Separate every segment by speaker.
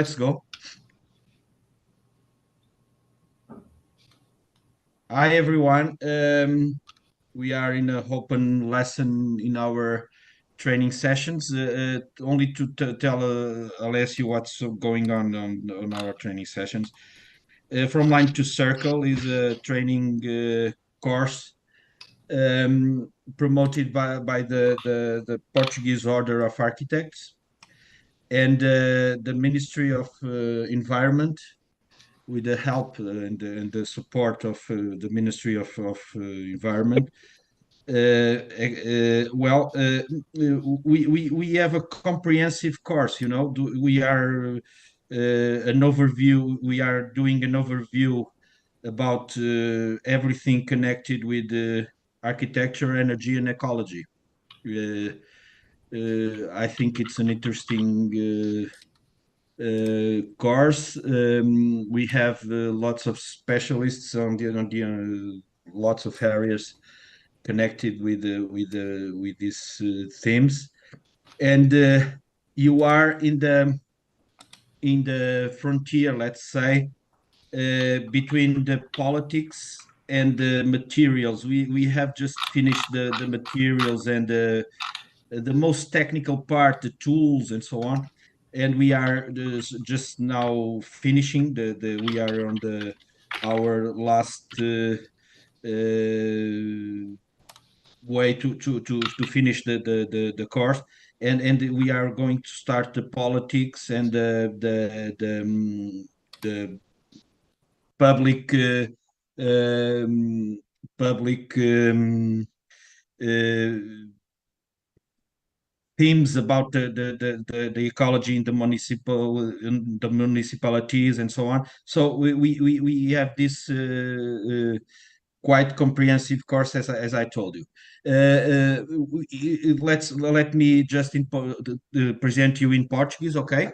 Speaker 1: Let's go. Hi, everyone. We are in an open lesson in our training sessions. Only to tell Alessio what's going on our training sessions. From Line to Circle is a training course promoted by the Portuguese Order of Architects and the Ministry of Environment, with the help and the support of the Ministry of Environment. We have a comprehensive course. We are an overview. We are doing an overview about everything connected with architecture, energy, and ecology. I think it's an interesting course. We have lots of specialists on lots of areas connected with these themes, and you are in the frontier, let's say, between the politics and the materials. We have just finished the materials and the most technical part, the tools and so on, and we are just now finishing we are on our last way to finish the course, and we are going to start the politics and the public public themes about the ecology in the municipalities and so on. So we have this quite comprehensive course, as I told you. Let me just present you in Portuguese, okay?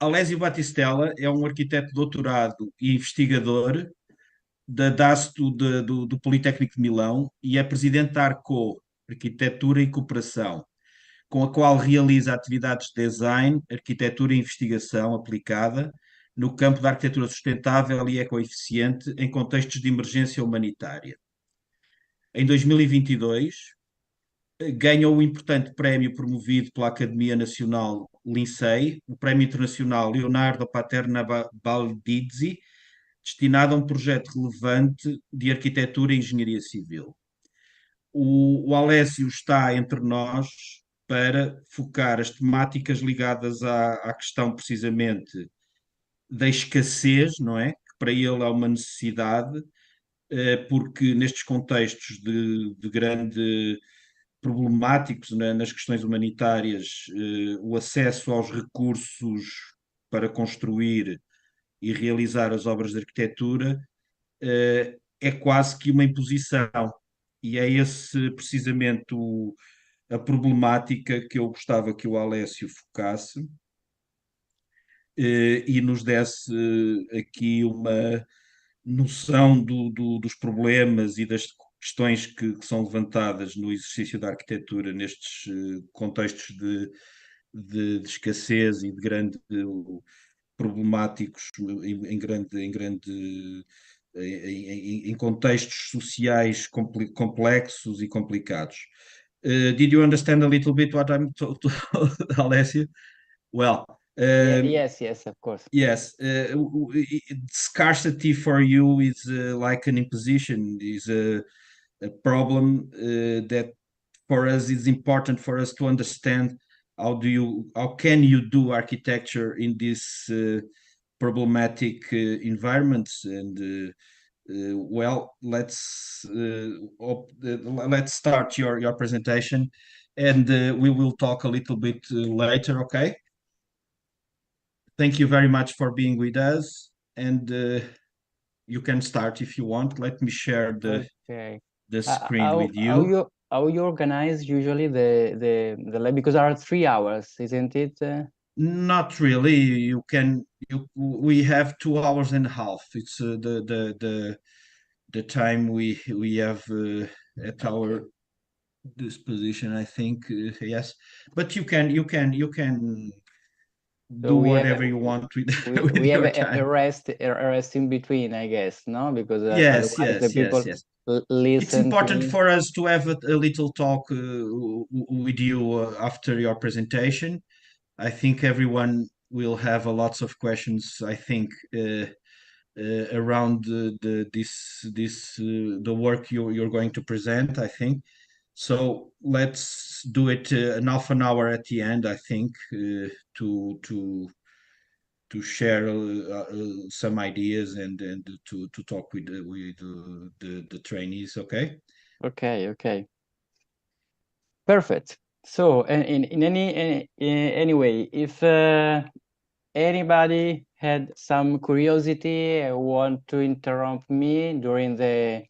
Speaker 1: Alessio Battistella é um arquiteto doutorado e investigador da DASTO do Politécnico de Milão e é presidente da ARCO, Arquitetura e Cooperação, com a qual realiza atividades de design, arquitetura e investigação aplicada no campo da arquitetura sustentável e ecoeficiente em contextos de emergência humanitária. Em 2022, ganhou o importante prémio promovido pela Academia Nacional Lincei, o Prémio Internacional Leonardo Paterna Baldizzi, destinado a um projeto relevante de arquitetura e engenharia civil. O Alessio está entre nós para focar as temáticas ligadas à questão precisamente da escassez, não é? Que para ele é uma necessidade, porque nestes contextos de grande problemáticos, né, nas questões humanitárias, o acesso aos recursos para construir e realizar as obras de arquitetura é quase que uma imposição. E é esse precisamente a problemática que eu gostava que o Alessio focasse e nos desse aqui uma noção dos problemas e das questões que são levantadas no exercício da arquitetura nestes contextos de escassez e de grande problemáticos em contextos sociais complexos e complicados. Did you understand a little bit what I'm told, Alessio? Well,
Speaker 2: yes, of course.
Speaker 1: Yes, scarcity for you is like an imposition, is a problem that for us is important for us to understand how can you do architecture in this problematic environments. And well, let's start your presentation, and we will talk a little bit later, okay? Thank you very much for being with us, and you can start if you want. Let me share the screen with you.
Speaker 2: How you organize usually the lab? Because there are 3 hours, isn't it?
Speaker 1: Not really. We have 2.5 hours. It's the time we have at our disposition, I think. Yes, but you can do whatever you want with
Speaker 2: we have
Speaker 1: your
Speaker 2: a
Speaker 1: time.
Speaker 2: rest in between, I guess, no? Because
Speaker 1: Yes,
Speaker 2: otherwise the
Speaker 1: yes,
Speaker 2: people
Speaker 1: yes, yes. It's
Speaker 2: listen to
Speaker 1: important
Speaker 2: me.
Speaker 1: for us to have a little talk with you after your presentation. I think everyone will have a lots of questions. I think around the work you're going to present. I think so. Let's do it an half an hour at the end. I think to to share some ideas and to talk with the trainees. Okay.
Speaker 2: Okay. Perfect. So, in anyway, if anybody had some curiosity, want to interrupt me during the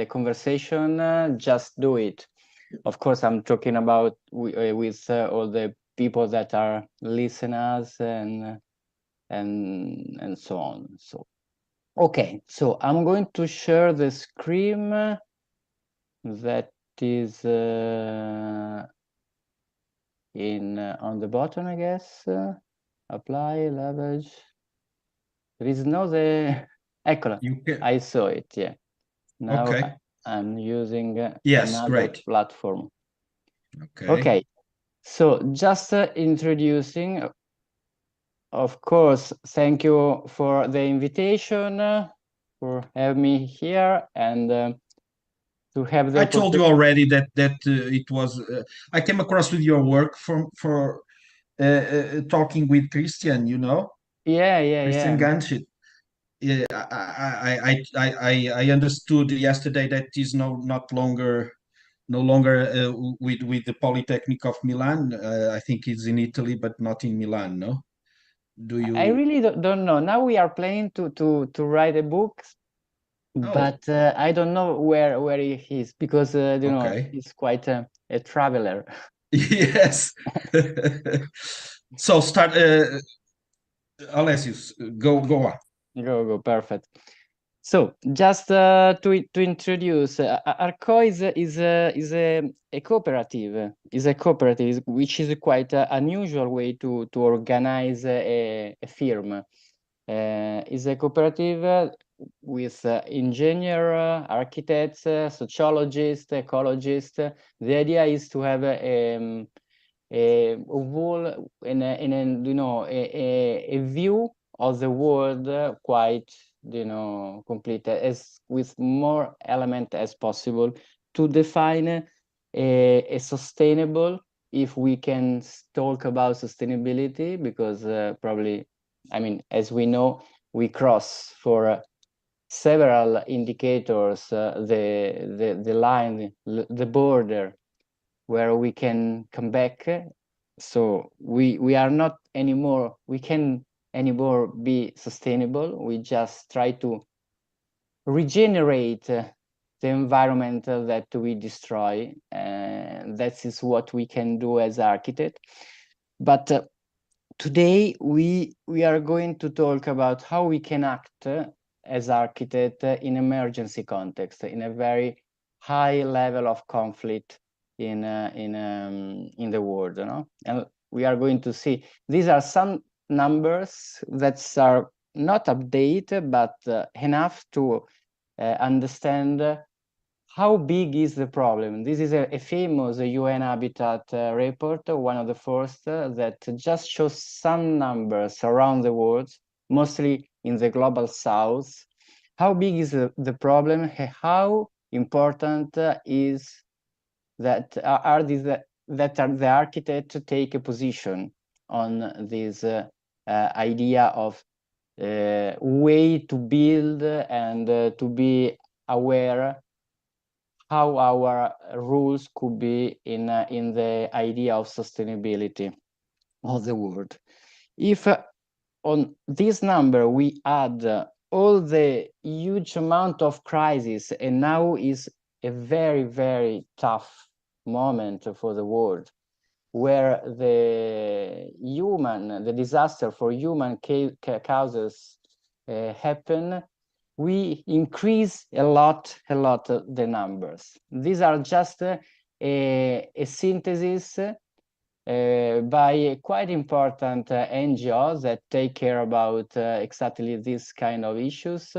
Speaker 2: conversation, just do it. Of course, I'm talking about with all the people that are listeners and so on. So, okay. So I'm going to share the screen that is on the bottom, I guess. Apply, leverage. There is no the eccola.
Speaker 1: You can.
Speaker 2: I saw it, yeah. Now
Speaker 1: Okay.
Speaker 2: I'm using
Speaker 1: Yes,
Speaker 2: another
Speaker 1: great.
Speaker 2: platform.
Speaker 1: Okay.
Speaker 2: Okay, so just introducing, of course, thank you for the invitation, for having me here, and to have the
Speaker 1: I told you already that it was. I came across with your work for talking with Christian. You know, Christian
Speaker 2: yeah.
Speaker 1: Ganshit. Yeah, I understood yesterday that he's no longer with the Polytechnic of Milan. I think he's in Italy, but not in Milan. No, do
Speaker 2: I
Speaker 1: you?
Speaker 2: really don't know. Now we are planning to write a book,
Speaker 1: Oh,
Speaker 2: but I don't know where he is, because you know,
Speaker 1: okay.
Speaker 2: he's quite a traveler.
Speaker 1: Yes. So start, Alessio, go on.
Speaker 2: Go, perfect. So just to introduce, Arco is a cooperative. Is a cooperative, which is quite an unusual way to organize a firm. Is a cooperative with engineer, architects, sociologists, ecologists. The idea is to have a whole in you know a view of the world quite, you know, complete, as with more element as possible, to define a sustainable, if we can talk about sustainability, because probably, I mean, as we know, we cross for several indicators the line, the border where we can come back. So we are not anymore, we can anymore be sustainable. We just try to regenerate the environment that we destroy, and that is what we can do as architect. But today we are going to talk about how we can act as architect in emergency context, in a very high level of conflict in the world, you know? And we are going to see, these are some numbers that are not updated, but enough to understand how big is the problem. This is a famous UN Habitat report, one of the first, that just shows some numbers around the world, mostly in the global south. How big is the problem? How important is that are these that are the architect to take a position on this idea of way to build and to be aware how our rules could be in the idea of sustainability of the world. If on this number we add all the huge amount of crisis, and now is a very tough moment for the world, where the disaster for human causes happen, we increase a lot the numbers. These are just a synthesis by quite important NGOs that take care about exactly this kind of issues.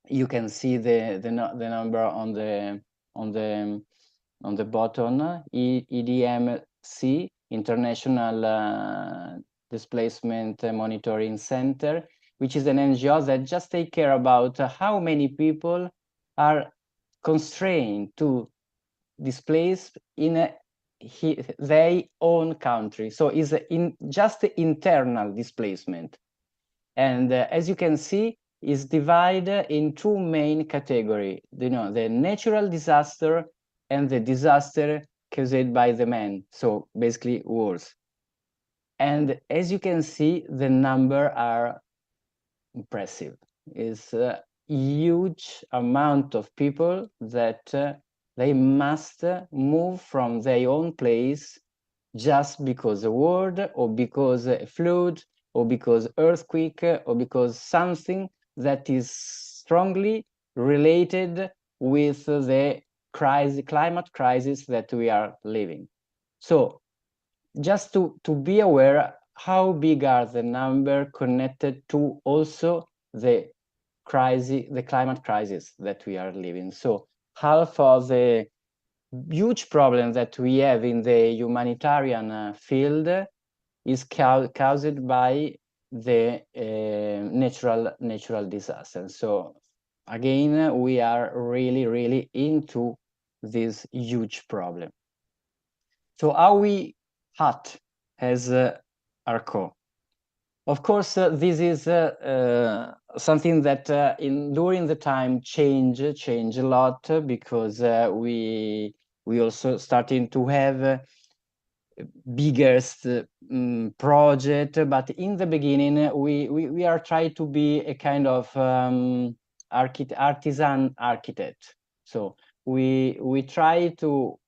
Speaker 2: You can see the number on the bottom. EDMC, International Displacement Monitoring Center, which is an NGO that just take care about how many people are constrained to displace in their own country. So it's just internal displacement. And as you can see, is divided in two main categories, the natural disaster and the disaster caused by the man, so basically wars. And as you can see, the number are impressive. It's a huge amount of people that they must move from their own place just because of war, or because a flood, or because earthquake, or because something that is strongly related with the climate crisis that we are living. So just to be aware how big are the number connected to also the crisis, the climate crisis that we are living. So half of the huge problem that we have in the humanitarian field is caused by the natural disaster. So again, we are really into this huge problem. So how we act as ARCO? Of course, this is something that during the time change a lot, because we also starting to have biggest project, but in the beginning we are trying to be a kind of artisan architect. So we try to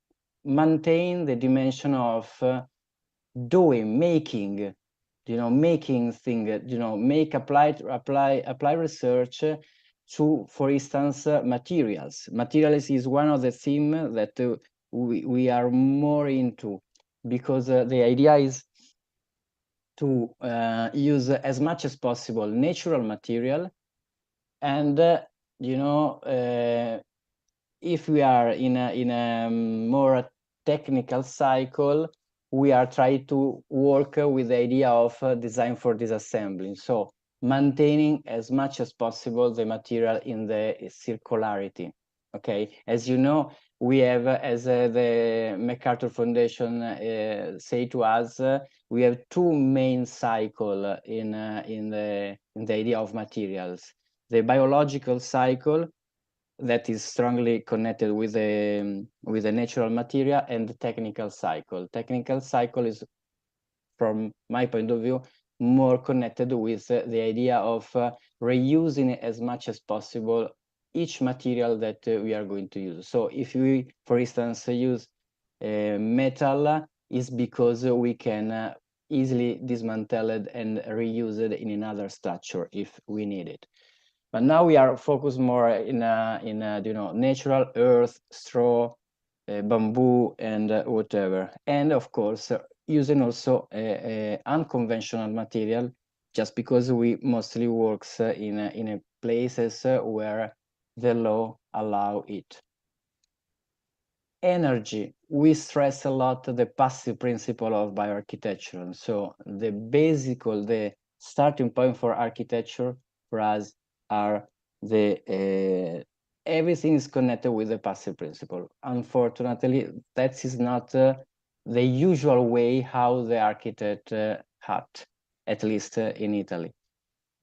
Speaker 2: maintain the dimension of making things, make apply research to, for instance, materials. Materials is one of the themes that we are more into, because the idea is to use as much as possible natural material. And if we are in a more technical cycle, we are trying to work with the idea of design for disassembling. So maintaining as much as possible the material in the circularity. Okay, as you know, we have, as the MacArthur Foundation say to us, we have two main cycles in the idea of materials: the biological cycle, that is strongly connected with the natural material, and the technical cycle. Technical cycle is, from my point of view, more connected with the idea of reusing as much as possible each material that we are going to use. So if we, for instance, use metal, is because we can easily dismantle it and reuse it in another structure if we need it. But now we are focused more in natural earth, straw, bamboo, and whatever. And of course, using also unconventional material, just because we mostly works in places where the law allow it. Energy, we stress a lot the passive principle of bioarchitecture. So the starting point for architecture for us are everything is connected with the passive principle. Unfortunately, that is not the usual way how the architect act, at least in Italy.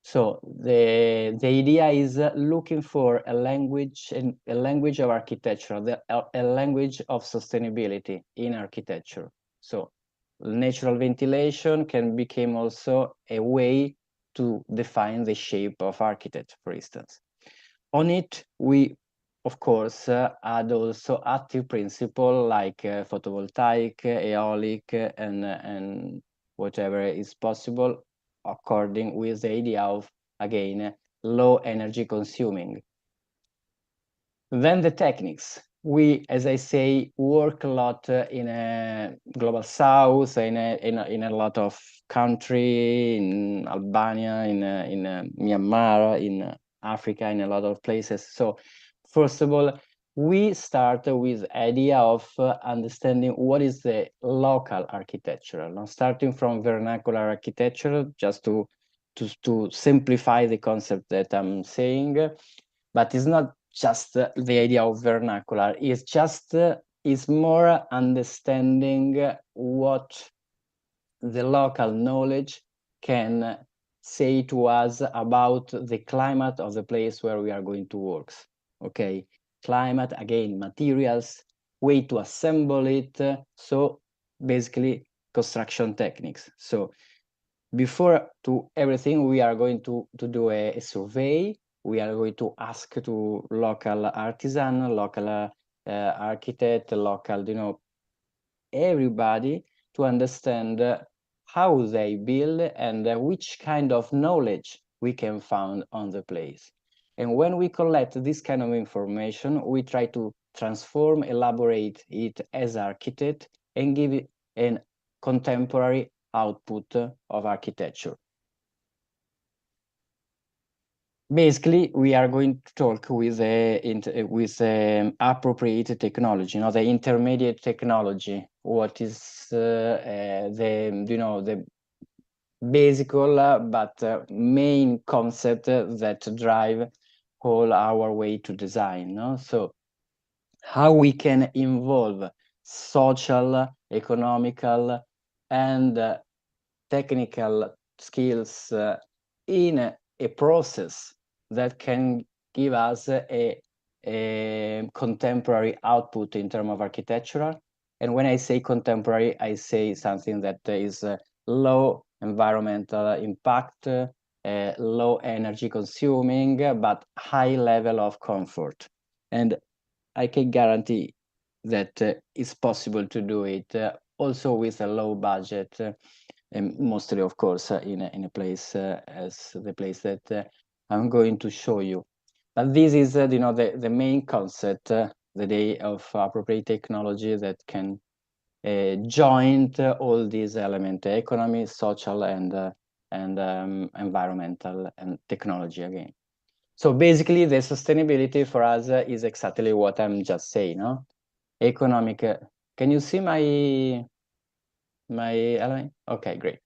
Speaker 2: So the idea is looking for a language of architecture, a language of sustainability in architecture. So natural ventilation can become also a way to define the shape of architecture, for instance. On it, we, of course, add also active principle like photovoltaic, aeolic, and whatever is possible, according with the idea of, again, low energy consuming. Then the techniques. we, as I say, work a lot in a global south, in a lot of country, in Albania, in Myanmar, in Africa, in a lot of places. So first of all, we start with idea of understanding what is the local architecture. Now, starting from vernacular architecture, just to simplify the concept that I'm saying, but it's not just the idea of vernacular. It's just it's more understanding what the local knowledge can say to us about the climate of the place where we are going to work. Okay, climate, again, materials, way to assemble it. So basically construction techniques. So before to everything, we are going to do a survey. We are going to ask to local artisan, local architect, local, you know, everybody to understand how they build and which kind of knowledge we can find on the place. And when we collect this kind of information, we try to transform, elaborate it as architect and give it a contemporary output of architecture. Basically, we are going to talk with appropriate technology, you know, the intermediate technology. What is the basic but main concept that drive all our way to design. No? So how we can involve social, economical, and technical skills in a process that can give us a contemporary output in terms of architectural. And when I say contemporary, I say something that is low environmental impact, low energy consuming, but high level of comfort. And I can guarantee that it's possible to do it also with a low budget, and mostly, of course, in a place as the place that I'm going to show you. But this is, the main concept, the day of appropriate technology that can join all these elements: economy, social, and environmental, and technology again. So basically, the sustainability for us is exactly what I'm just saying, no? Economic. Can you see my element? Okay, great.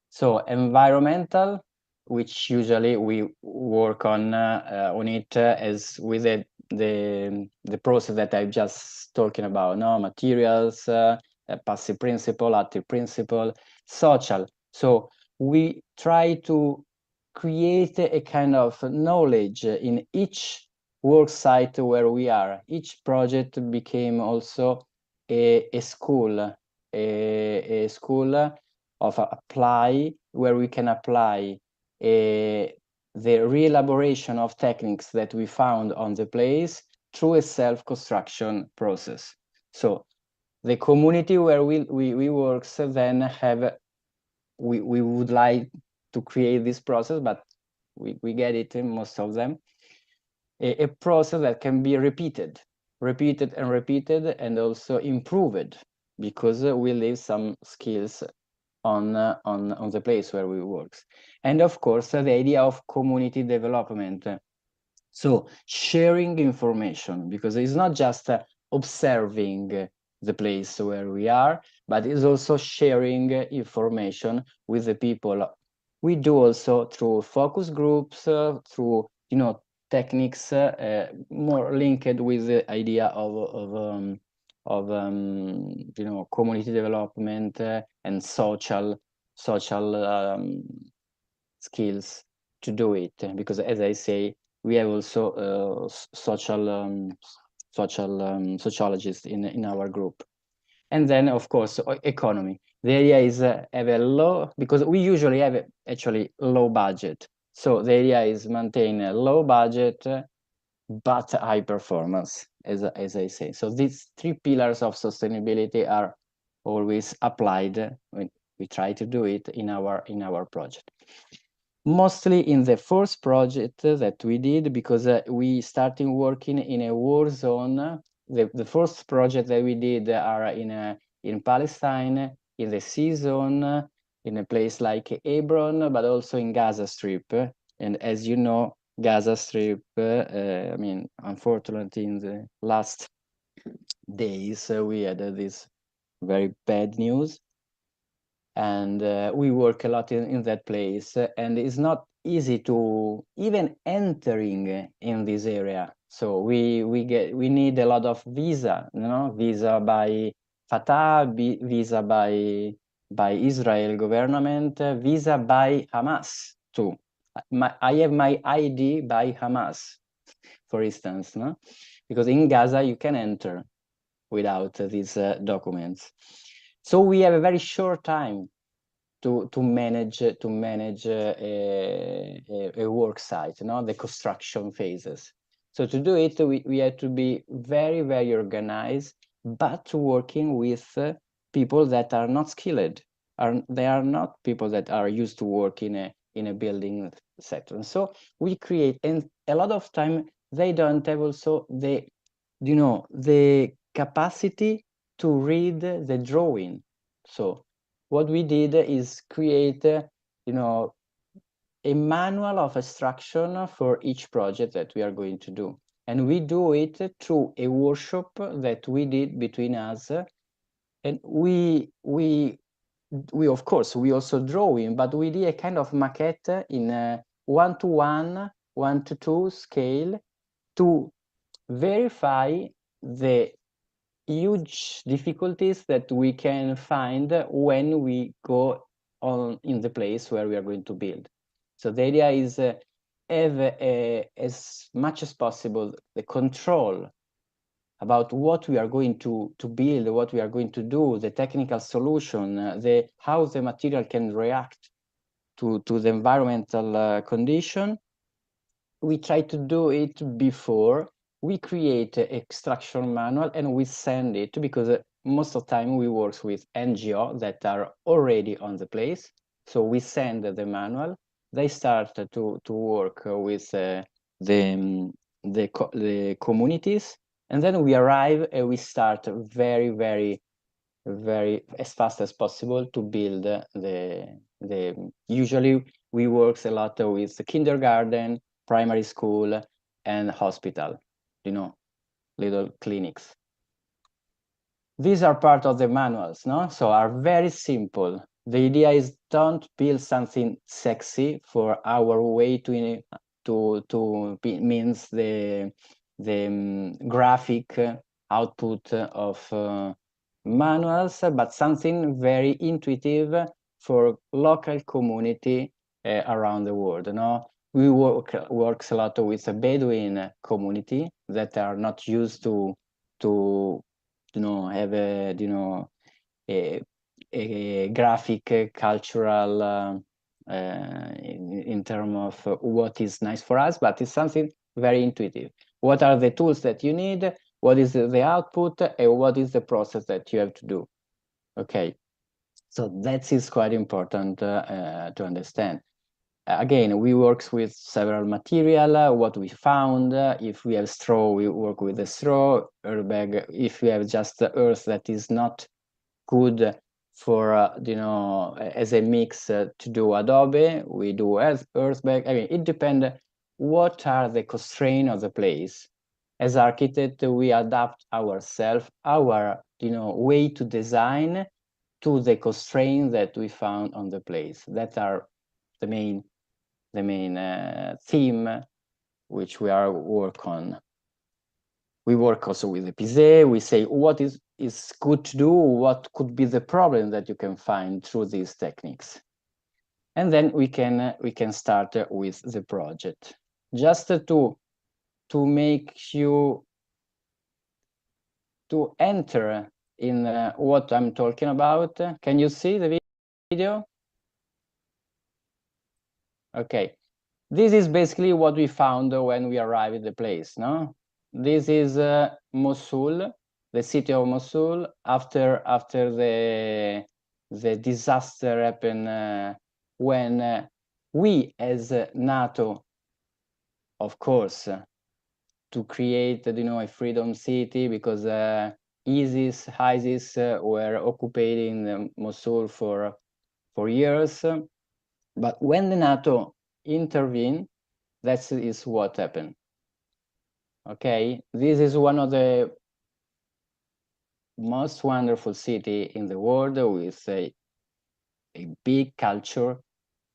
Speaker 2: So environmental, which usually we work on it as with the process that I'm just talking about, no? Materials, passive principle, active principle, social. So we try to create a kind of knowledge in each work site where we are. Each project became also a school, a school of apply, where we can apply the re-elaboration of techniques that we found on the place through a self-construction process. So the community where we work then have, we would like to create this process, but we get it in most of them, a process that can be repeated and repeated, and also improved, because we leave some skills on the place where we work. And of course, the idea of community development. So sharing information, because it's not just observing the place where we are, but it's also sharing information with the people. We do also through focus groups, through techniques more linked with the idea of community development and social skills to do it, because as I say, we have also sociologists in our group. And then, of course, economy. The idea is have a low, because we usually have actually low budget. So the idea is maintain a low budget, but high performance, as I say. So these three pillars of sustainability are always applied when we try to do it in our project. Mostly in the first project that we did, because we started working in a war zone the first project that we did are in Palestine, in the sea zone, in a place like Hebron, but also in Gaza Strip. And as you know, Gaza Strip, I mean, unfortunately, in the last days, we had this very bad news. And we work a lot in that place, and it's not easy to even entering in this area. So we need a lot of visa, visa by Fatah, visa by Israel government, visa by Hamas too. I have my ID by Hamas, for instance, because in Gaza you can enter without these documents. So we have a very short time to manage a work site, the construction phases. So to do it, we have to be very, very organized, but working with people that are not skilled. They are not people that are used to work in a building sector. And so we create, and a lot of time they don't have also the capacity to read the drawing. So what we did is create, a manual of instruction for each project that we are going to do. And we do it through a workshop that we did between us. And we of course, we also drawing, but we did a kind of maquette in a 1:1, 1:2 scale to verify the huge difficulties that we can find when we go on in the place where we are going to build. So the idea is have as much as possible the control about what we are going to build, what we are going to do, the technical solution, how the material can react to the environmental condition. We try to do it before we create an extraction manual and we send it, because most of the time we work with NGO that are already on the place. So we send the manual, they start to work with the communities, and then we arrive and we start very, very, very as fast as possible to build usually we work a lot with the kindergarten, primary school, and hospital, little clinics. These are part of the manuals, so are very simple. The idea is don't build something sexy for our way to means the graphic output of manuals, but something very intuitive for local community around the world. We works a lot with a Bedouin community that are not used to have a graphic cultural in terms of what is nice for us, but it's something very intuitive. What are the tools that you need? What is the output, and what is the process that you have to do? Okay, so that is quite important to understand. Again, we work with several material, what we found. If we have straw, we work with the straw, earth bag. If we have just the earth that is not good for, as a mix to do adobe, we do as earth bag. I mean, it depends what are the constraints of the place. As architect, we adapt ourselves, our way to design to the constraints that we found on the place. That are the main theme which we are work on. We work also with the Pise. We say what is good to do, what could be the problem that you can find through these techniques, and then we can start with the project. Just to make you to enter in what I'm talking about. Can you see the video? Okay, this is basically what we found when we arrived at the place. This is Mosul, the city of Mosul, after the disaster happened when we as NATO, of course, to create, a freedom city, because ISIS were occupying Mosul for years. But when the NATO intervened, that is what happened. Okay, this is one of the most wonderful city in the world, with a big culture.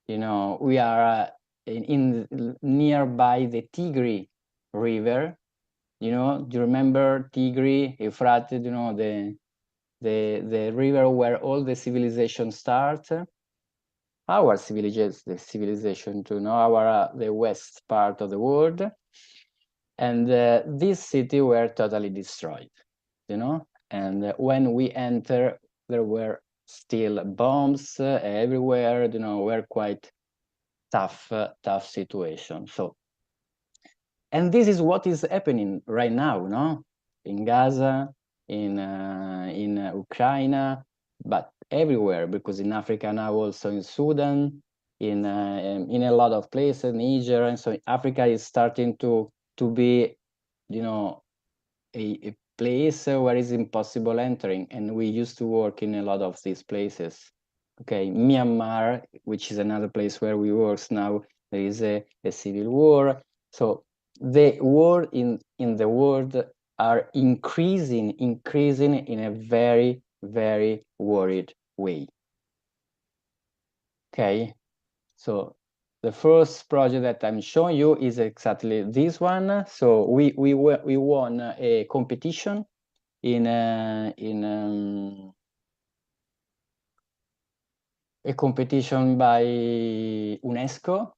Speaker 2: We are in nearby the Tigris River. Do you remember Tigris, Euphrates? The river where all the civilization start. Our civilization, the west part of the world, and this city were totally destroyed. And when we enter, there were still bombs everywhere. Were quite tough situation. So, and this is what is happening right now, no? In Gaza, in Ukraine, but everywhere, because in Africa now, also in Sudan, in a lot of places, Niger, and so Africa is starting to be, a place where it's impossible entering, and we used to work in a lot of these places. Okay, Myanmar, which is another place where we work now, there is a civil war. So the war in the world are increasing in a very, very worried way. Okay, so the first project that I'm showing you is exactly this one. So we won a competition in a competition by UNESCO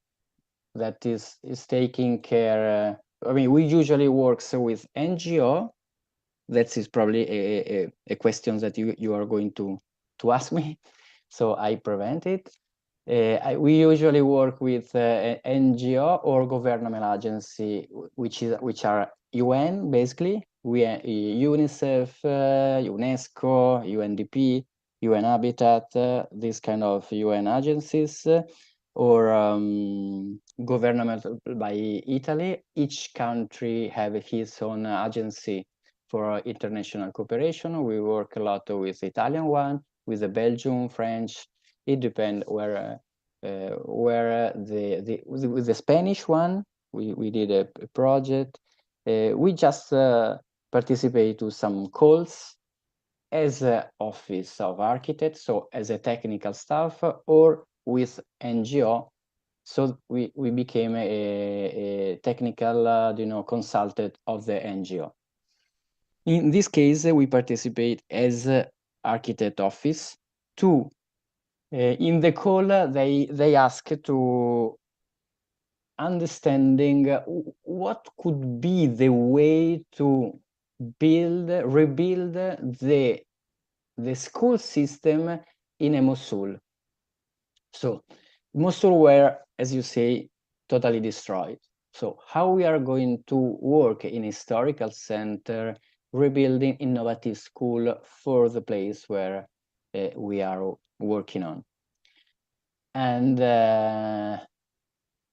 Speaker 2: that is taking care. I mean, we usually work with NGO. That is probably a question that you are going to ask me, so I prevent it. We usually work with NGO or governmental agency, which are UN basically. We UNICEF, UNESCO, UNDP, UN Habitat, these kind of UN agencies, or government by Italy. Each country have his own agency for international cooperation. We work a lot with the Italian one, with the Belgian, French. It depends where with the Spanish one, we did a project. We just participate to some calls as an office of architects, so as a technical staff, or with NGO. So we became a technical, consultant of the NGO. In this case, we participate as architect office to. In the call, they ask to understanding what could be the way to rebuild the school system in a Mosul. So Mosul were, as you say, totally destroyed. So how we are going to work in historical center, rebuilding innovative school for the place where we are working on. And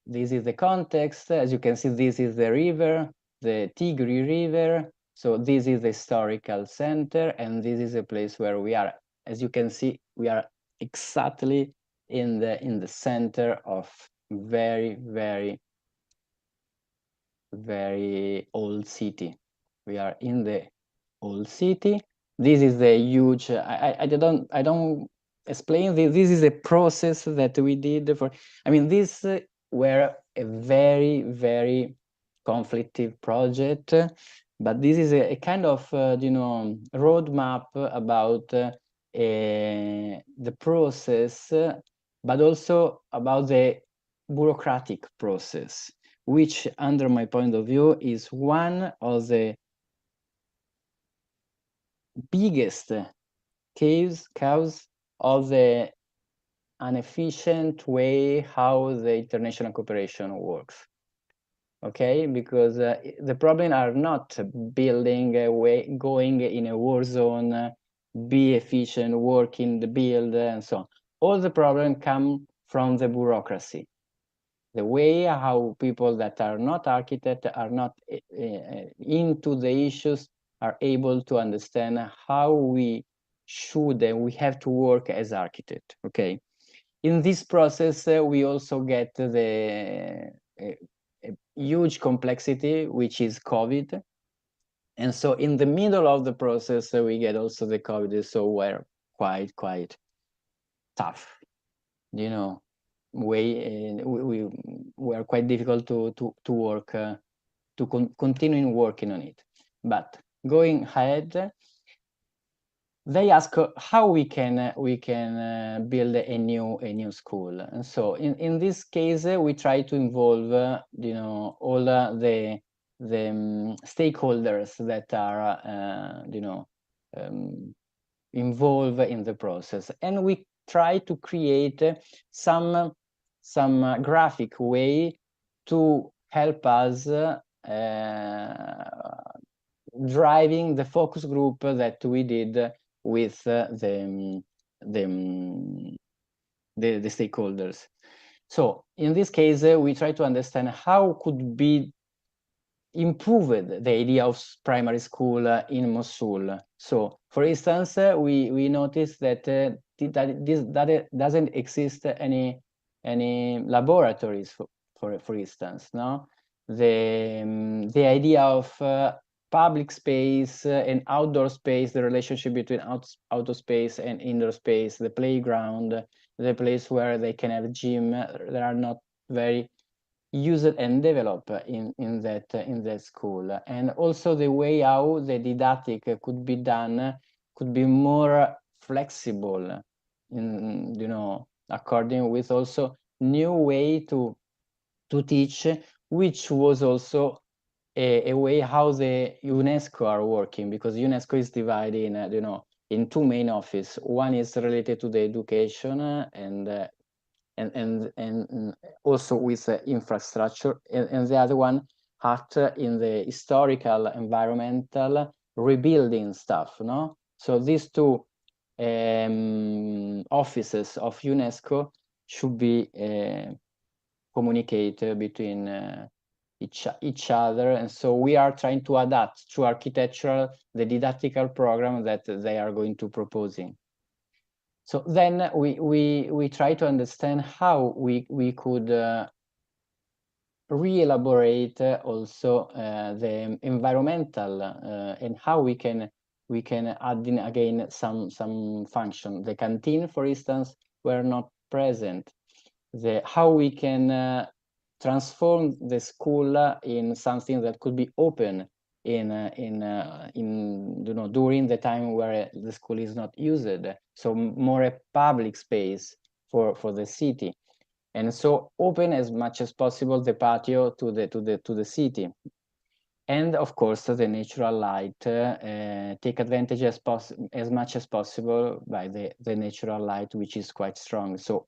Speaker 2: this is the context. As you can see, this is the river, the Tigris River. So this is the historical center, and this is a place where we are. As you can see, we are exactly in the center of very, very, very old city. We are in the old city. This is the huge. I don't explain this. This is a process that we did for. I mean, this were a very, very conflictive project, but this is a kind of roadmap about the process, but also about the bureaucratic process, which, under my point of view, is one of the biggest cause of the inefficient way how the international cooperation works. Okay, because the problem are not building a way, going in a war zone, be efficient, work in the build, and so on. All the problem come from the bureaucracy. the way how people that are not architects, are not into the issues, are able to understand how we should and we have to work as architect. Okay, in this process we also get the a huge complexity, which is COVID. And so in the middle of the process we get also the COVID, so we're quite tough, you know, we are quite difficult to work, to continue working on it. But going ahead, they ask how we can build a new school. And so in this case we try to involve you know, all the stakeholders that are you know, involved in the process, and we try to create some graphic way to help us driving the focus group that we did with the stakeholders. So in this case we try to understand how could be improved the idea of primary school in Mosul. So for instance we noticed that that doesn't exist any laboratories for instance, no, the idea of public space and outdoor space, the relationship between outdoor space and indoor space, the playground, the place where they can have gym, that are not very used and developed in that school. And also the way how the didactic could be done could be more flexible, in, you know, according with also new way to teach, which was also a way how the UNESCO are working, because UNESCO is divided in, you know, in two main offices. One is related to the education and also with infrastructure, and the other one act in the historical, environmental, rebuilding stuff, no? So these two offices of UNESCO should be communicate between each other, and so we are trying to adapt to architectural the didactical program that they are going to proposing. So then we try to understand how we could re-elaborate also the environmental and how we can add in again some function. The canteen, for instance, were not present. How we can transform the school in something that could be open in you know, during the time where the school is not used, so more a public space for the city, and so open as much as possible the patio to the city. And of course the natural light, take advantage as much as possible by the natural light, which is quite strong, so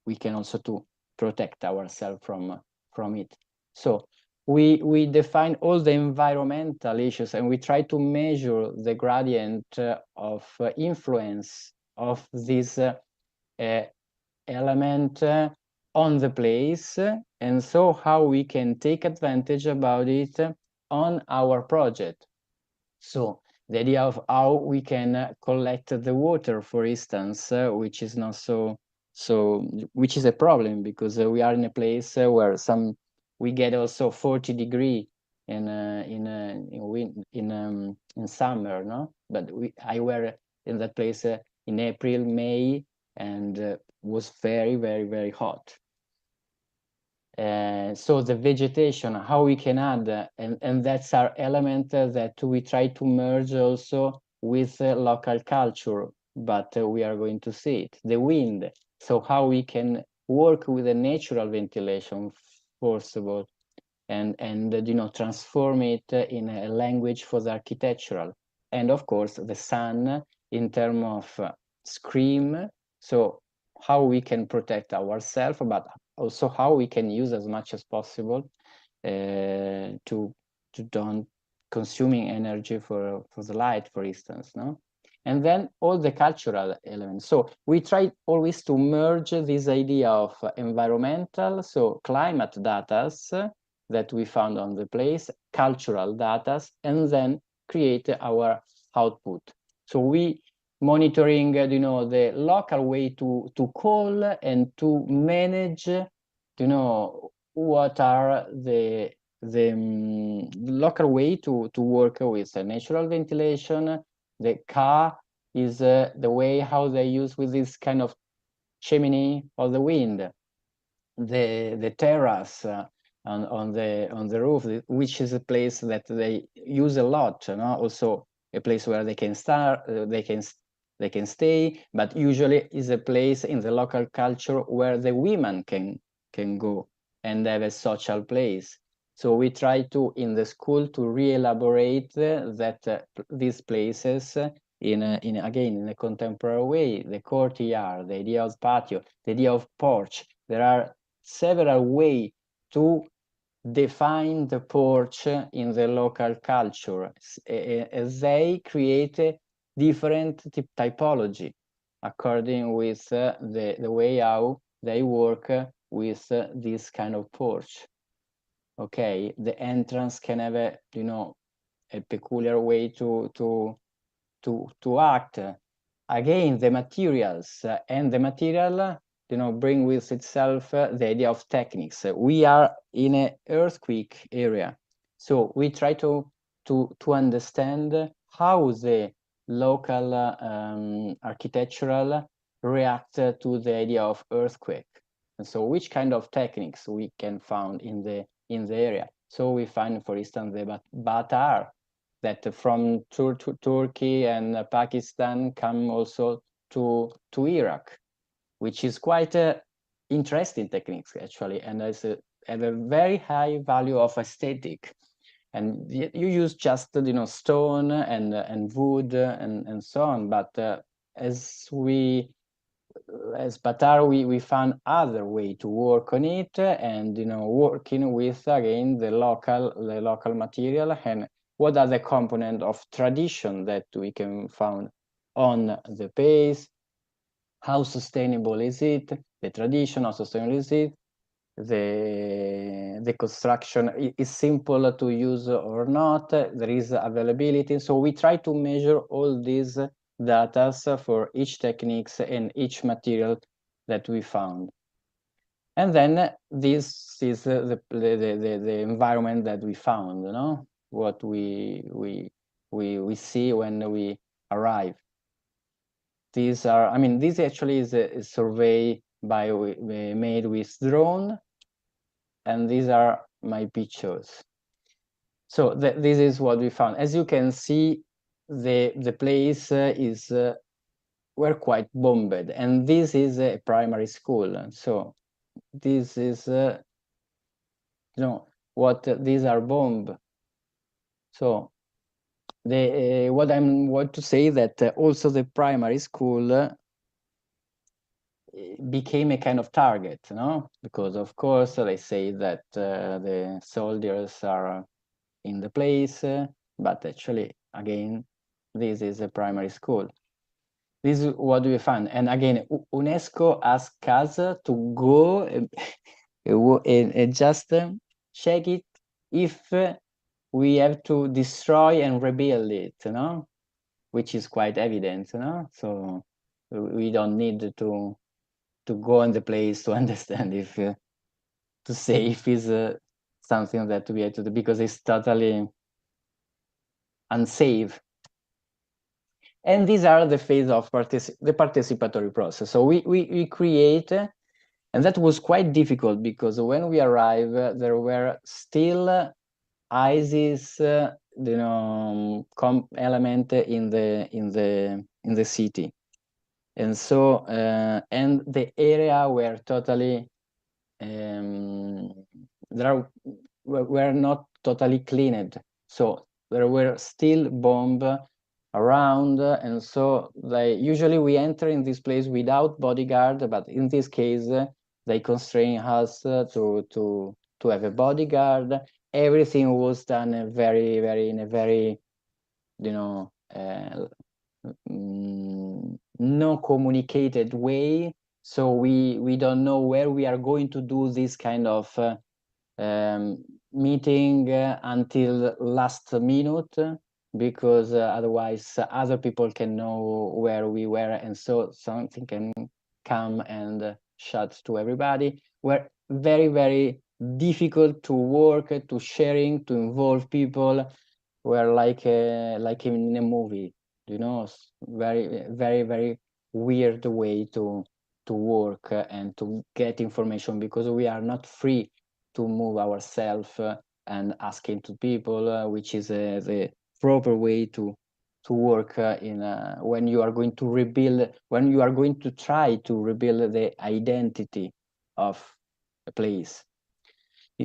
Speaker 2: we can also to protect ourselves from it. So we define all the environmental issues, and we try to measure the gradient of influence of this element on the place, and so how we can take advantage about it on our project. So the idea of how we can collect the water, for instance, which is not which is a problem, because we are in a place where we get also 40 degrees in summer, no? But I were in that place in April, May, and was very hot. So the vegetation, how we can add, and that's our element that we try to merge also with local culture, but we are going to see it. The wind, so how we can work with the natural ventilation, first of all, and you know, transform it in a language for the architectural. And of course the sun in terms of screen, so how we can protect ourselves, but also how we can use as much as possible to don't consuming energy for the light, for instance, no? and then all the cultural elements. So we try always to merge this idea of environmental, so climate data that we found on the place, cultural data, and then create our output. So we monitoring, the local way to call and to manage, what are the local way to work with natural ventilation. The car is the way how they use with this kind of chimney of the wind. The terrace on the roof, which is a place that they use a lot, also a place where they can start, they can stay, but usually is a place in the local culture where the women can go and have a social place. So we try to, in the school, to re-elaborate that these places in a contemporary way. The courtyard, the idea of patio, the idea of porch. There are several ways to define the porch in the local culture. They create a different typology according with the way how they work with this kind of porch. Okay, the entrance can have a a peculiar way to act. Again, the materials and the material bring with itself the idea of techniques. We are in an earthquake area, so we try to understand how the local architectural react to the idea of earthquake, and so which kind of techniques we can find in the area. So we find, for instance, the batar that from Turkey and Pakistan come also to Iraq, which is quite interesting techniques actually, and have a very high value of aesthetic. And you use just stone and wood and so on, but as Batar, we found other way to work on it, and working with again the local material, and what are the components of tradition that we can find on the base. How sustainable is it? The tradition, how sustainable is it? The construction is simple to use or not. There is availability. So we try to measure all these data for each techniques and each material that we found. And then this is the environment that we found, what we see when we arrive. These are, this actually is a survey made with drone, and these are my pictures. So this is what we found. As you can see, the place is were quite bombed, and this is a primary school. So this is what these are bombed. So what I want to say that also the primary school became a kind of target, because of course they say that the soldiers are in the place, but actually again this is a primary school. This is what we find, and again UNESCO asked us to go and just check it if we have to destroy and rebuild it, which is quite evident, so we don't need to go in the place to understand if to say if it's something that we have to do, because it's totally unsafe. And these are the phase of the participatory process. So we create, and that was quite difficult because when we arrived, there were still ISIS, element in the city, and so and the area were totally were not totally cleaned, so there were still bombs around, and so usually we enter in this place without bodyguard, but in this case they constrain us to have a bodyguard. Everything was done in a very non-communicated way. So we don't know where we are going to do this kind of meeting until last minute, because otherwise other people can know where we were, and so something can come and shout to everybody. We're very, very difficult to work, to sharing, to involve people. We're like in a movie, you know, very, very, very weird way to work and to get information, because we are not free to move ourselves and asking to people, which is the proper way to work in when you are going to rebuild, when you are going to try to rebuild the identity of a place.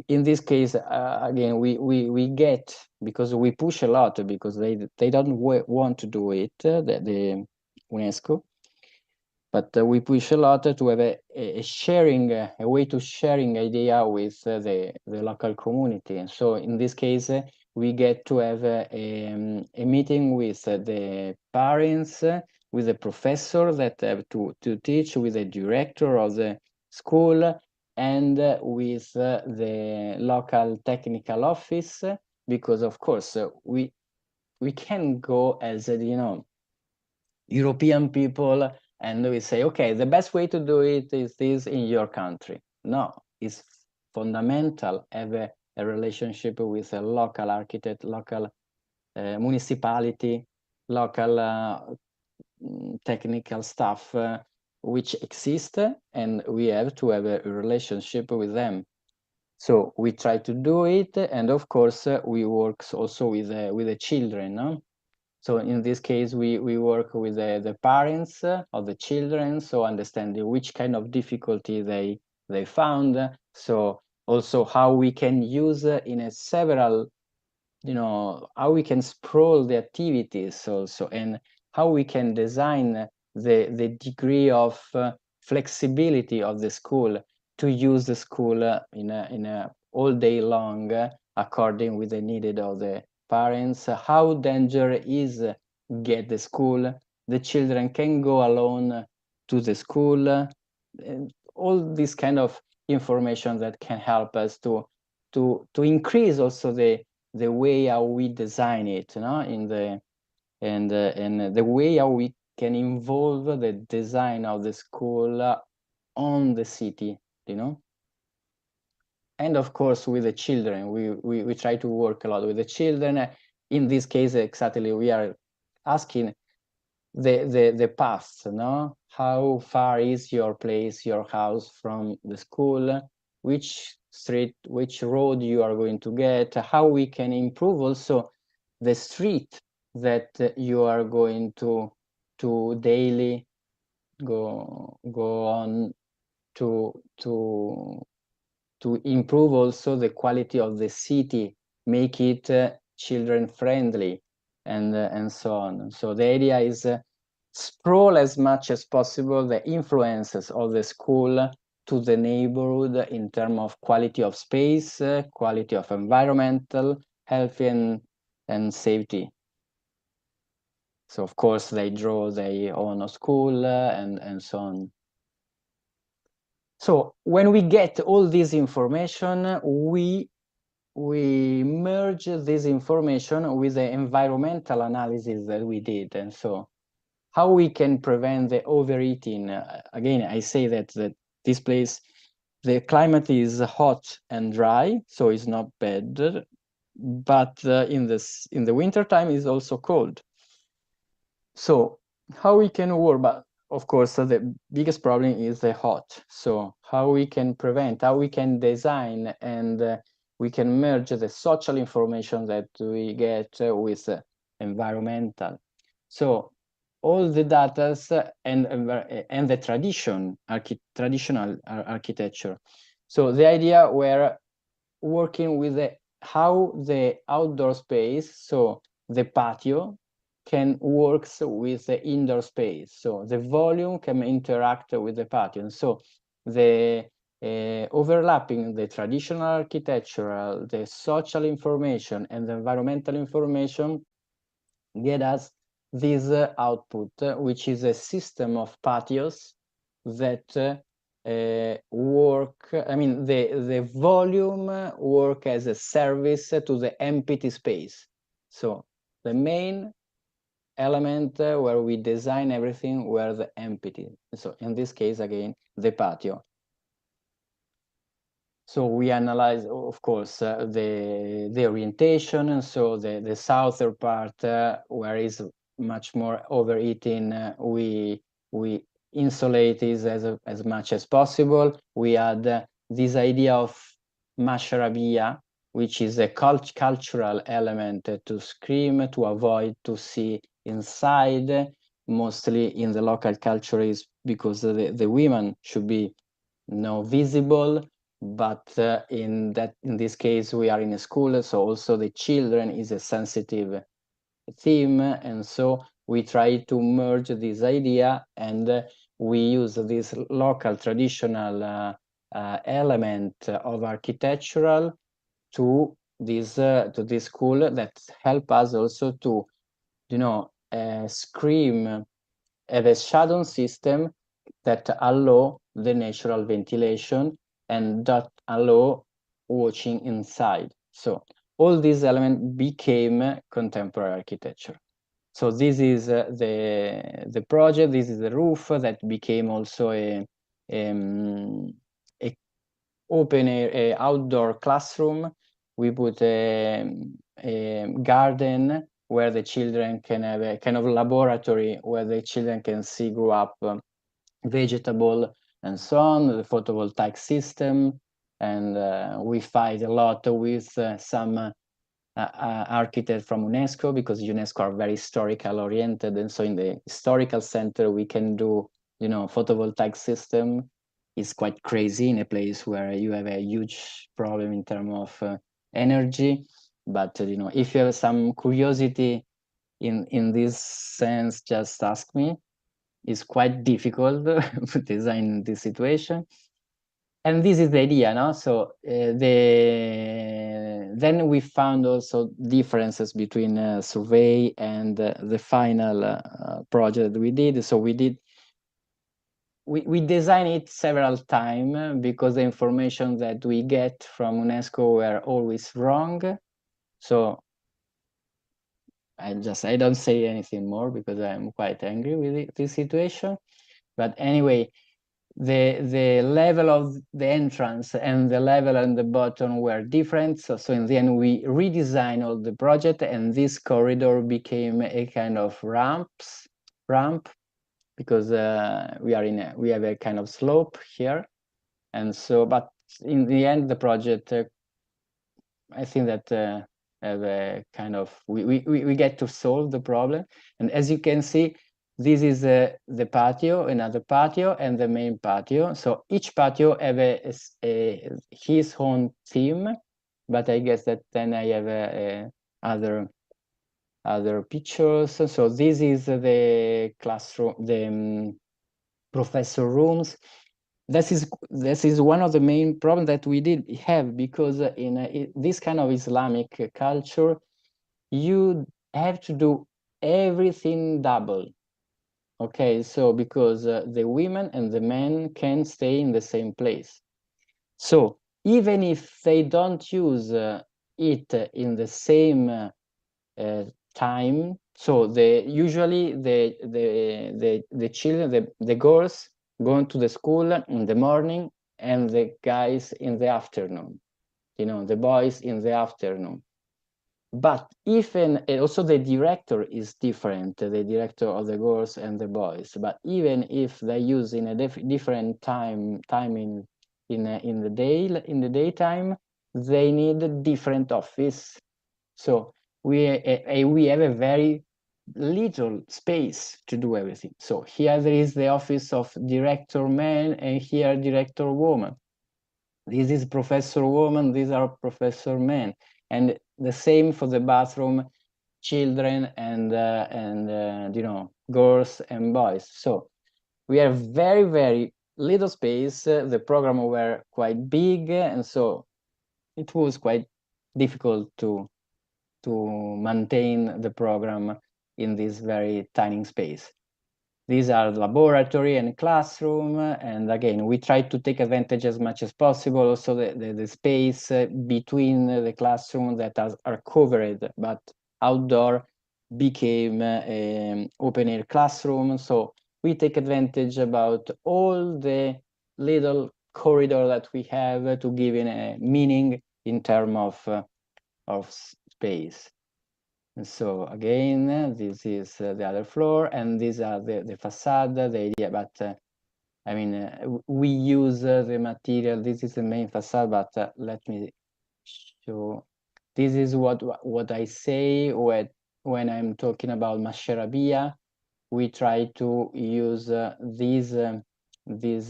Speaker 2: In this case, again, we get, because we push a lot, because they don't want to do it, the UNESCO, but we push a lot to have a sharing, a way to sharing idea with the local community. And so in this case, we get to have a meeting with the parents, with the professor that have to teach, with the director of the school, and with the local technical office, because of course we can go as you know, European people, and we say, okay, the best way to do it is this in your country. No, it's fundamental have a relationship with a local architect, local municipality, local technical staff, which exist, and we have to have a relationship with them. So we try to do it, and of course we work also with the children, no? So in this case, we work with the parents of the children, so understanding which kind of difficulty they found. So also how we can use in a several, you know, how we can sprawl the activities also, and how we can design the degree of flexibility of the school to use the school in a all day long according with the needed of the parents. How dangerous is get the school, the children can go alone to the school, all this kind of information that can help us to increase also the way how we design it, you know, in the and the way how we can involve the design of the school on the city, you know. And of course, with the children, we try to work a lot with the children. In this case, exactly, we are asking the path, no? How far is your place, your house from the school? Which street, which road you are going to get? How we can improve also the street that you are going to daily go on to improve also the quality of the city, make it children friendly, and so on. So the idea is sprawl as much as possible the influences of the school to the neighborhood in terms of quality of space, quality of environmental, health and safety. So of course they draw their own school and so on. So when we get all this information, we merge this information with the environmental analysis that we did. And so how we can prevent the overheating. Again, I say that this place, the climate is hot and dry, so it's not bad, but in the winter time is also cold. So how we can work, but of course the biggest problem is the hot. So how we can prevent, how we can design, and we can merge the social information that we get with environmental. So all the data and the traditional architecture. So the idea were working with how the outdoor space, so the patio, can work with the indoor space. So the volume can interact with the patio. And so the overlapping the traditional architectural, the social information, and the environmental information get us this output, which is a system of patios that work, I mean, the volume work as a service to the empty space. So the main element where we design everything were the empty. So in this case, again, the patio. So we analyze, of course, the orientation, and so the southern part where is much more overheating, we insulate it as much as possible. We had this idea of masharabia, which is a cultural element to scream, to avoid to see inside. Mostly in the local culture is because the women should be visible, but in this case we are in a school, so also the children is a sensitive theme, and so we try to merge this idea, and we use this local traditional element of architectural to this school that help us also to scream a shadow system that allow the natural ventilation and that allow watching inside. So all these elements became contemporary architecture. So this is the project. This is the roof that became also a open air, outdoor classroom. We put a garden where the children can have a kind of laboratory where the children can see grow up vegetable and so on, the photovoltaic system, and we fight a lot with some architects from UNESCO, because UNESCO are very historical oriented, and so in the historical center we can do photovoltaic system. Is quite crazy in a place where you have a huge problem in terms of energy, but if you have some curiosity in this sense, just ask me. It's quite difficult to design this situation. And this is the idea, no? So then we found also differences between survey and the final project we did. So we designed it several times because the information that we get from UNESCO were always wrong. So I don't say anything more because I'm quite angry with this situation. But anyway, the level of the entrance and the level on the bottom were different. So in the end, we redesigned all the project, and this corridor became a kind of ramp, because we have a kind of slope here, and so. But in the end, the project, I think that have a kind of we get to solve the problem, and as you can see. This is the patio, another patio, and the main patio. So each patio have his own theme, but I guess that then I have other pictures. So this is the classroom, the professor rooms. This is one of the main problems that we did have, because in this kind of Islamic culture, you have to do everything double. Okay, so because the women and the men can stay in the same place. So even if they don't use it in the same time, so usually the children, the girls go to the school in the morning and the guys in the afternoon, the boys in the afternoon. But even also the director is different, the director of the girls and the boys. But even if they use in a different time in the daytime, they need a different office. So we have a very little space to do everything. So here there is the office of director man, and here director woman. This is professor woman, these are professor men. And the same for the bathroom, children and girls and boys. So we have very, very little space. The program were quite big, and so it was quite difficult to maintain the program in this very tiny space. These are laboratory and classroom, and again, we try to take advantage as much as possible. Also, the space between the classroom that are covered, but outdoor became open air classroom. So we take advantage about all the little corridor that we have to give in a meaning in terms of space. And so again, this is the other floor, and these are the facade, the idea, but I mean, we use the material. This is the main facade, but let me show. This is what I say when I'm talking about mascherabia. We try to use this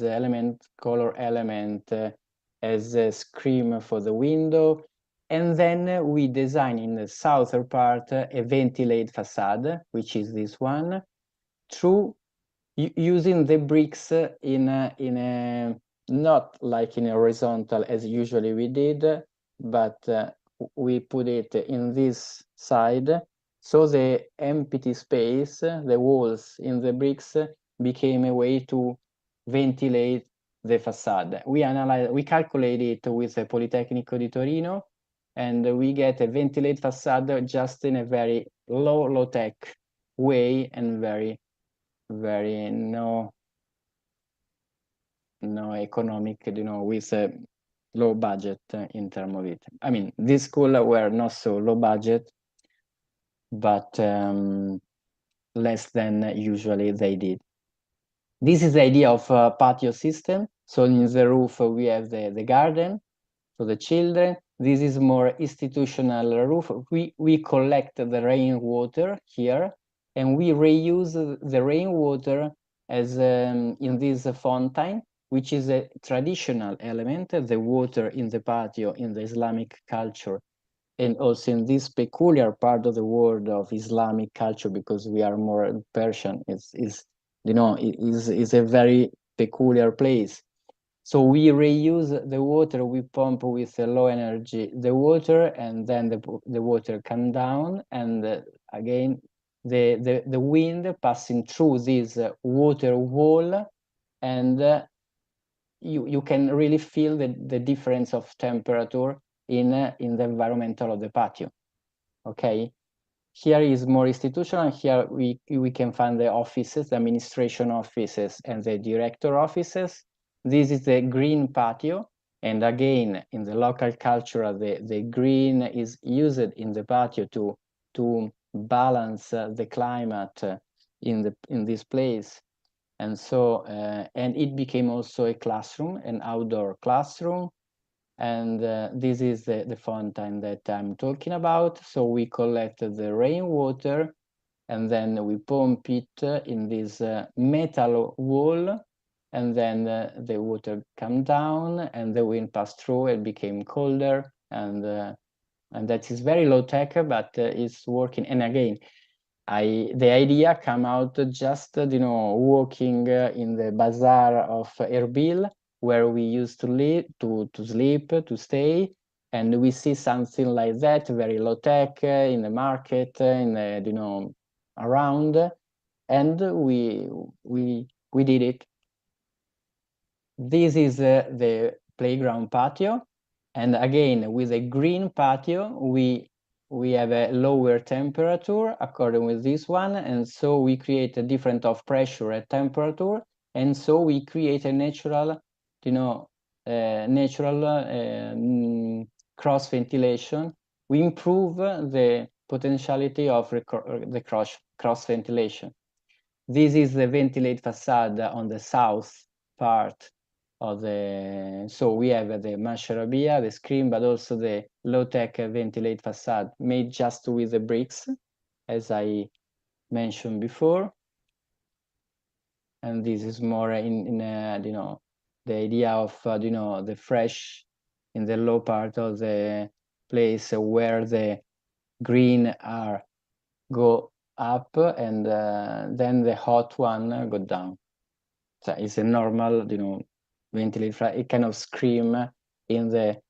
Speaker 2: element, color element, as a screen for the window. And then we design in the southern part a ventilated facade, which is this one, through using the bricks in a not like in a horizontal as usually we did, but we put it in this side. So the empty space, the walls in the bricks became a way to ventilate the facade. We calculate it with the Politecnico di Torino, and we get a ventilated facade just in a very low tech way and very no economic, with a low budget in terms of it. I mean, this school were not so low budget, but less than usually they did. This is the idea of a patio system. So in the roof we have the garden for the children. This is more institutional roof. We collect the rainwater here, and we reuse the rainwater as in this fountain, which is a traditional element, the water in the patio in the Islamic culture, and also in this peculiar part of the world of Islamic culture, because we are more Persian. Is a very peculiar place. So we reuse the water, we pump with low energy the water, and then the water come down, and again the wind passing through this water wall, and you can really feel the difference of temperature in the environmental of the patio. Okay, here is more institutional. Here we can find the offices, the administration offices, and the director offices. This is the green patio, and again, in the local culture, the green is used in the patio to balance the climate in this place. And so, and it became also a classroom, an outdoor classroom. And this is the fountain that I'm talking about. So we collect the rainwater, and then we pump it in this metal wall, and then the water come down, and the wind passed through. It became colder, and that is very low tech, but it's working. And again, the idea come out just walking in the bazaar of Erbil, where we used to live, to sleep, to stay, and we see something like that, very low tech in the market, in the, around, and we did it. This is the playground patio, and again with a green patio we have a lower temperature according with this one, and so we create a different of pressure at temperature, and so we create a natural cross ventilation. We improve the potentiality of the cross ventilation. This is the ventilated facade on the south part of the, so we have the mascherabia, the screen, but also the low-tech ventilated facade made just with the bricks, as I mentioned before. And this is more in the idea of the fresh in the low part of the place where the green are go up, and then the hot one go down. So it's a normal ventilated, it kind of scream in the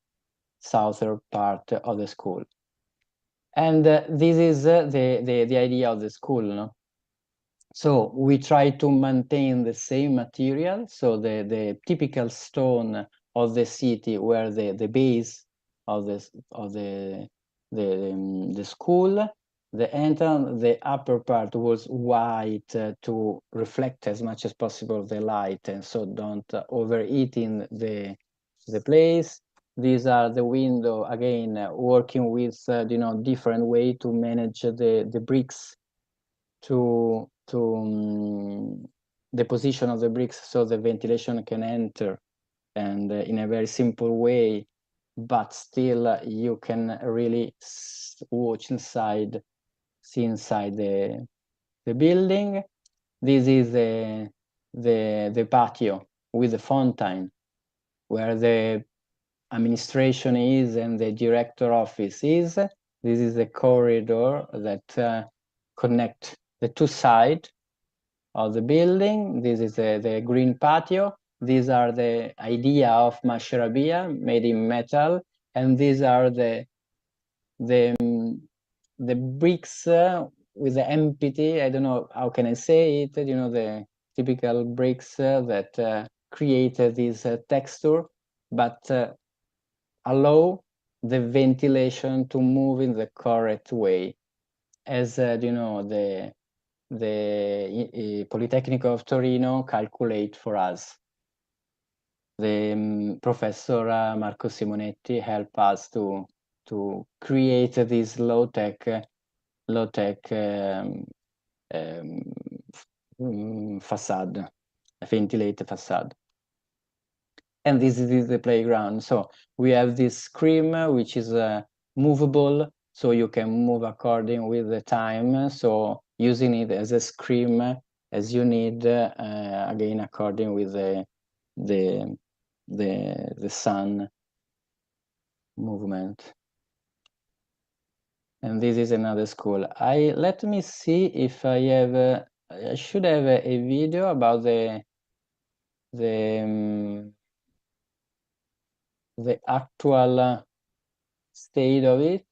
Speaker 2: southern part of the school. And this is the idea of the school, no? So we try to maintain the same material, so the typical stone of the city where the base of the school, the entrance, the upper part was white to reflect as much as possible the light, and so don't overheating the place. These are the window, again, working with different way to manage the bricks to the position of the bricks so the ventilation can enter, and in a very simple way, but still you can really watch inside, see inside the building. This is the patio with the fountain where the administration is and the director office is. This is the corridor that connect the two sides of the building. This is the green patio. These are the idea of mashrabia made in metal, and these are the bricks with the empty. I don't know how can I say it. The typical bricks that create this texture, but allow the ventilation to move in the correct way, as the Polytechnic of Torino calculate for us. The Professor Marco Simonetti helped us to create this low-tech facade, a ventilated facade. And this is the playground. So we have this screen, which is movable, so you can move according with the time. So using it as a screen as you need, again, according with the sun movement. And this is another school. Let me see if I have, I should have a video about the actual state of it,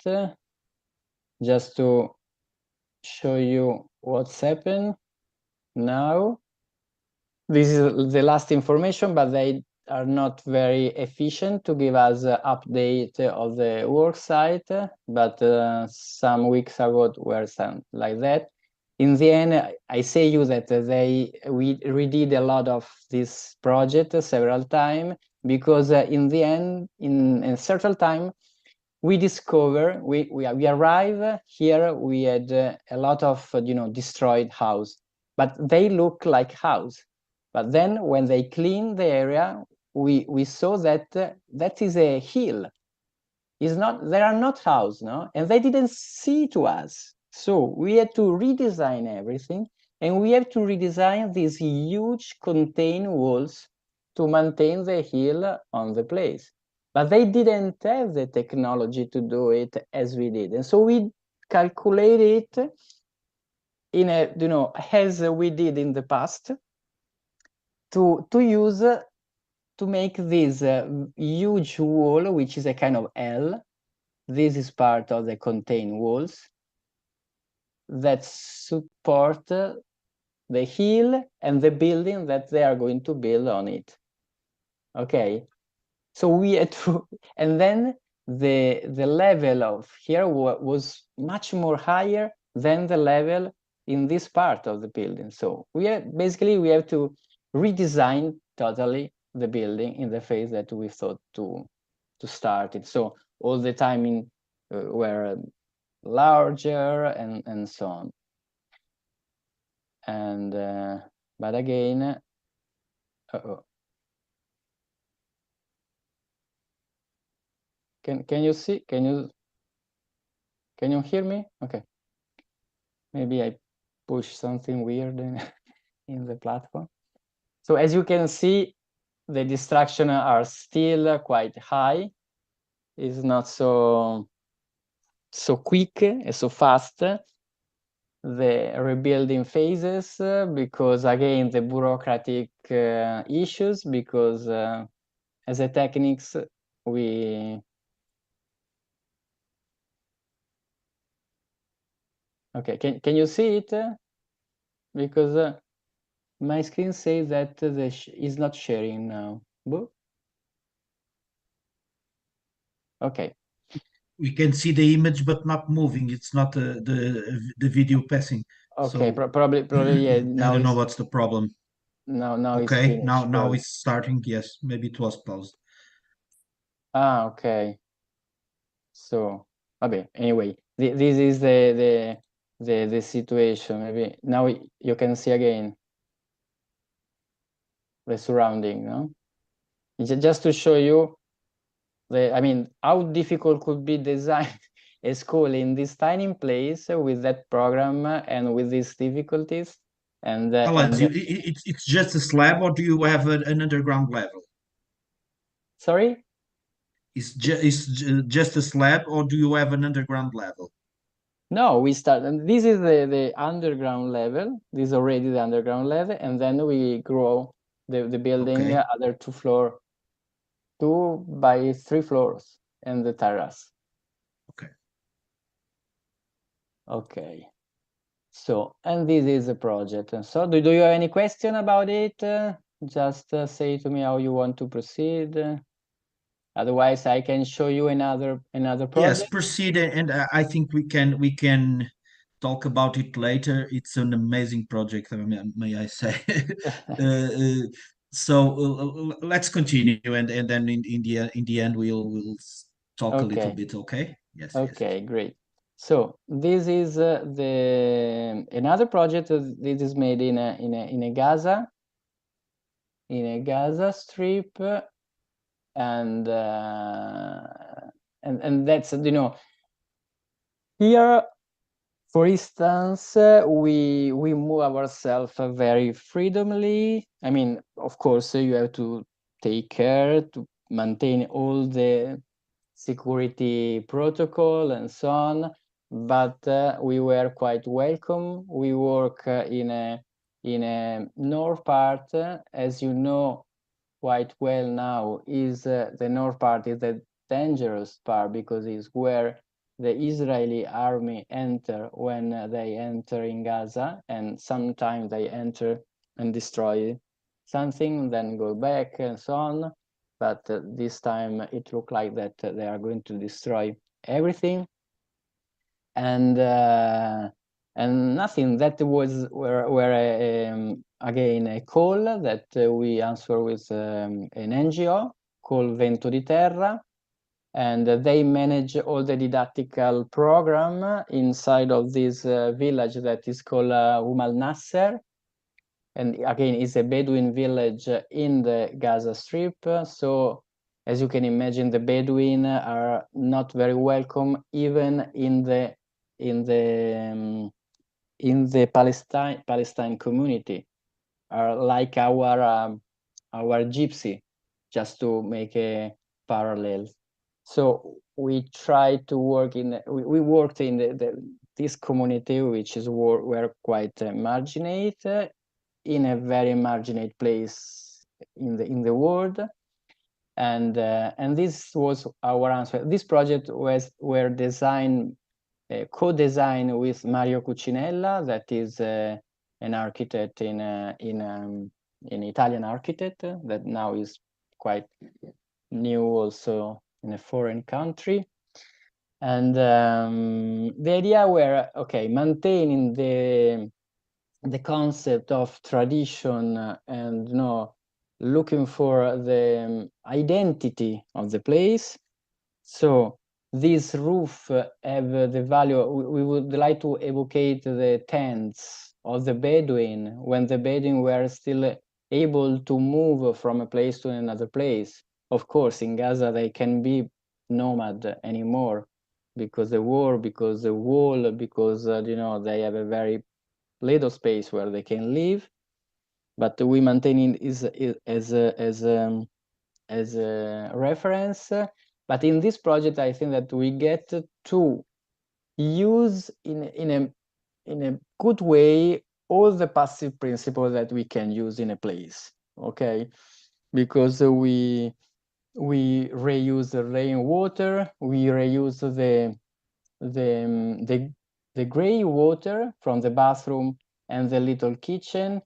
Speaker 2: just to show you what's happened now. This is the last information, but they are not very efficient to give us an update of the work site, but some weeks ago were some like that. In the end, I say you that we redid a lot of this project several times, because in the end, in a certain time, we discover, we arrive here, we had a lot of destroyed house, but they look like house. But then when they clean the area, we saw that that is a hill. Is not, there are not house, no? And they didn't see to us. So we had to redesign everything, and we have to redesign these huge contained walls to maintain the hill on the place. But they didn't have the technology to do it as we did. And so we calculated it in a, as we did in the past, to use, to make this huge wall, which is a kind of L. This is part of the contained walls that support the hill and the building that they are going to build on it. Okay, so we had to, and then the level of here was much more higher than the level in this part of the building. So we have to redesign totally the building in the phase that we thought to start it. So all the time were larger and so on. And but again, can you see? Can you hear me? Okay. Maybe I push something weird in the platform. So as you can see, the distractions are still quite high. It's not so quick and so fast, the rebuilding phases, because again, the bureaucratic issues, because as a techniques, we Okay, can you see it? Because my screen says that is not sharing now. Okay.
Speaker 1: We can see the image, but not moving. It's not the video passing.
Speaker 2: Okay,
Speaker 1: So
Speaker 2: probably yeah.
Speaker 1: I
Speaker 2: Now
Speaker 1: don't know
Speaker 2: it's
Speaker 1: what's the problem.
Speaker 2: now it's
Speaker 1: Okay,
Speaker 2: finished.
Speaker 1: now
Speaker 2: Probably.
Speaker 1: it's starting. Yes, maybe it was paused.
Speaker 2: Ah, okay. So, okay. Anyway, this is the situation. Maybe now you can see again the surrounding, no? Just to show you I mean, how difficult could be design a school in this tiny place with that program and with these difficulties. And
Speaker 1: Alessio, it's just a slab, or do you have an underground level?
Speaker 2: sorry?
Speaker 1: It's just a slab, or do you have an underground level?
Speaker 2: No, we start, and this is the underground level. This is already the underground level, and then we grow the building
Speaker 1: Okay.
Speaker 2: other 2 floor, 2 by 3 floors, and the terrace.
Speaker 1: Okay.
Speaker 2: Okay. So, and this is the project. And so, do you have any question about it? Just say to me how you want to proceed. Otherwise, I can show you another
Speaker 1: Yes,
Speaker 2: project.
Speaker 1: proceed, and I think we can talk about it later. It's an amazing project, may I say. So let's continue, and then in the end we'll talk a little
Speaker 2: Okay.
Speaker 1: bit. Okay? Yes, yes, yes.
Speaker 2: Okay, great. So this is the another project. This is made in a Gaza strip, and that's here. For instance, we move ourselves very freedomly. I mean, of course, you have to take care to maintain all the security protocol and so on, but we were quite welcome. We work in a north part, as you know quite well now. Is the north part is the dangerous part because it's where the Israeli army enter when they enter in Gaza, and sometimes they enter and destroy something, then go back and so on. But this time it looked like that they are going to destroy everything, and nothing. That were again a call that we answer with an NGO called Vento di Terra, and they manage all the didactical program inside of this village that is called Umal Nasser, and again it's a Bedouin village in the Gaza Strip. So as you can imagine, the Bedouin are not very welcome even in the Palestine community, are like our gypsy, just to make a parallel. So we try to work we worked in this community, which is were quite marginate, in a very marginate place in the world, and this was our answer. This project were designed, co-designed with Mario Cucinella, that is an architect an Italian architect that now is quite new also in a foreign country. And the idea were, okay, maintaining the concept of tradition and looking for the identity of the place. So this roof have the value. We would like to evocate the tents of the Bedouin when the Bedouin were still able to move from a place to another place. Of course, in Gaza they can be nomad anymore because the war, because the wall, because they have a very little space where they can live. But we maintain it as a reference. But in this project, I think that we get to use in a good way all the passive principles that we can use in a place. Okay, because we reuse the rainwater, we reuse the the gray water from the bathroom and the little kitchen.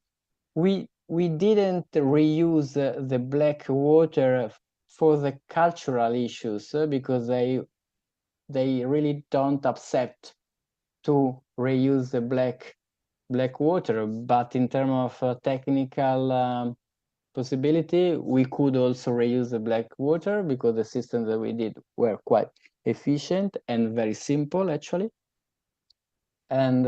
Speaker 2: We didn't reuse the black water for the cultural issues because they really don't accept to reuse the black water, but in terms of technical possibility, we could also reuse the black water because the systems that we did were quite efficient and very simple actually. And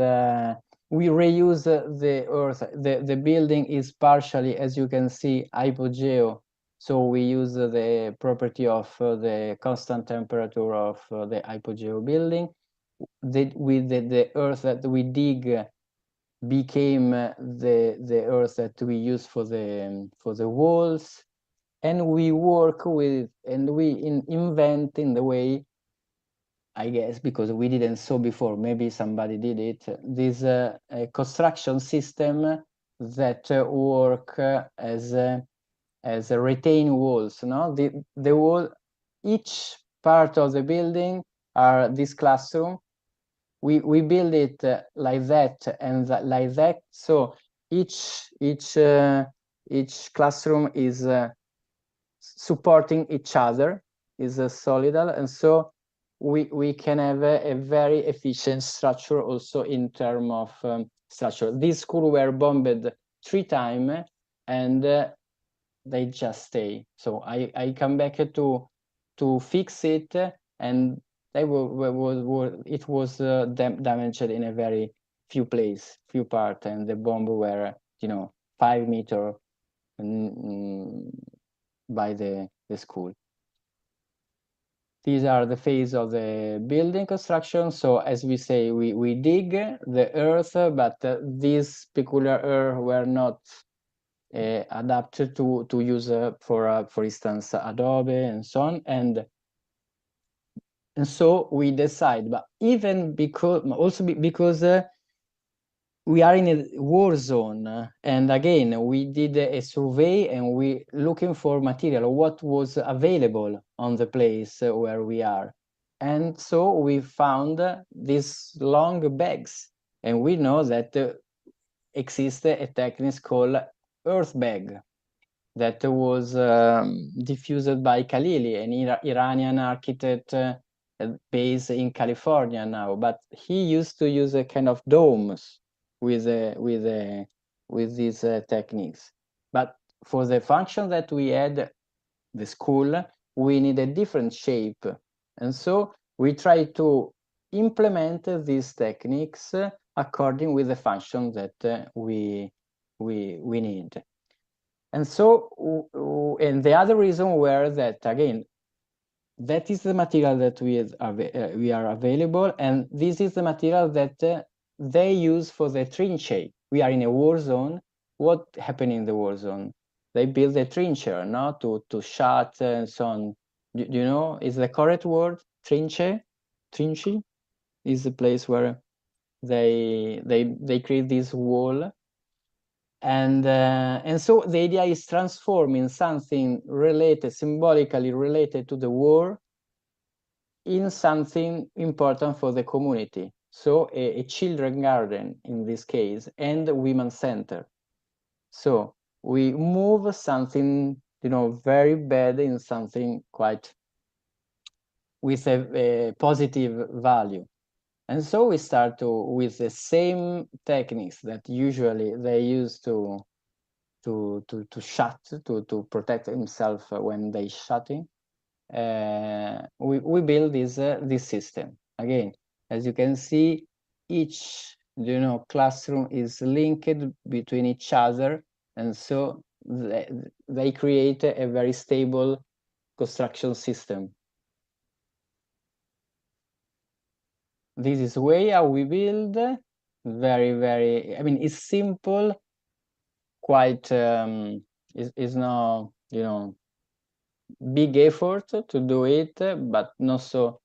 Speaker 2: we reuse the earth. The building is partially, as you can see, hypogeo. So we use the property of the constant temperature of the hypogeo building. With the earth that we dig became the earth that we use for the walls, and we work with and we invent in the way, I guess, because we didn't saw before, maybe somebody did it, this construction system that work as a retain walls. No, the wall, each part of the building are this classroom. We build it like that and like that. So each classroom is supporting each other, is solidal, and so we can have a very efficient structure also in terms of structure. These schools were bombed 3 times and they just stay. So I come back to fix it, and they it was damaged in a very few parts, and the bomb were 5 meters by the school. These are the phase of the building construction. So as we say, we dig the earth, but these peculiar earth were not adapted to use for instance Adobe and so on, and so we decide, but even because we are in a war zone, and again we did a survey and we looking for material, what was available on the place where we are, and so we found these long bags, and we know that exists a technique called earth bag that was diffused by Khalili, an Iranian architect based in California now, but he used to use a kind of domes with these techniques. But for the function that we had, the school, we need a different shape, and so we try to implement these techniques according with the function that we need. And so, and the other reason were that, again, that is the material that we are available, and this is the material that they use for the trinche. We are in a war zone. What happened in the war zone? They build a trinche, no, to shut and so on. Do you know? Is the correct word trinche? Trinche is the place where they create this wall. And so the idea is transforming something related, symbolically related to the war, in something important for the community. So a children garden in this case, and a women's center. So we move something, very bad in something quite with a positive value. And so we start with the same techniques that usually they use to shut, to protect himself when they shutting. We build this system. Again, as you can see, each classroom is linked between each other, and so they create a very stable construction system. This is way how we build. Very, I mean, it's simple, quite is no big effort to do it, but not so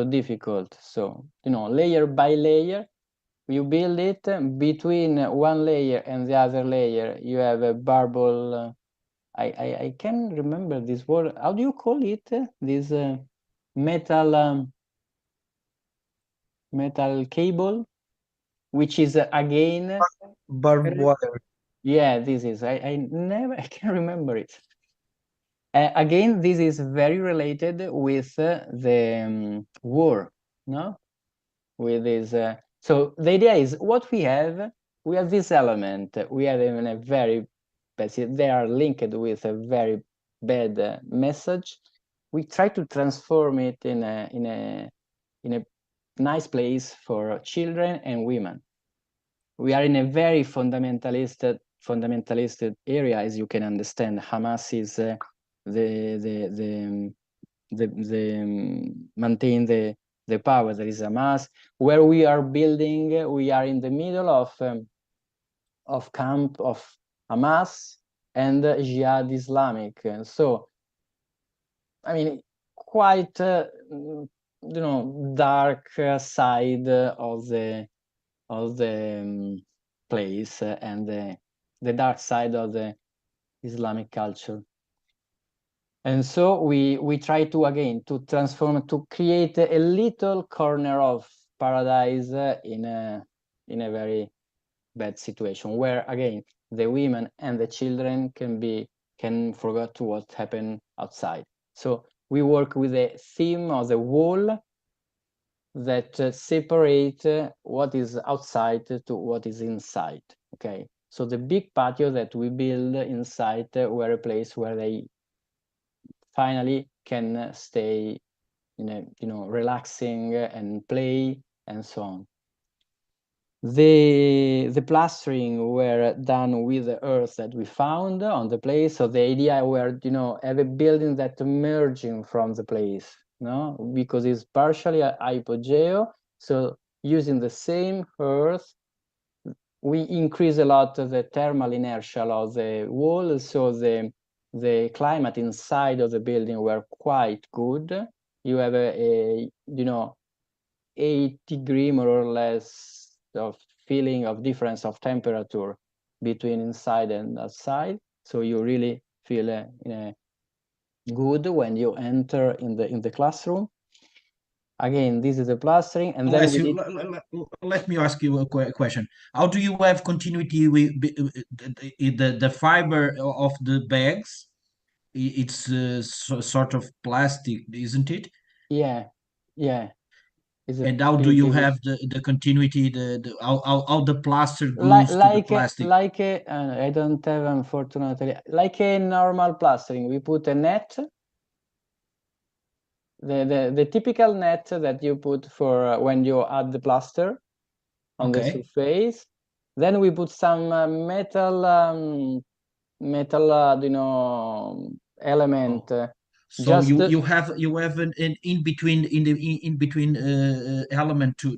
Speaker 2: difficult. So layer by layer you build it. Between one layer and the other layer you have a barbel. I can remember this word. How do you call it? This metal cable. which is again
Speaker 3: Barbed wire.
Speaker 2: Yeah, this is I can't remember it. Again, this is very related with the war, no? With this, so the idea is what we have this element. We have in a very bad. They are linked with a very bad message. We try to transform it in a nice place for children and women. We are in a very fundamentalist area, as you can understand. Hamas is maintain the power. There is Hamas where we are building. We are in the middle of camp of Hamas and Jihad Islamic. So, I mean, quite dark side of the place and the dark side of the Islamic culture. And so we try to again to transform, to create a little corner of paradise in a very bad situation where again the women and the children can forget what happened outside. So we work with the theme of the wall that separate what is outside to what is inside. Okay, so the big patio that we build inside were a place where they finally can stay in a relaxing and play and so on. The plastering were done with the earth that we found on the place. So the idea were have a building that emerging from the place, no, because it's partially hypogeo. So using the same earth, we increase a lot the thermal inertia of the wall. So the climate inside of the building were quite good. You have a 8 degree more or less of feeling of difference of temperature between inside and outside. So you really feel good when you enter in the classroom. Again, this is the plastering, and then
Speaker 1: Alessio, let me ask you a question. How do you have continuity with the fiber of the bags? It's sort of plastic, isn't it?
Speaker 2: Yeah.
Speaker 1: And how do you have the continuity, how the plaster glues to the plastic?
Speaker 2: I don't have, unfortunately, like a normal plastering. We put a net, the typical net that you put for when you add the plaster on the surface. Then we put some metal element.
Speaker 1: So you have an in between element to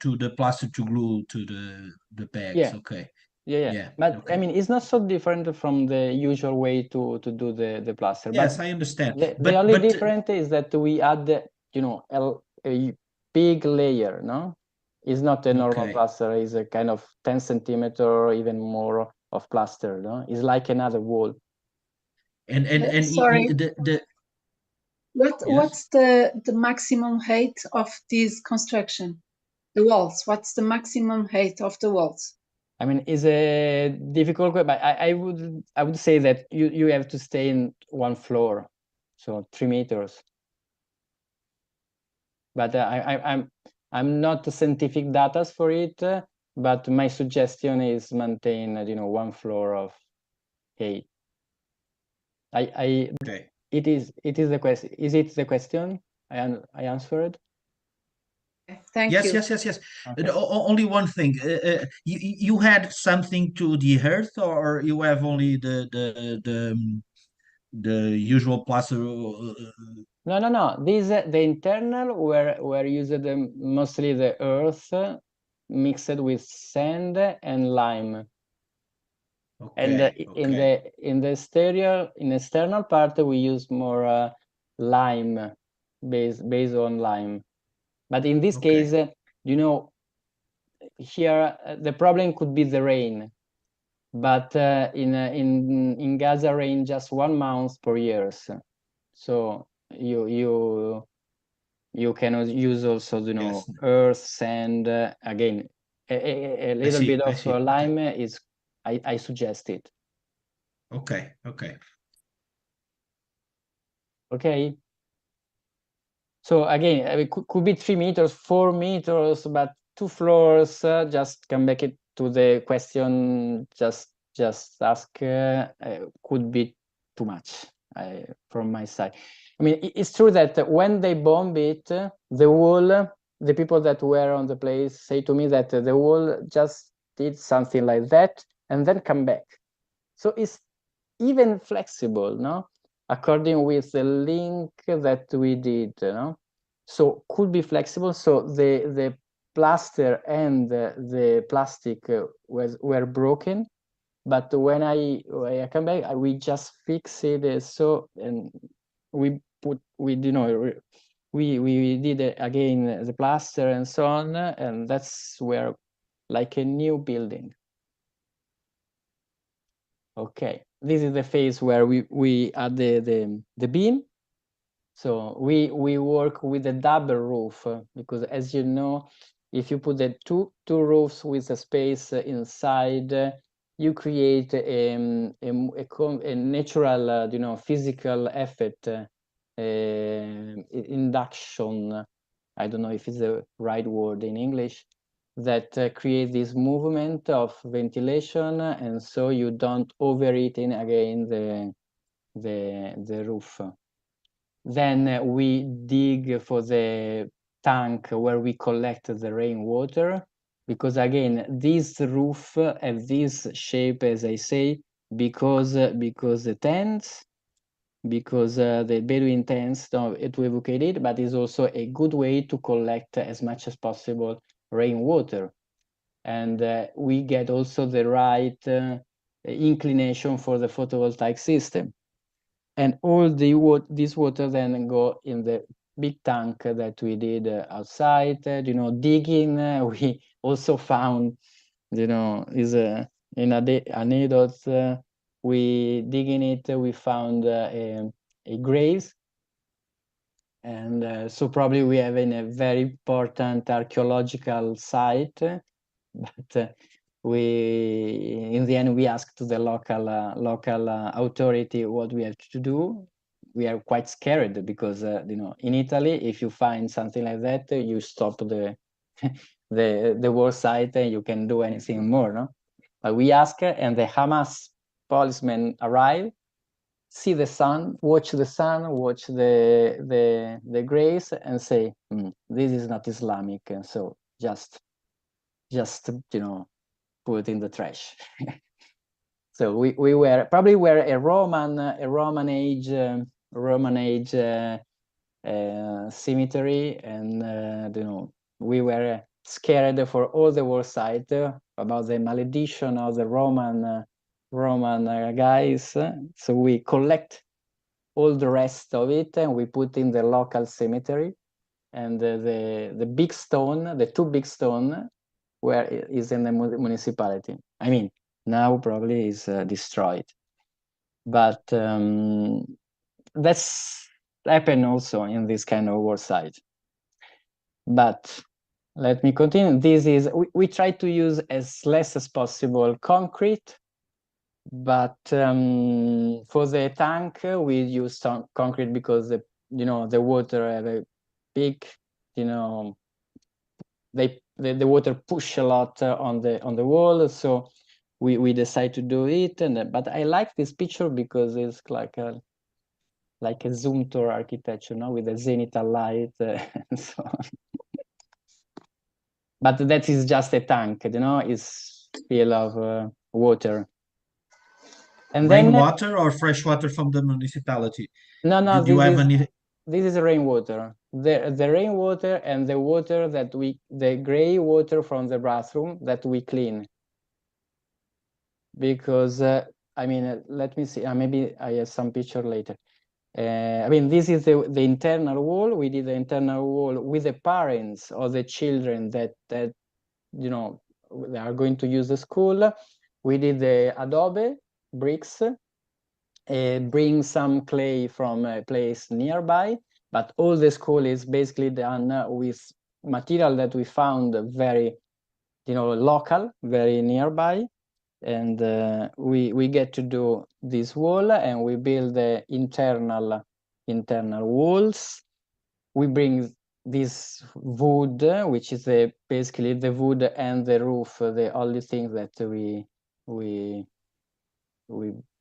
Speaker 1: the plaster to glue to the bags.
Speaker 2: Yeah.
Speaker 1: Okay.
Speaker 2: Yeah. But okay. I mean, it's not so different from the usual way to do the plaster.
Speaker 1: Yes,
Speaker 2: but
Speaker 1: I understand.
Speaker 2: The only difference is that we add a big layer. No, it's not a normal plaster. It's a kind of 10 centimeter or even more of plaster. No, it's like another wall.
Speaker 1: And
Speaker 4: sorry.
Speaker 1: the
Speaker 4: What's the maximum height of this construction? The walls. What's the maximum height of the walls?
Speaker 2: I mean, it's a difficult question, but I would say that you have to stay in one floor, so 3 meters. But I'm not scientific data for it, but my suggestion is maintain one floor of height.
Speaker 1: okay.
Speaker 2: It is the question. Is it the question? I answered.
Speaker 4: Thank
Speaker 1: you.
Speaker 4: Yes.
Speaker 1: Okay. Only one thing. You had something to the earth, or you have only the usual plaster?
Speaker 2: No. These the internal were used mostly the earth mixed with sand and lime.
Speaker 1: Okay.
Speaker 2: In the external part we use more lime based on lime. But in this case, here the problem could be the rain. But in Gaza rain just 1 month per year, so you cannot use also earth, sand again. a little bit of lime is, I suggest it.
Speaker 1: Okay, okay.
Speaker 2: Okay. So again, it could be 3 meters, 4 meters, but 2 floors. Just come back to the question. Just ask. Could be too much from my side. I mean, it's true that when they bomb it, the wall, the people that were on the place say to me that the wall just did something like that and then come back. So it's even flexible, no? According with the link that we did, no? So could be flexible. So the plaster and the plastic were broken, but when I come back, we just fix it. So and we did again the plaster and so on, and that's where like a new building. Okay, this is the phase where we add the beam. So we work with a double roof because, as you know, if you put the two roofs with a space inside, you create a natural, physical effect, induction. I don't know if it's the right word in English, that create this movement of ventilation, and so you don't overheating again the roof. Then we dig for the tank where we collect the rainwater, because again, this roof has this shape, as I say, because the tents, because the Bedouin tents to evacuate it, but it's also a good way to collect as much as possible rainwater. And we get also the right inclination for the photovoltaic system. And all this water then go in the big tank that we did outside, digging. We also found, is an anecdote. We dig in it, we found a grave. And so probably we have a very important archaeological site, but in the end we asked to the local authority what we have to do. We are quite scared because in Italy, if you find something like that, you stop the the war site and you can do anything more, no? But we ask, and the Hamas policemen arrive, see the sun, watch the graves, and say, this is not Islamic, and so just put in the trash. So we were probably a Roman age cemetery, and we were scared for all the war site about the malediction of the Roman guys. So we collect all the rest of it and we put in the local cemetery, and the big stone, the two big stone, where it is in the municipality. I mean, now probably is destroyed, but that's happened also in this kind of war site. But let me continue. This is, we try to use as less as possible concrete, but for the tank we use some concrete because the water have a big, the water push a lot on the wall, so we decide to do it. And but I like this picture because it's like a zoom tour architecture, with a zenithal light and so on. But that is just a tank, it's full of water. And
Speaker 1: rainwater or fresh water from the municipality?
Speaker 2: No, this is rainwater. The rainwater and the water that the gray water from the bathroom that we clean. Because I mean, let me see. Maybe I have some picture later. I mean, this is the internal wall. We did the internal wall with the parents or the children that they are going to use the school. We did the adobe bricks. Bring some clay from a place nearby, but all the school is basically done with material that we found very local, very nearby. And we get to do this wall, and we build the internal walls. We bring this wood, which is basically the wood and the roof, the only thing that we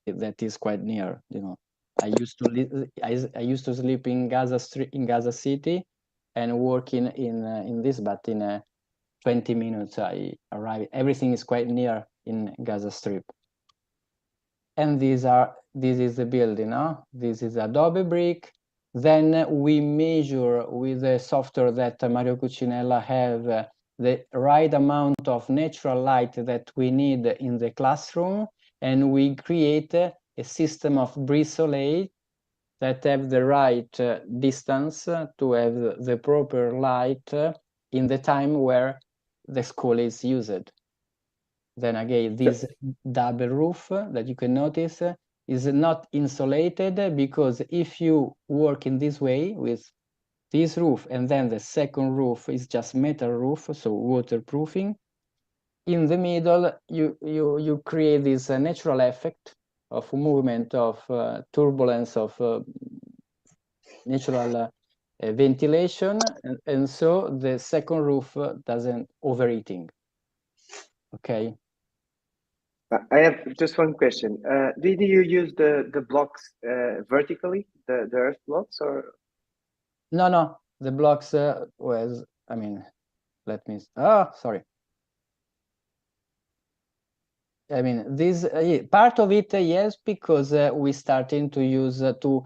Speaker 2: that is quite near. I used to sleep in Gaza City, and working in this, but in 20 minutes I arrive. Everything is quite near in Gaza Strip. And this is the building. This is Adobe brick. Then we measure with the software that Mario Cucinella have the right amount of natural light that we need in the classroom, and we create a system of brise-soleil that have the right distance to have the proper light in the time where the school is used. Then again, this double roof that you can notice is not insulated, because if you work in this way with this roof, and then the second roof is just metal roof, so waterproofing, in the middle you create this natural effect of movement, of turbulence, of natural ventilation, and so the second roof doesn't overheating. Okay.
Speaker 3: I have just one question. Did you use the blocks vertically, the earth blocks, or?
Speaker 2: No, the blocks was, let me, sorry. This part of it, yes, because we starting to use to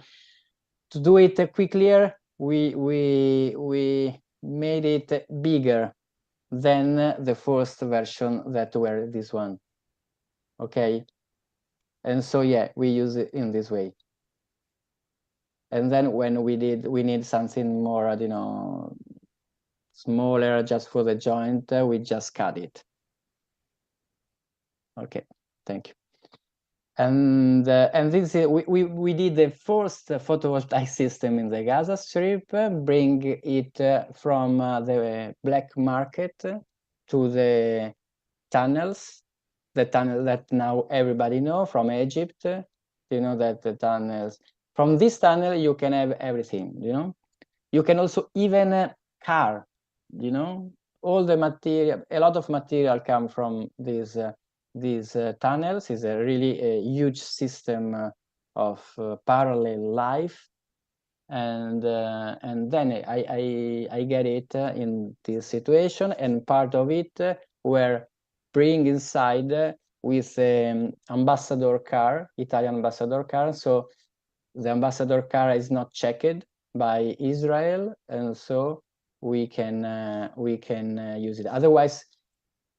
Speaker 2: do it quickly. We made it bigger than the first version that were this one. Okay, and so yeah, we use it in this way. And then when we need something more, smaller, just for the joint, we just cut it. Okay, thank you. And this is, we did the first photovoltaic system in the Gaza Strip, bring it from the black market to the tunnels, the tunnel that now everybody know from Egypt. That the tunnels, from this tunnel you can have everything. You can also even car. All the material, a lot of material come from these tunnels. Is a really huge system of parallel life, and then I get it in this situation, and part of it were bring inside with ambassador car, Italian ambassador car. So the ambassador car is not checked by Israel, and so we can use it. Otherwise,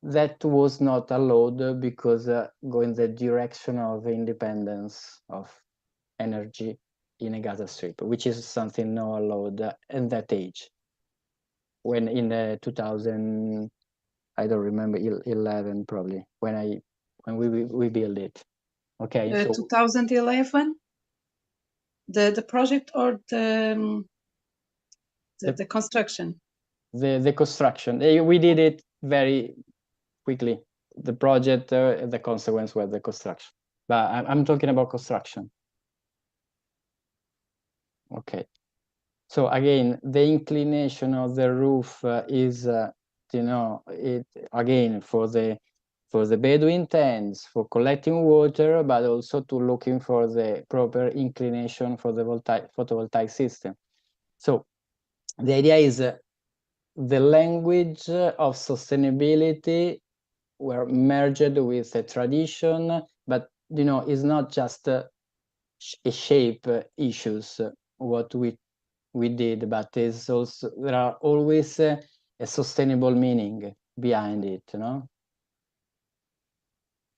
Speaker 2: that was not allowed, because going the direction of independence of energy in a Gaza Strip, which is something not allowed at that age. When in 2000, I don't remember, 11 probably, when we build it. Okay, so
Speaker 4: 2011, the project, or the construction?
Speaker 2: The construction. We did it very quickly. The project, the consequence was the construction. But I'm talking about construction. Okay. So again, the inclination of the roof is, it again for the Bedouin tents, for collecting water, but also to looking for the proper inclination for the photovoltaic system. So the idea is the language of sustainability were merged with a tradition, but it's not just a shape issues what we did, but it's also, there are always a sustainable meaning behind it,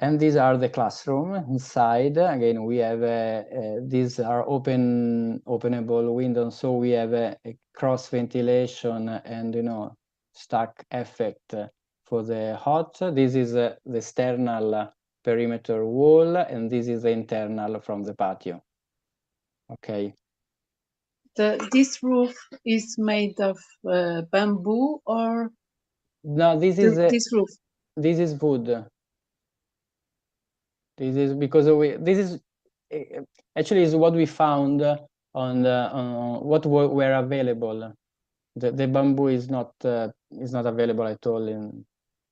Speaker 2: And these are the classroom inside. Again, we have these are openable windows, so we have a cross ventilation and stack effect for the hot. This is the external perimeter wall, and this is the internal from the patio. Okay.
Speaker 4: This roof is made of bamboo, or
Speaker 2: no? This is
Speaker 4: this roof.
Speaker 2: this is wood. This is because this is actually is what we found on what were available. The bamboo is not available at all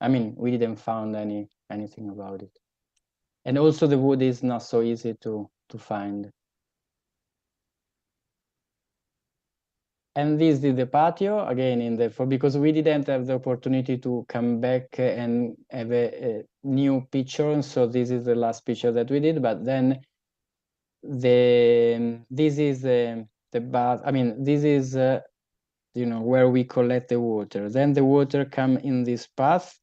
Speaker 2: I mean, we didn't found anything about it. And also the wood is not so easy to find. And this is the patio again because we didn't have the opportunity to come back and have a new picture. So this is the last picture that we did, but then this is the bath. I mean, this is you know, where we collect the water. Then the water come in this path.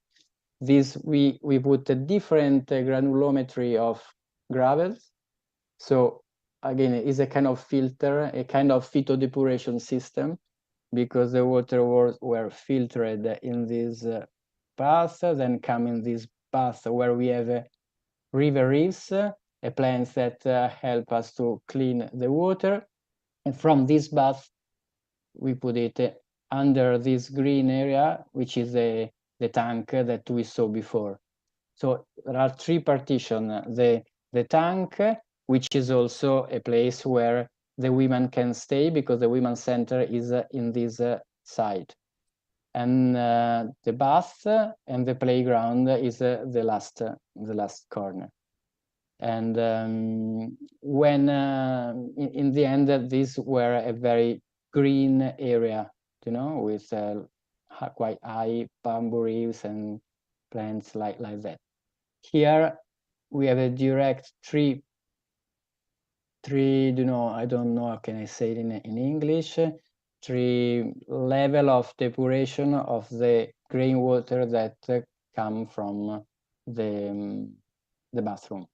Speaker 2: This we put a different granulometry of gravel. So again, it's a kind of filter, a kind of phytodepurration system, because the water were filtered in this path, then come in this path where we have river reefs, plants that help us to clean the water. And from this bath, we put it under this green area, which is the tank that we saw before. So there are three partitions. The tank, which is also a place where the women can stay, because the women's center is in this side. And the bath and the playground is the last corner. And when in the end, these were a very green area, you know, with quite high bamboo reefs and plants like that. Here we have a direct three, you know, I don't know how can I say it in English, three level of depuration of the green water that come from the bathroom.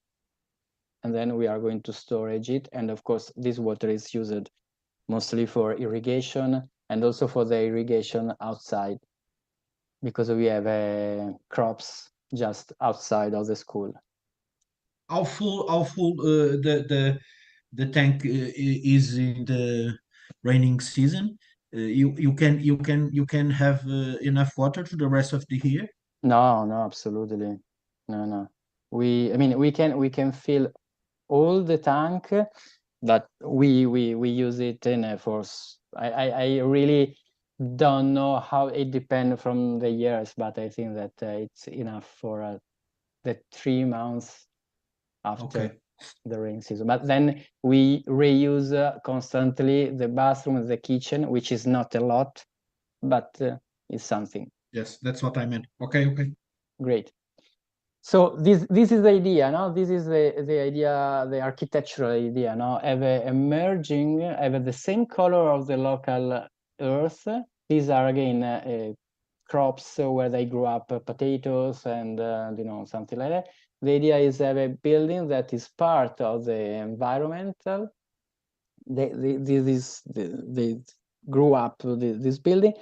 Speaker 2: And then we are going to storage it. And of course, this water is used mostly for irrigation and also for the irrigation outside, because we have crops just outside of the school.
Speaker 1: How full the tank is in the raining season? You can have enough water to the rest of the year?
Speaker 2: No, absolutely. No. I mean, we can fill all the tank, but we use it in a force. I really don't know how it depends from the years, but I think that it's enough for the 3 months after the rain season. But then we reuse constantly the bathroom and the kitchen, which is not a lot, but it's something.
Speaker 1: Yes, that's what I meant. Okay.
Speaker 2: Great. So this is the idea, no? This is the idea, the architectural idea, no? Have a merging, have the same color of the local earth. These are again crops where they grow up potatoes and you know, something like that. The idea is to have a building that is part of the environmental. They grew up this building,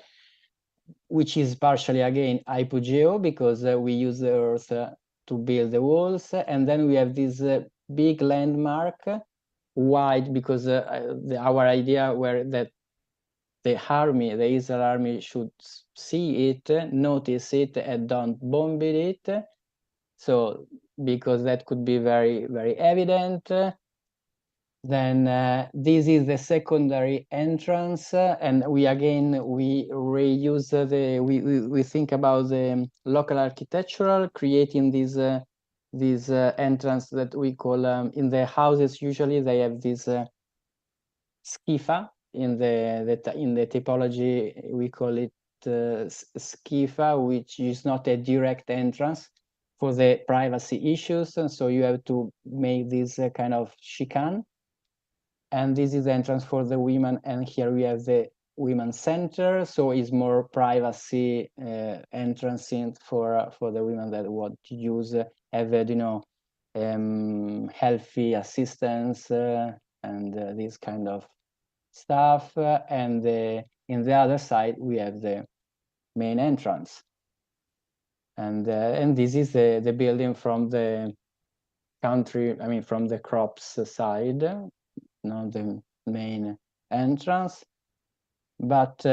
Speaker 2: which is partially again hypogeo, because we use the earth to build the walls, and then we have this big landmark, wide, because our idea were that the Israel army should see it, notice it, and don't bomb it. So because that could be very, very evident. Then this is the secondary entrance, and we reuse we think about the local architectural, creating this entrance that we call in the houses. Usually they have this skifa in the typology. We call it skifa, which is not a direct entrance for the privacy issues, and so you have to make this kind of chicane. And this is the entrance for the women, and here we have the women's center, so it's more privacy entrance for the women that want to use have you know, healthy assistance and this kind of stuff. And in the other side we have the main entrance, and this is the building from the country, I mean from the crops side, not the main entrance. But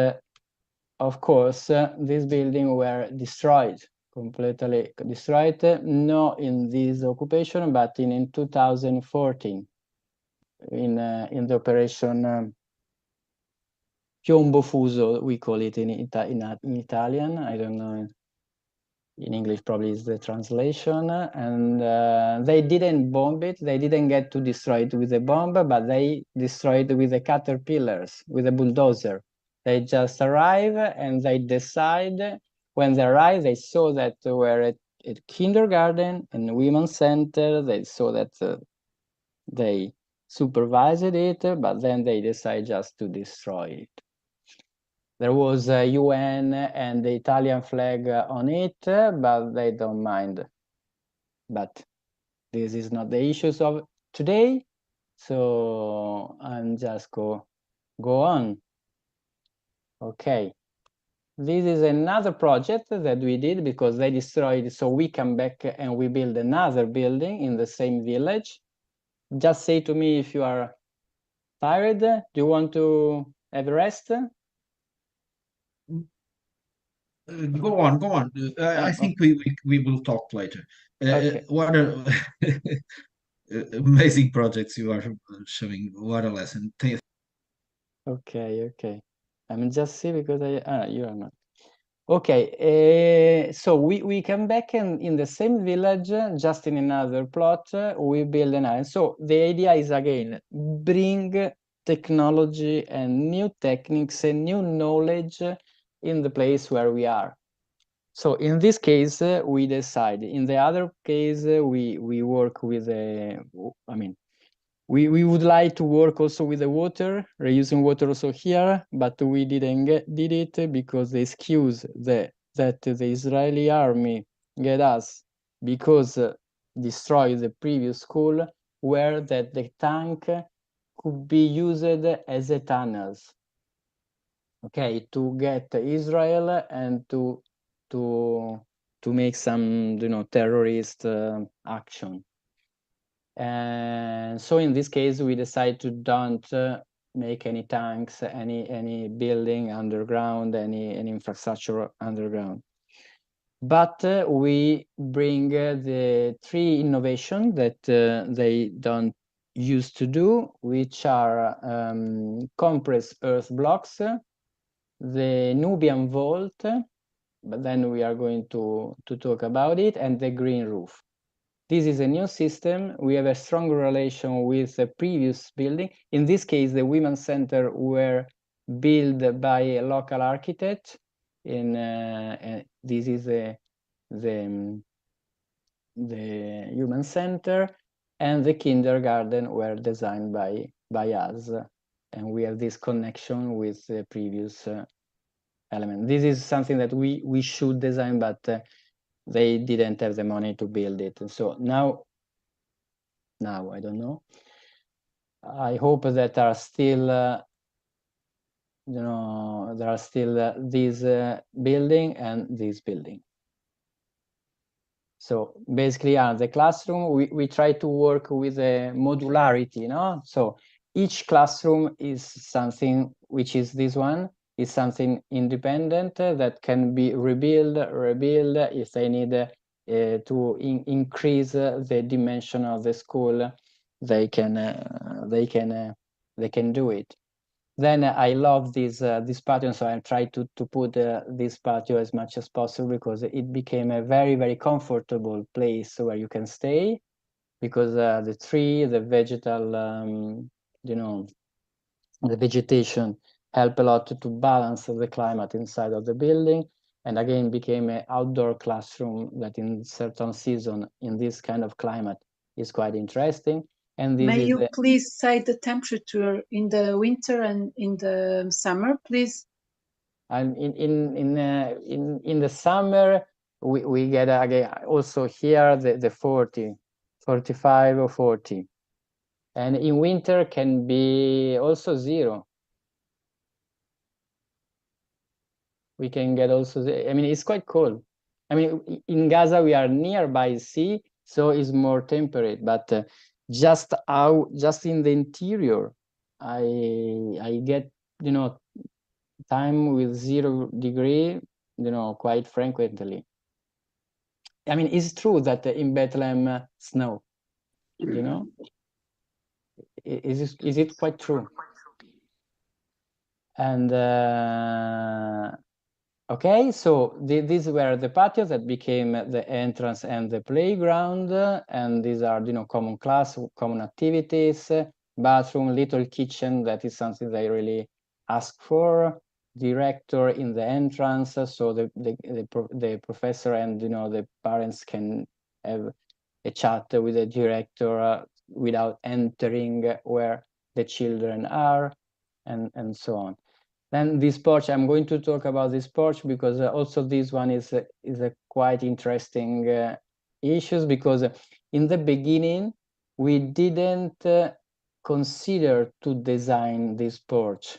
Speaker 2: of course, this building were destroyed completely destroyed. Not in this occupation, but in 2014, in the operation Piombo Fuso, we call it in Italian. I don't know. In English, probably is the translation. And they didn't bomb it. They didn't get to destroy it with a bomb, but they destroyed it with the caterpillars, with a bulldozer. They just arrive and they decide. When they arrived, they saw that they were at kindergarten and women's center. They saw that they supervised it, but then they decide just to destroy it. There was a UN and the Italian flag on it, but they don't mind. But this is not the issues of today, so I'm just go on. Okay. This is another project that we did because they destroyed, so we come back and we build another building in the same village. Just say to me if you are tired. Do you want to have a rest?
Speaker 1: Go on. I think we will talk later.
Speaker 2: Okay.
Speaker 1: What amazing projects you are showing. What a lesson.
Speaker 2: Okay. I'm just see because you are not. Okay, so we come back and in the same village, just in another plot, we build an island. So the idea is again, bring technology and new techniques and new knowledge in the place where we are. So in this case, we decide. In the other case, we work with we would like to work also with the water, reusing water also here, but we didn't did it because the excuse that the Israeli army get us because destroy the previous school where that the tank could be used as a tunnels. Okay, to get Israel and to make some terrorist action. And so in this case, we decide to don't make any tanks, any building underground, any infrastructure underground. But we bring the 3 innovation that they don't used to do, which are compressed earth blocks, the Nubian vault, but then we are going to talk about it, and the green roof. This is a new system. We have a strong relation with the previous building. In this case, the Women's Center were built by a local architect. This is the Human Center, and the kindergarten were designed by us. And we have this connection with the previous element. This is something that we should design, but they didn't have the money to build it. And so now I don't know. I hope that are still, there are still this building and this building. So basically, the classroom, we try to work with a modularity, So each classroom is something, which is this one, is something independent that can be rebuild if they need to increase the dimension of the school. They can do it. Then I love this patio, so I try to put this patio as much as possible because it became a very, very comfortable place where you can stay, because the tree, the vegetal, the vegetation help a lot to balance the climate inside of the building, and again became an outdoor classroom that in certain season in this kind of climate is quite interesting. And this
Speaker 4: May you please say the temperature in the winter and in the summer, please?
Speaker 2: And in the summer we get again also here the 40, 45 or 40, and in winter can be also 0. We can get also it's quite cold. In Gaza we are nearby sea, so it's more temperate, but just in the interior I get time with 0 degree quite frequently. I mean, it's true that in Bethlehem snow, you know? Is it quite true? And okay, so these were the patios that became the entrance and the playground, and these are, you know, common class, common activities, bathroom, little kitchen, that is something they really ask for, director in the entrance, so the professor and, you know, the parents can have a chat with the director without entering where the children are, and so on. Then this porch, I'm going to talk about this porch because also this one is a quite interesting issues, because in the beginning we didn't consider to design this porch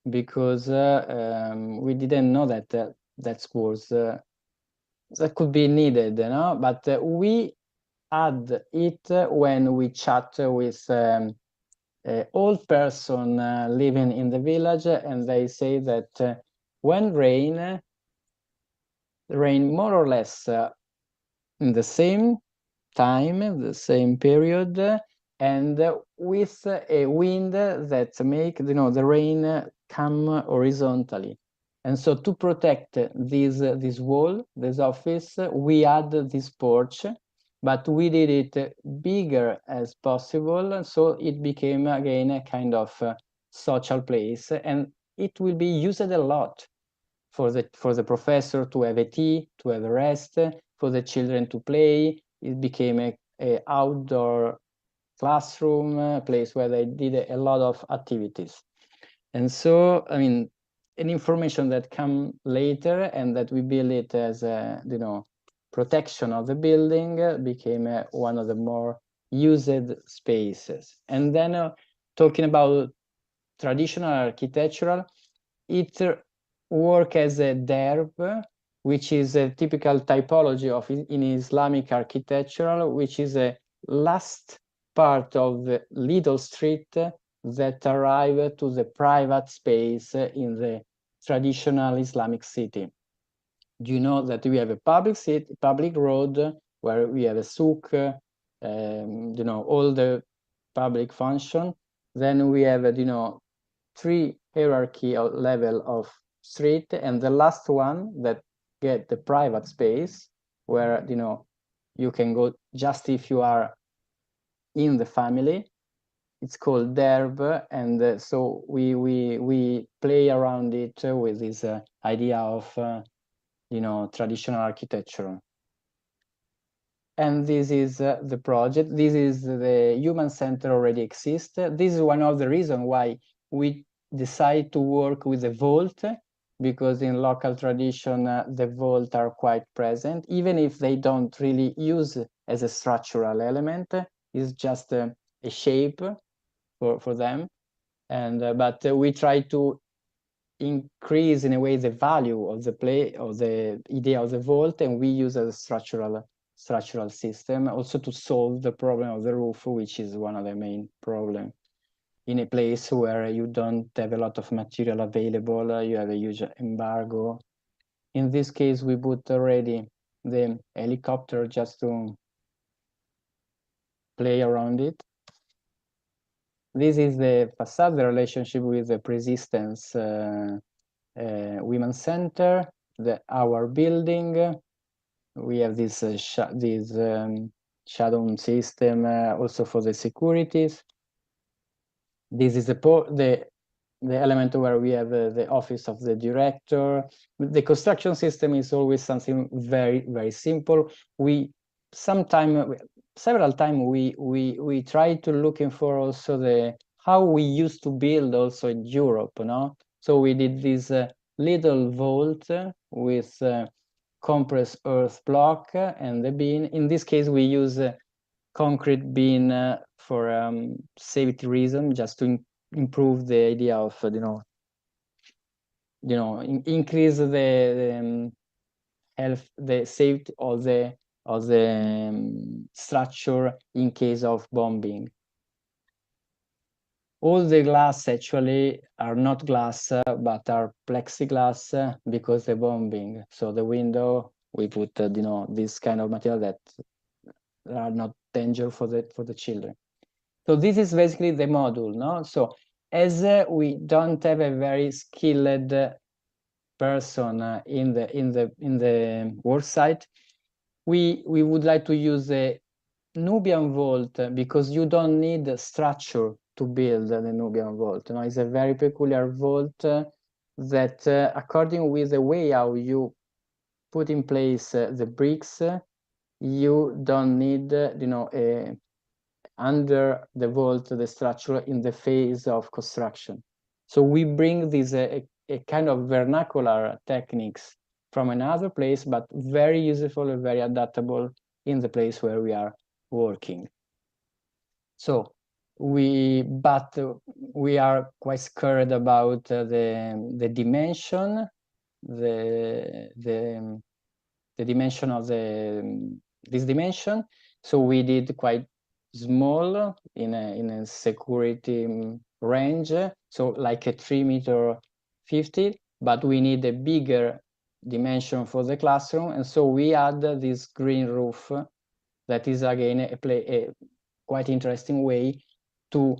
Speaker 2: because we didn't know that that was that could be needed, you know. But we add it when we chat with old person living in the village, and they say that when rain more or less in the same time, the same period, and with a wind that make, you know, the rain come horizontally. And so to protect this wall, this office, we add this porch, but we did it bigger as possible, so it became again a kind of social place, and it will be used a lot for the professor to have a tea, to have a rest, for the children to play. It became a outdoor classroom, place where they did a lot of activities. And so, I mean, an information that come later and that we build it as a, you know, protection of the building became one of the more used spaces. And then talking about traditional architectural, it work as a derb, which is a typical typology of in Islamic architecture, which is a last part of the little street that arrive to the private space in the traditional Islamic city. Do you know that we have a public road where we have a souk, you know, all the public function. Then we have, you know, 3 hierarchy or level of street, and the last one that get the private space where, you know, you can go just if you are in the family. It's called derb, and so we play around it with this idea of you know, traditional architecture. And this is the project. This is the human center already exists. This is one of the reasons why we decide to work with the vault, because in local tradition, the vault are quite present, even if they don't really use as a structural element. It's just a shape for them. And but we try to increase in a way the value of the play of the idea of the vault, and we use as a structural system also to solve the problem of the roof, which is one of the main problems in a place where you don't have a lot of material available. You have a huge embargo. In this case, we put already the helicopter just to play around it. This is the facade, the relationship with the Persistence Women's Center, our building. We have this shadow system also for the securities. This is the element where we have the office of the director. The construction system is always something very, very simple. Several times we try to looking for also how we used to build also in Europe, no? So we did this little vault with compressed earth block and the beam. In this case, we use a concrete beam for safety reason, just to improve the idea of increase the health, the safety of the structure in case of bombing. All the glass actually are not glass, but are plexiglass because the bombing. So the window we put this kind of material that are not danger for the children. So this is basically the module, no? So as we don't have a very skilled person in the work site, we would like to use a Nubian vault because you don't need a structure to build the Nubian vault. It's a very peculiar vault that, according with the way how you put in place the bricks, you don't need, under the vault, the structure in the phase of construction. So we bring this a kind of vernacular techniques from another place, but very useful and very adaptable in the place where we are working. So we are quite scared about the dimension, the dimension of this dimension. So we did quite small in a security range, so like a 3.50 meters, but we need a bigger dimension for the classroom, and so we add this green roof that is again a quite interesting way to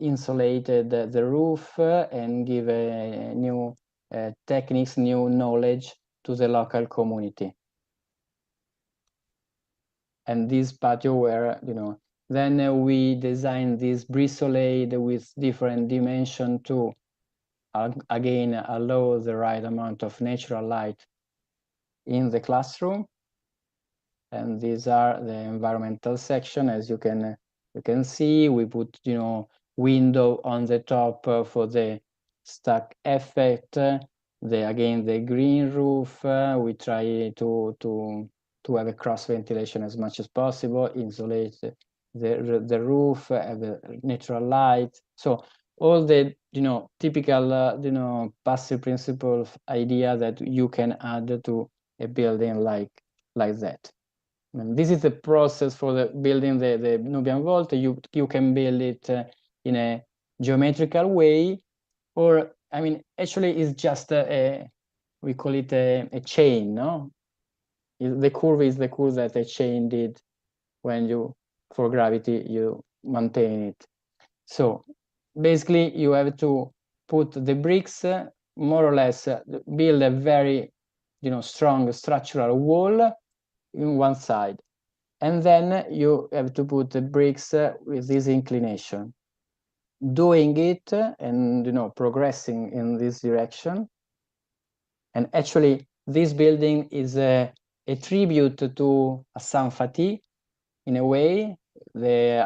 Speaker 2: insulate the roof and give a new techniques, new knowledge to the local community. And this patio where, then we designed this bristlade with different dimension to, again, allow the right amount of natural light in the classroom. And these are the environmental section. As you can see, we put, window on the top for the stack effect. Again, the green roof, we try to have a cross ventilation as much as possible, insulate the roof, have the natural light. So all the typical passive principle idea that you can add to a building like that. And this is the process for the building the Nubian vault. You can build it in a geometrical way, or actually it's just we call it a chain, no? The curve is the curve that a chain did when for gravity, you maintain it. So basically you have to put the bricks, more or less build a very, strong structural wall in one side. And then you have to put the bricks with this inclination. Doing it and, progressing in this direction. And actually this building is a tribute to Hassan Fatih, in a way, the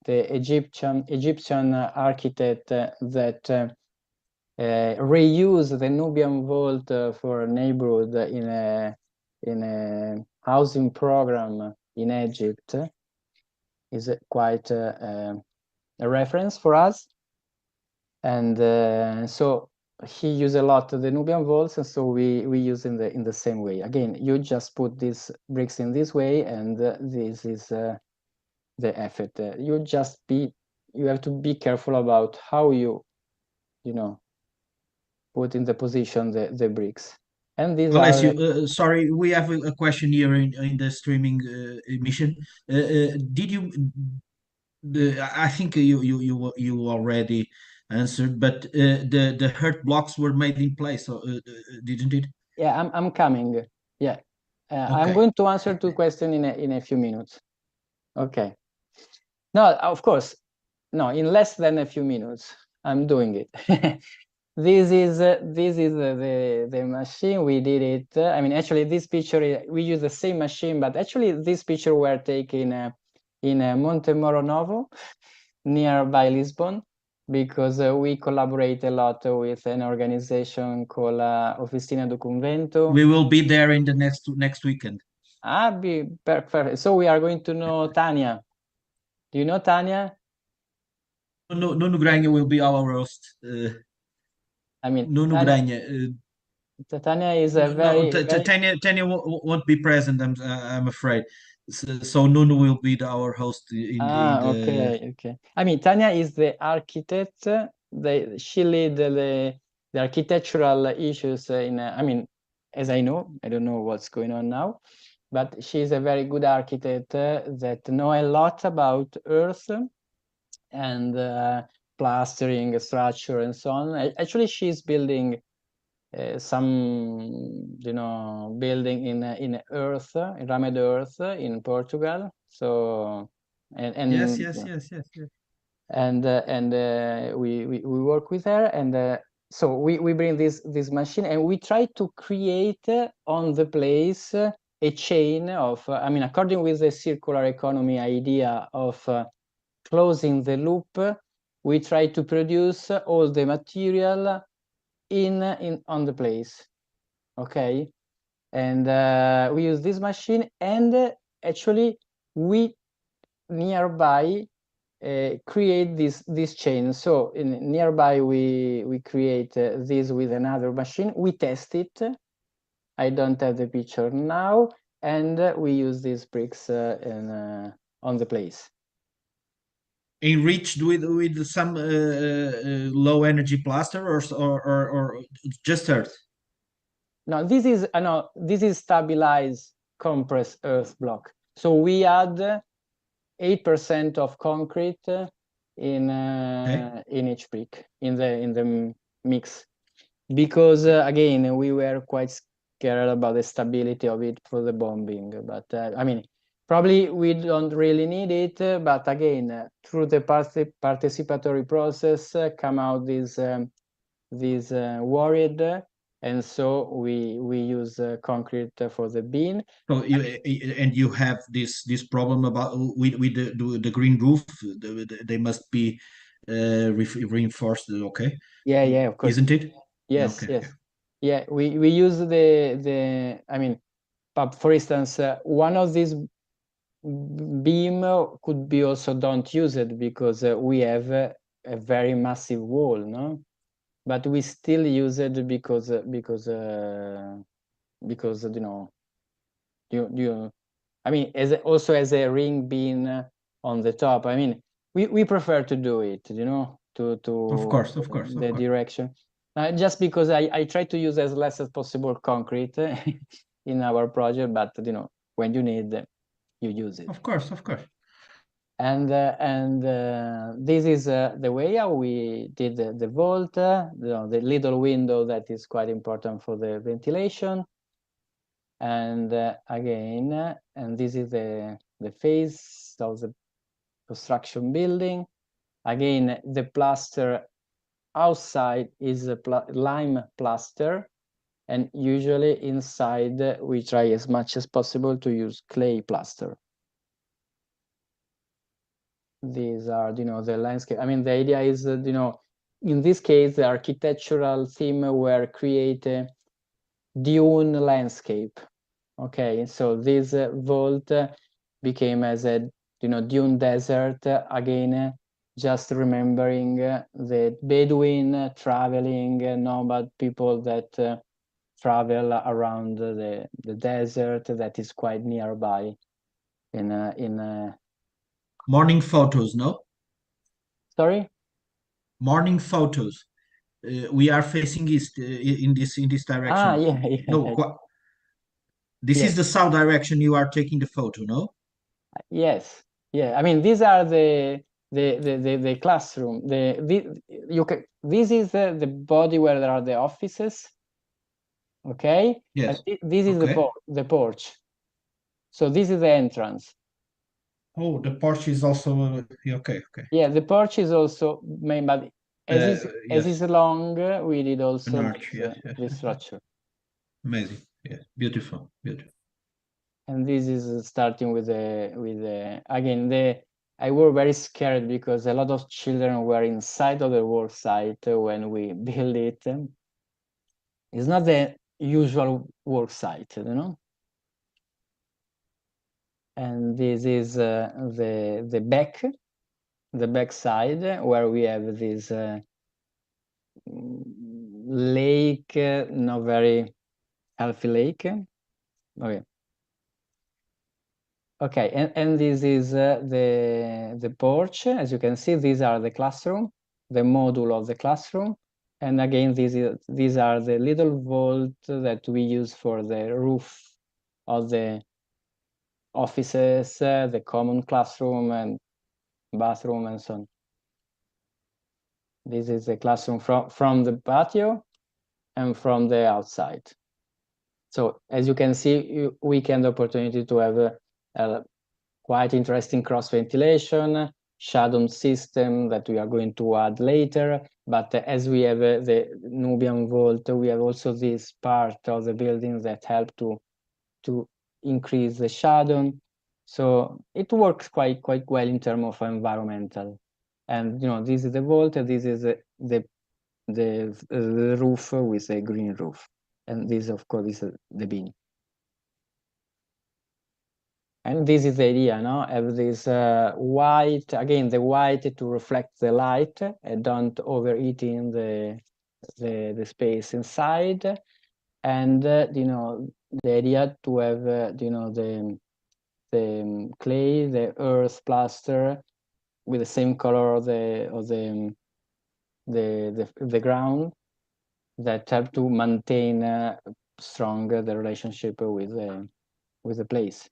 Speaker 2: Egyptian architect that reused the Nubian vault for a neighborhood in a housing program in Egypt. Is quite a reference for us. And so he used a lot of the Nubian vaults, and so we use in the same way. Again, you just put these bricks in this way, and this is the effect. You have to be careful about how you put in the position the bricks. And these
Speaker 1: Alessio, sorry, we have a question here in the streaming emission. Did you? I think you already answered, but the hurt blocks were made in place, didn't it?
Speaker 2: Yeah, I'm coming. Yeah, okay. I'm going to answer two questions in a few minutes. Okay. No, of course, no. In less than a few minutes, I'm doing it. This is the machine. We did it. Actually, this picture we use the same machine, but actually, this picture were taken in Montemoro Novo, nearby Lisbon, because we collaborate a lot with an organization called Oficina do Convento.
Speaker 1: We will be there in the next weekend.
Speaker 2: Be perfect. So we are going to know Tanya. Do you know Tanya?
Speaker 1: Nuno Granja will be our host. Nuno Granja.
Speaker 2: Tanya is a very.
Speaker 1: Tanya won't be present. I'm afraid. So Nuno will be our host.
Speaker 2: Okay. Tanya is the architect. She lead the architectural issues in. as I know, I don't know what's going on now, but she's a very good architect that know a lot about earth and plastering, structure, and so on. Actually, she's building some, building in earth, in rammed earth in Portugal. So, and
Speaker 1: Yes.
Speaker 2: and we work with her, and so we bring this machine, and we try to create on the place a chain of, according with the circular economy idea of closing the loop, we try to produce all the material on the place, okay? And we use this machine, and actually we nearby create this chain. So nearby we create this with another machine. We test it. I don't have the picture now, and we use these bricks on the place.
Speaker 1: Enriched with some low energy plaster or just earth?
Speaker 2: No, this is stabilized compressed earth block. So we add 8% of concrete in each brick in the mix, because again we were quite scared about the stability of it for the bombing. But probably we don't really need it. But again, through the participatory process, come out these worried. And so we use concrete for the beam.
Speaker 1: So you have this problem about with the green roof. They must be reinforced. Okay.
Speaker 2: Yeah, of course.
Speaker 1: Isn't it?
Speaker 2: Yes,
Speaker 1: okay,
Speaker 2: yes.
Speaker 1: okay.
Speaker 2: Yeah, we use but for instance, one of these beam could be also don't use it because we have a very massive wall, no? But we still use it because also as a ring beam on the top. We prefer to do it, to
Speaker 1: Of course.
Speaker 2: the direction. Just because I try to use as less as possible concrete in our project, but when you need, you use it.
Speaker 1: Of course.
Speaker 2: And this is the way how we did the vault, the little window that is quite important for the ventilation. And again, and this is the face of the construction building. Again, the plaster outside is a lime plaster, and usually inside we try as much as possible to use clay plaster. These are, the landscape. The idea is, in this case, the architectural theme were create a dune landscape. Okay, so this vault became as a, dune desert, again, just remembering the Bedouin traveling nomad people that travel around the desert that is quite nearby in
Speaker 1: Morning photos, no?
Speaker 2: Sorry?
Speaker 1: Morning photos. We are facing east in this direction.
Speaker 2: Yeah.
Speaker 1: No, this
Speaker 2: Yes.
Speaker 1: is the south direction you are taking the photo, no?
Speaker 2: Yes. Yeah. These are the classroom. This is the body where there are the offices. Okay.
Speaker 1: Yes.
Speaker 2: This is the porch. So this is the entrance.
Speaker 1: Oh, the porch is also okay.
Speaker 2: Yeah, the porch is also made, but as is long, we did also
Speaker 1: an arch.
Speaker 2: this structure.
Speaker 1: Amazing. Yeah, beautiful.
Speaker 2: And this is starting with the again I were very scared because a lot of children were inside of the work site when we build it. It's not the usual work site, And this is the back side where we have this lake, not very healthy lake. Okay, and this is the porch. As you can see, these are the classroom, the module of the classroom. And again, these are the little vault that we use for the roof of the offices, the common classroom and bathroom and so on. This is the classroom from the patio and from the outside. So as you can see, weekend opportunity to have a quite interesting cross ventilation, shadow system that we are going to add later. But as we have the Nubian vault, we have also this part of the building that help to increase the shadow. So it works quite well in terms of environmental. And this is the vault, and this is the roof with a green roof. And this, of course, is the bin. And this is the idea, no? Have this white, again, the white to reflect the light and don't overheating the space inside. And, the idea to have, the clay, the earth plaster with the same color of the ground that have to maintain stronger the relationship with the place.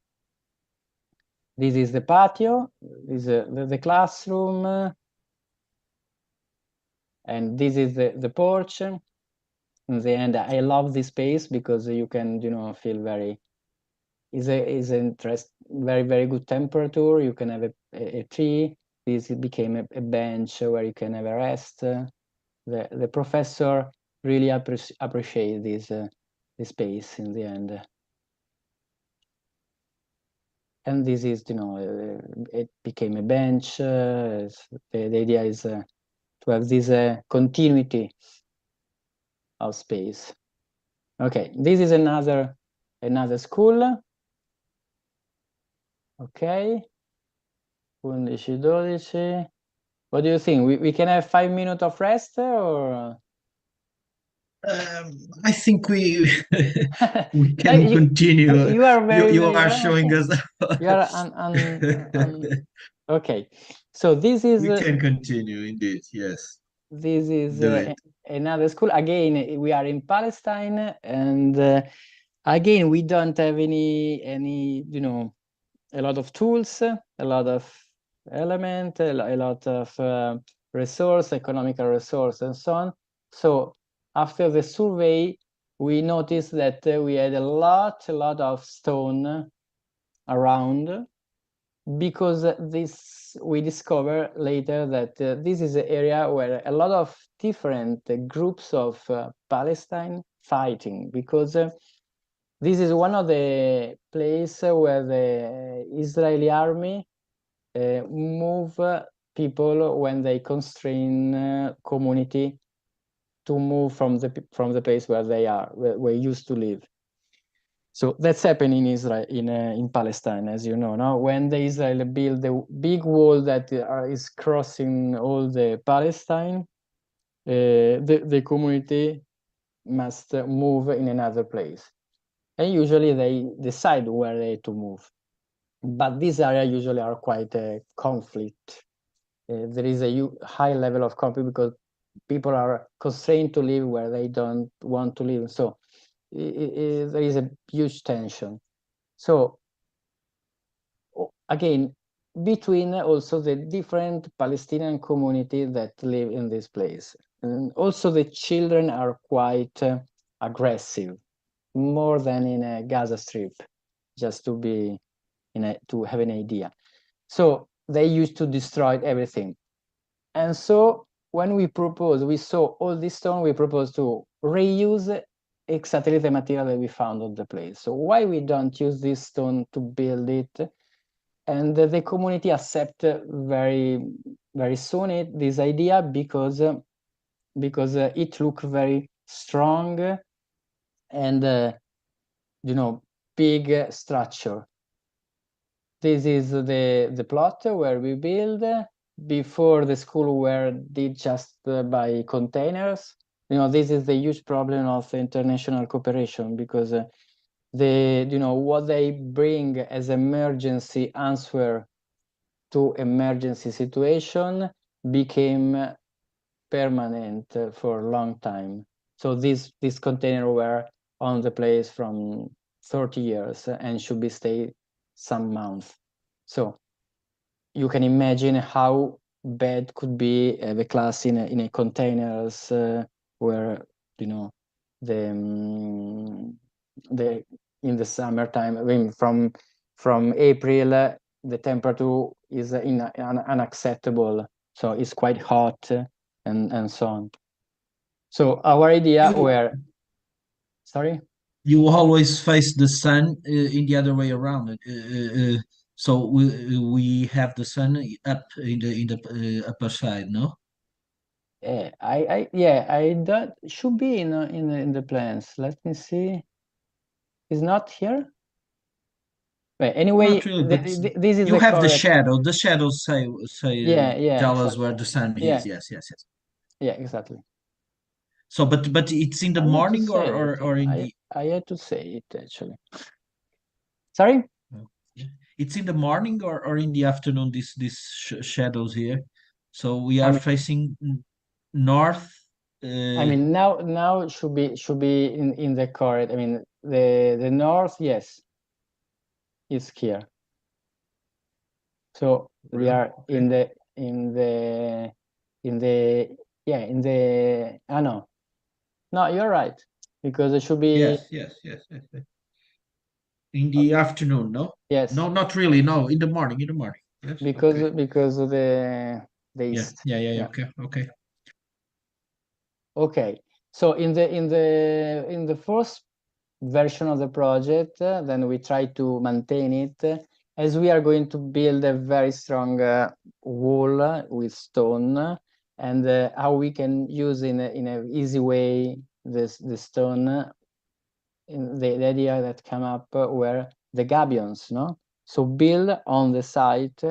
Speaker 2: This is the patio, this is the classroom, and this is the porch. In the end, I love this space because you can, feel very, is interest, very good temperature. You can have a tree. This became a bench where you can have a rest. The professor really appreciate this space in the end. And this is, it became a bench. The idea is to have this continuity of space. Okay, this is another school. Okay, 11, 12. What do you think? We can have 5 minutes of rest, or?
Speaker 1: I think we can continue.
Speaker 2: You are very.
Speaker 1: You are showing us.
Speaker 2: You are okay. So this is.
Speaker 1: We can continue, indeed. Yes.
Speaker 2: This is another school. Again, we are in Palestine, and again, we don't have any a lot of tools, a lot of element, a lot of resource, economical resource, and so on. So after the survey, we noticed that we had a lot of stone around, because we discover later that this is an area where a lot of different groups of Palestine fighting, because this is one of the places where the Israeli army move people when they constrain community to move from the place where they are, where used to live. So that's happening in Israel, in Palestine, as you know. Now, when the Israel build the big wall that is crossing all the Palestine, the community must move in another place, and usually they decide where they to move. But these areas usually are quite a conflict. There is a high level of conflict because people are constrained to live where they don't want to live. So there is a huge tension. So again, between also the different Palestinian community that live in this place. And also the children are quite aggressive, more than in a Gaza Strip, just to be to have an idea. So they used to destroy everything. And so when we saw all this stone, we proposed to reuse exactly the material that we found on the place. So why we don't use this stone to build it? And the community accept very, very soon this idea because it looked very strong and big structure. This is the plot where we build. Before, the school were did just by containers. This is the huge problem of international cooperation, because what they bring as emergency answer to emergency situation became permanent for a long time. So this container were on the place from 30 years and should be stay some months. So you can imagine how bad could be the class in a containers where the in the summertime. I mean, from April the temperature is unacceptable, so it's quite hot and so on. So our idea were, sorry?
Speaker 1: You always face the sun in the other way around. So we have the sun up in the upper side, no?
Speaker 2: I don't should be in the plans. Let me see. It's not here. But anyway,
Speaker 1: Not really, but
Speaker 2: this is
Speaker 1: you have the
Speaker 2: correct.
Speaker 1: shadow. The shadows say tell us where
Speaker 2: exactly.
Speaker 1: the sun
Speaker 2: Yeah.
Speaker 1: is. Yes.
Speaker 2: Yeah, exactly.
Speaker 1: So, but it's in the
Speaker 2: I had to
Speaker 1: morning
Speaker 2: say
Speaker 1: or in the.
Speaker 2: I had to say it actually. Sorry?
Speaker 1: It's in the morning or in the afternoon. These shadows here. So we are facing north.
Speaker 2: I mean, now it should be in the correct. I mean, the north, yes, is here. So we are in the no, you're right, because it should be
Speaker 1: Yes. In the afternoon, no?
Speaker 2: Yes.
Speaker 1: No, not really. No, in the morning. Yes.
Speaker 2: Because of the east.
Speaker 1: Yeah. Okay.
Speaker 2: Okay. So in the first version of the project, then we try to maintain it as we are going to build a very strong wall with stone, and how we can use in a easy way the stone. In the idea that came up were the gabions, no? So build on the site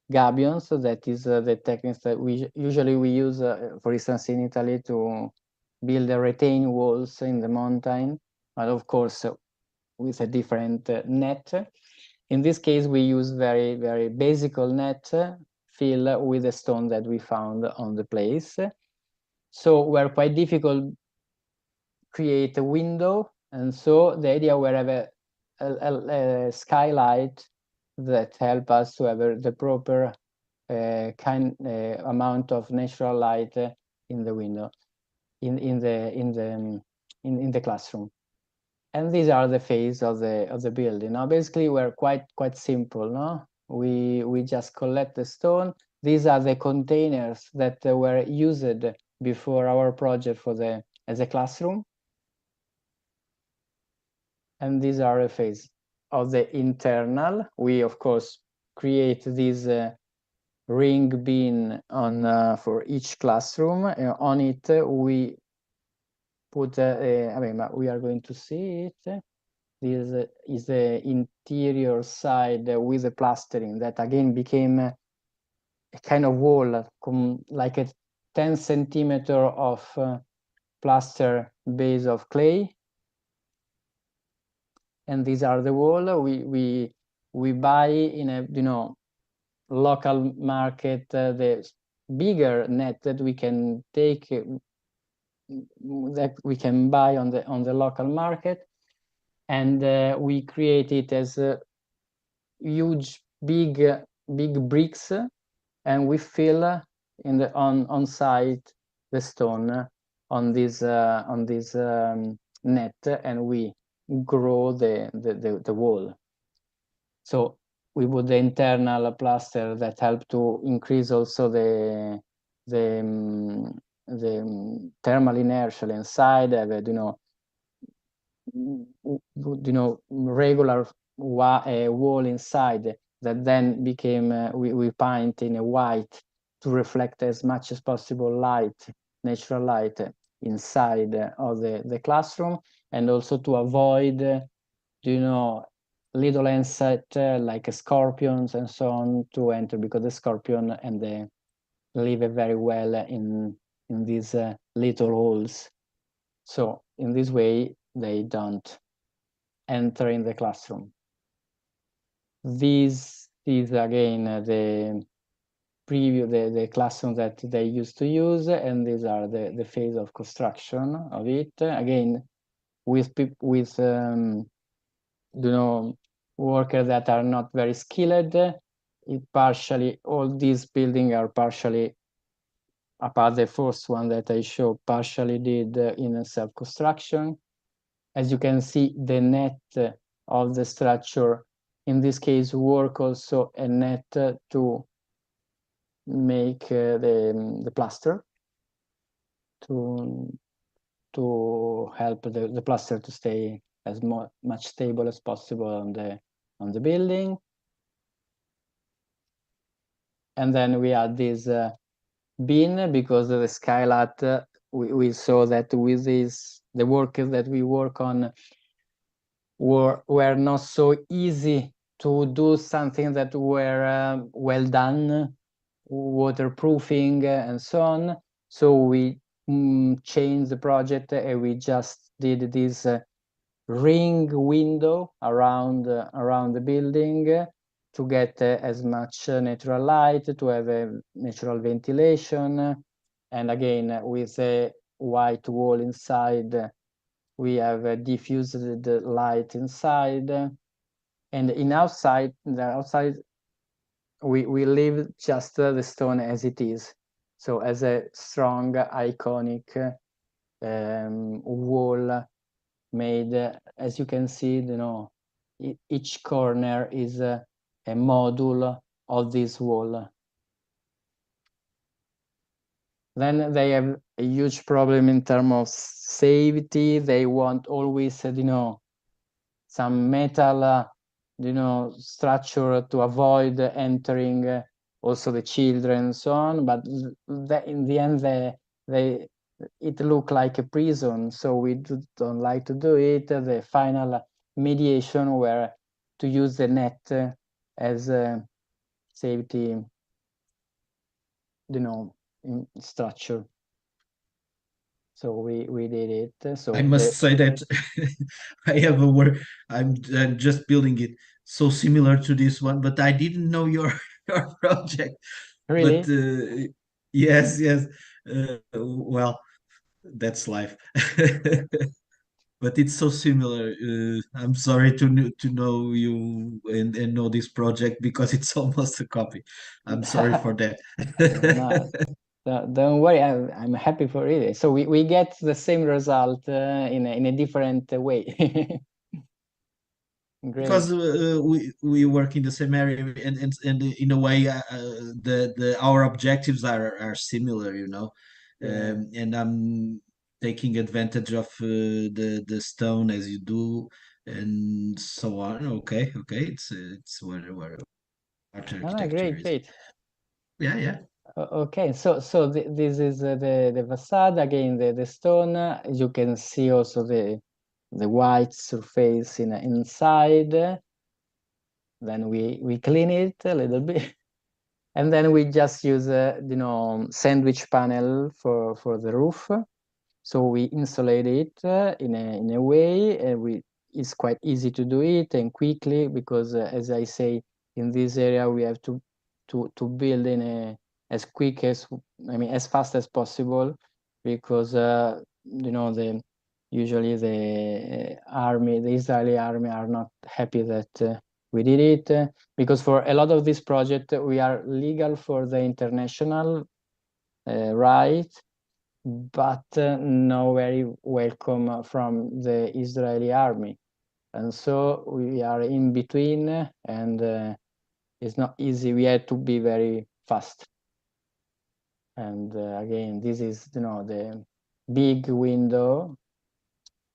Speaker 2: gabions. So that is the techniques that we usually use, for instance, in Italy, to build the retaining walls in the mountain, but of course with a different net. In this case, we use very, very basic net fill with the stone that we found on the place. So we're quite difficult create a window, and so the idea we have a skylight that help us to have the proper amount of natural light in the window in the classroom. And these are the phase of the building. Now basically we're quite simple, no? We just collect the stone. These are the containers that were used before our project as a classroom. And these are a phase of the internal. We of course create this ring bin on for each classroom. On it we put I mean, we are going to see it. This is the interior side with the plastering that again became a kind of wall, like a 10 centimeter of plaster base of clay. And these are the wall we buy in a local market, the bigger net that we can take, that we can buy on the local market, and we create it as huge big bricks, and we fill on site the stone on this net, and we grow the wall. So we put the internal plaster that help to increase also the thermal inertia inside, regular wall inside that then became we paint in a white to reflect as much as possible light, natural light, inside of the classroom, and also to avoid little insect like scorpions and so on to enter, because the scorpion and they live very well in these little holes. So in this way they don't enter in the classroom. This is again the classroom that they used to use, and these are the phase of construction of it. Again, with workers that are not very skilled. All these buildings are partially, apart the first one that I showed, partially did in self-construction. As you can see, the net of the structure, in this case, work also a net to make the plaster, to help the plaster to stay as much stable as possible on the building. And then we had this bin, because of the skylight, we saw that with the work that we work on were not so easy to do something that were well done, waterproofing and so on. So we changed the project and we just did this ring window around the building to get as much natural light, to have a natural ventilation. And again, with a white wall inside, we have diffused the light inside. And the outside, we leave just the stone as it is. So as a strong, iconic wall made, as you can see, each corner is a module of this wall. Then they have a huge problem in terms of safety. They want always, some metal, structure to avoid entering also the children and so on. But in the end, it looked like a prison, so we don't like to do it. The final mediation were to use the net as a safety, structure. So we did it. So
Speaker 1: I must say that I have a work. I'm just building it so similar to this one, but I didn't know your project.
Speaker 2: Really?
Speaker 1: But yes. Well, that's life. But it's so similar. I'm sorry to know you and know this project, because it's almost a copy. I'm sorry for that.
Speaker 2: Don't worry, I'm happy for it. So we get the same result in a different way. Great.
Speaker 1: Because we work in the same area, and in a way, our objectives are similar,
Speaker 2: Yeah.
Speaker 1: and I'm taking advantage of the stone as you do, and so on. Okay, it's where art architecture is.
Speaker 2: Great.
Speaker 1: Yeah.
Speaker 2: Okay, so this is the facade again, the stone. You can see also the white surface inside. Then we clean it a little bit, and then we just use sandwich panel for the roof. So we insulate it in a way, and it's quite easy to do it and quickly, because as I say, in this area we have to build as quick as as fast as possible, because usually the Israeli army are not happy that we did it, because for a lot of this project we are legal for the international right, but not very welcome from the Israeli army. And so we are in between, and it's not easy. We had to be very fast. And again, this is the big window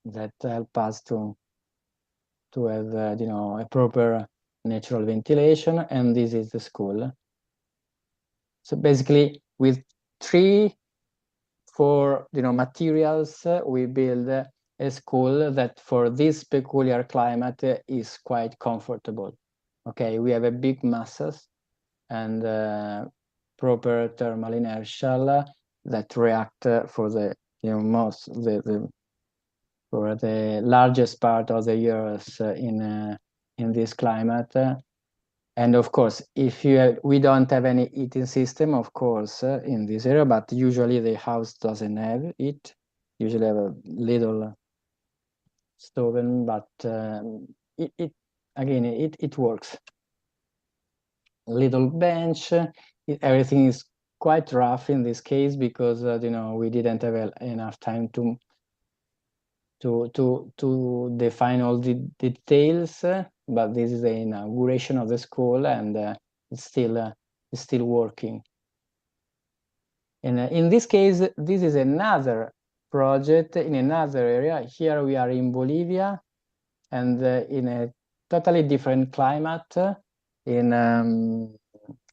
Speaker 2: that help us to have a proper natural ventilation, and this is the school. So basically, with 3-4 materials, we build a school that for this peculiar climate is quite comfortable. Okay, we have a big masses and proper thermal inertial that react for the for the largest part of the years in this climate, And of course, if we don't have any heating system, of course, in this area, but usually the house doesn't have it. Usually have a little stove, but it works. Little bench. Everything is quite rough in this case because we didn't have enough time to define all the details, but this is the inauguration of the school, and it's still working. And in this case, this is another project in another area. Here we are in Bolivia, and in a totally different climate in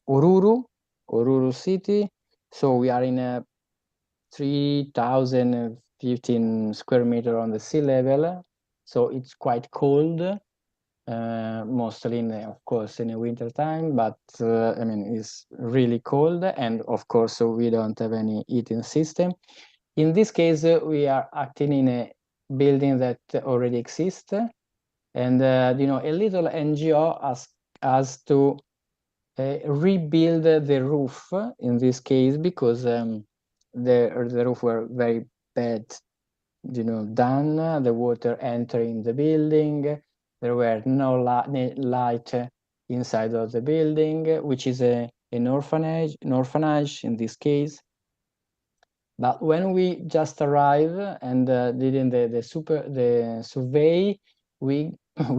Speaker 2: Oruro city. So we are in a 3,015 square meter on the sea level. So it's quite cold, mostly of course in the winter time, but I mean, it's really cold. And of course, so we don't have any heating system. In this case, we are acting in a building that already exists. And, a little NGO has to rebuild the roof in this case, because the roof were very bad, done. The water entering the building. There were no light inside of the building, which is an orphanage in this case. But when we just arrived and did the survey, we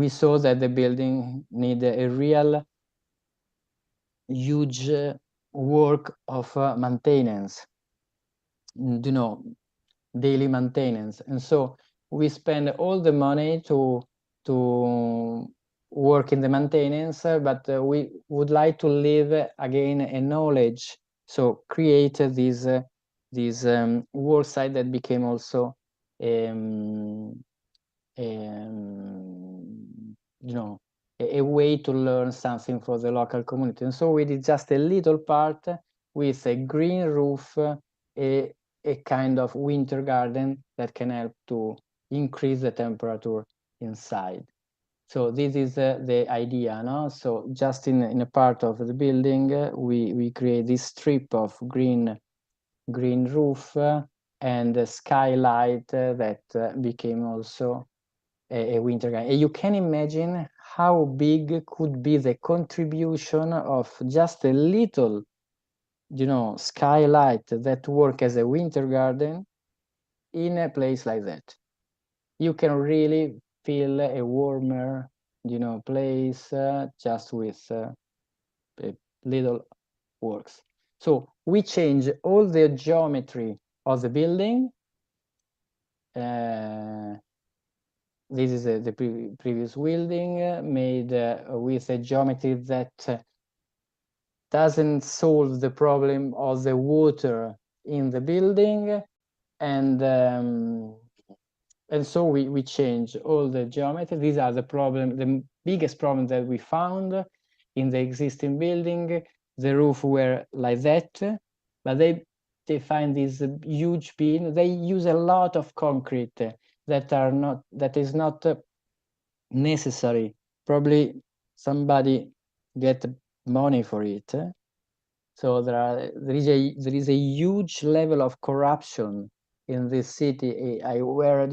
Speaker 2: saw that the building needed a real huge work of maintenance, daily maintenance. And so we spend all the money to work in the maintenance, but we would like to leave again a knowledge. So create this work site that became also a way to learn something for the local community. And so we did just a little part with a green roof, a kind of winter garden that can help to increase the temperature inside. So this is the idea, no? So just in a part of the building, we create this strip of green roof and a skylight that became also a winter garden. And you can imagine how big could be the contribution of just a little, skylight that work as a winter garden in a place like that. You can really feel a warmer, place just with little works. So we change all the geometry of the building. This is the previous building made with a geometry that doesn't solve the problem of the water in the building, and so we change all the geometry. These are the biggest problem that we found in the existing building. The roof were like that, but they find this huge beam. They use a lot of concrete that is not necessary. Probably somebody get money for it. So there is a huge level of corruption in this city. I were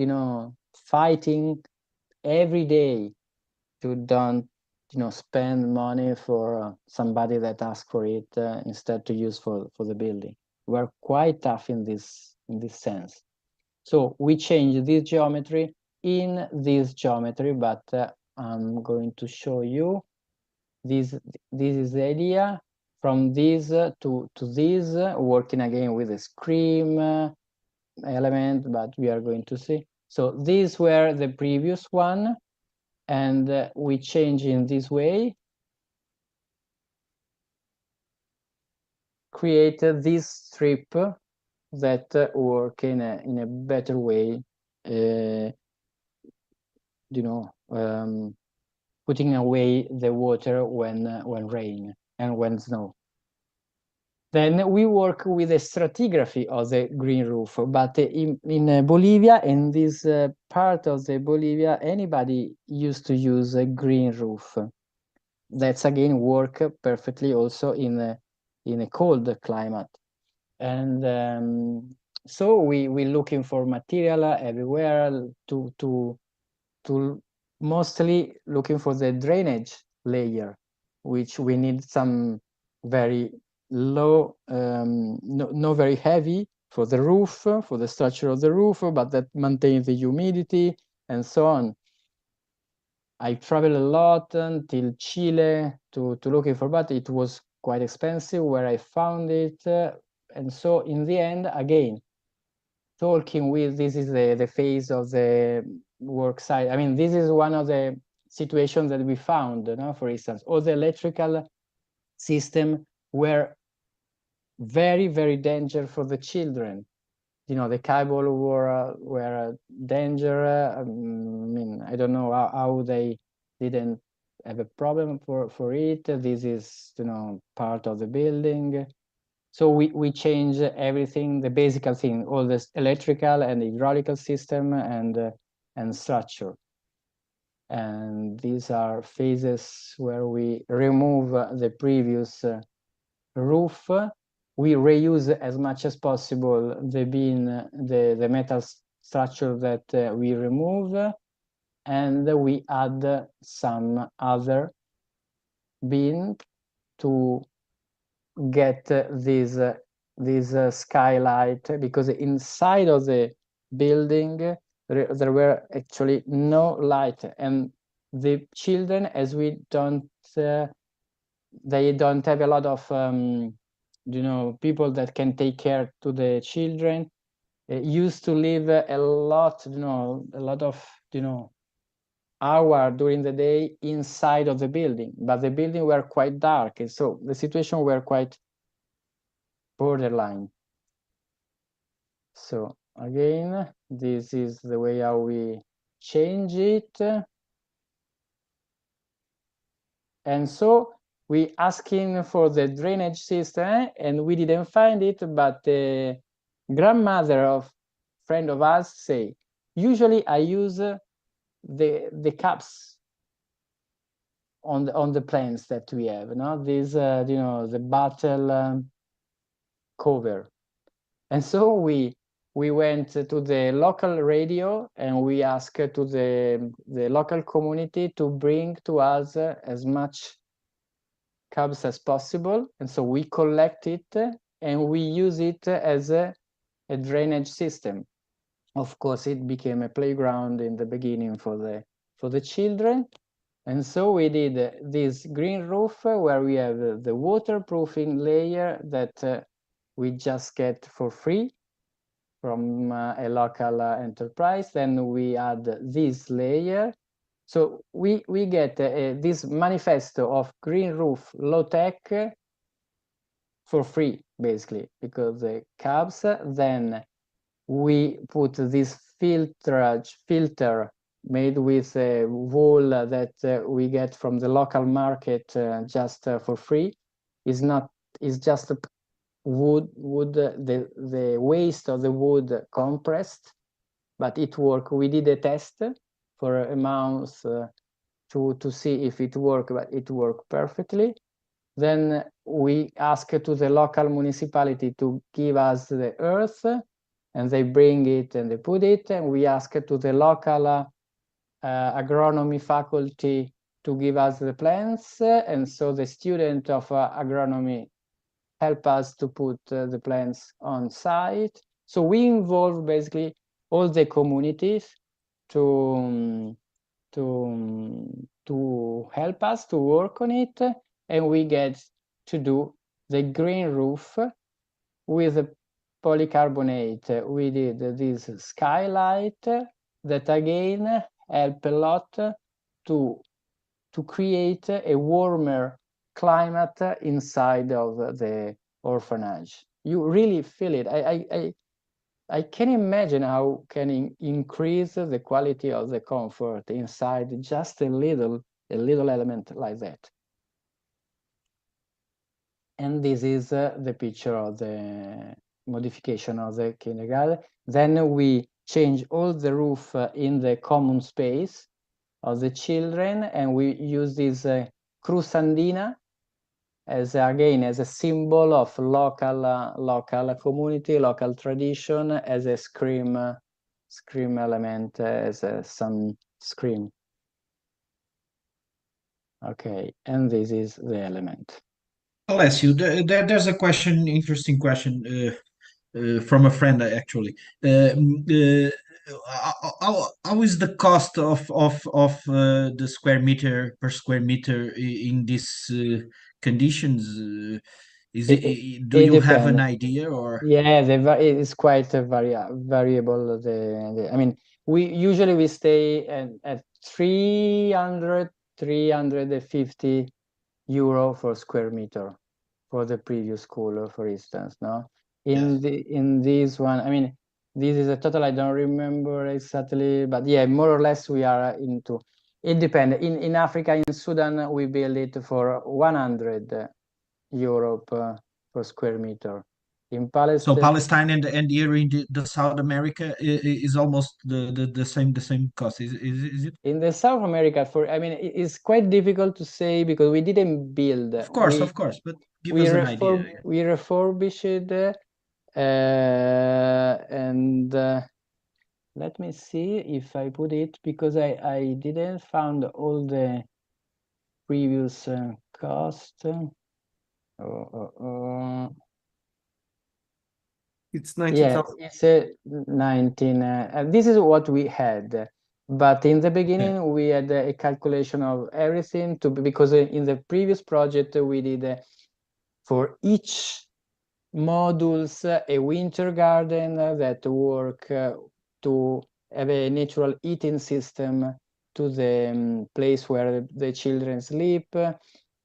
Speaker 2: fighting every day to don't spend money for somebody that asks for it instead to use for the building. We're quite tough in this sense. So we change this geometry in this geometry, but I'm going to show you this is the idea. From this to this, working again with a scream element, but we are going to see. So these were the previous one, and we change in this way. Created this strip that work in a better way, putting away the water when rain and when snow. Then we work with a stratigraphy of the green roof, but in Bolivia, in this part of the Bolivia, anybody used to use a green roof. that's again work perfectly also in a cold climate. And so we looking for material everywhere to mostly looking for the drainage layer, which we need some very low, no very heavy for the roof, for the structure of the roof, but that maintains the humidity and so on. I traveled a lot until Chile to looking for, but it was quite expensive where I found it. And so in the end, again, talking with, this is the phase of the work site. I mean, this is one of the situations that we found, for instance, all the electrical system were very, very dangerous for the children. The cable were a danger. I mean, I don't know how they didn't have a problem for it. This is, part of the building. So we change everything, the basic thing, all this electrical and hydraulical system and structure. And these are phases where we remove the previous roof. We reuse as much as possible the beam, the metal structure that we remove, and we add some other beam to get this skylight, because inside of the building there were actually no light, and the children, as we don't they don't have a lot of people that can take care to the children, used to live a lot of hour during the day inside of the building, but the building were quite dark, and so the situation were quite borderline. So again, this is the way how we change it. And so we asking for the drainage system, and we didn't find it, but the grandmother of friend of us say, usually I use the caps on the plants that we have, this the bottle cover. And so we went to the local radio, and we asked to the local community to bring to us as much caps as possible. And so we collect it and we use it as a drainage system. Of course, it became a playground in the beginning for the children. And so we did this green roof where we have the waterproofing layer that we just get for free from a local enterprise. Then we add this layer. So we get this manifesto of green roof low tech for free, basically, because the cabs. Then we put this filter made with a wool that we get from the local market just for free. Is just wood, the waste of the wood compressed, but it worked. We did a test for a month to see if it worked, but it worked perfectly. Then we asked to the local municipality to give us the earth, and they bring it and they put it, and we asked to the local agronomy faculty to give us the plants, and so the student of agronomy help us to put the plants on site. So we involve basically all the communities to help us to work on it, and we get to do the green roof with the polycarbonate. We did this skylight that again help a lot to create a warmer climate inside of the orphanage. You really feel it. I can imagine how can increase the quality of the comfort inside just a little element like that. And this is the picture of the modification of the kindergarten. Then we change all the roof in the common space of the children, and we use this Cruz Andina, as a symbol of local community, local tradition, as a scream element, as some scream. Okay, and this is the element.
Speaker 1: Alessio, there's a question, interesting question from a friend actually. How is the cost of the square meter per square meter in these conditions? Do you have an idea or?
Speaker 2: Yeah, it's quite variable. I mean, we stay at 350 euro for square meter for the previous school, for instance. No, in this one, I mean, this is a total. I don't remember exactly, but yeah, more or less we are into. It depends. In Africa, in Sudan, we build it for 100 euro per square meter. In Palestine,
Speaker 1: so Palestine and here in the South America is almost the same cost. Is it?
Speaker 2: In the South America, I mean, it's quite difficult to say because we didn't build.
Speaker 1: Of course, but give us an idea.
Speaker 2: We refurbished it, and let me see if I put it, because I didn't found all the previous cost.
Speaker 3: It's 19,000.
Speaker 2: Yeah, it's 19. This is what we had, but in the beginning we had a calculation of everything because in the previous project we did for each modules a winter garden that work to have a natural heating system to the place where the children sleep.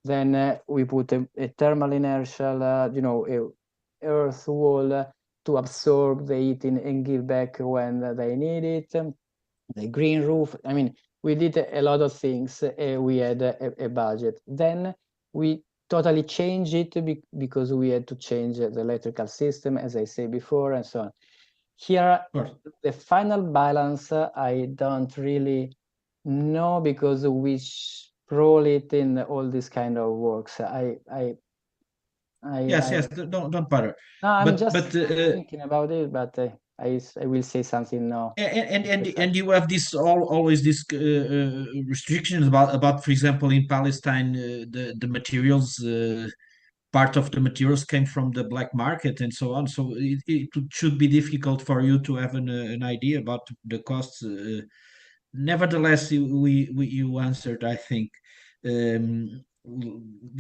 Speaker 2: Then we put a thermal inertial, a earth wall to absorb the heating and give back when they need it. The green roof. I mean, we did a lot of things. We had a budget. Then we totally changed it because we had to change the electrical system, as I said before, and so on. Here, the final balance, I don't really know because we roll it in all this kind of works.
Speaker 1: Yes, don't bother.
Speaker 2: No, I'm just thinking about it, but I will say something now.
Speaker 1: And you have always this restrictions about, for example, in Palestine, the materials. Part of the materials came from the black market and so on. So it should be difficult for you to have an idea about the costs. Nevertheless, you answered, I think.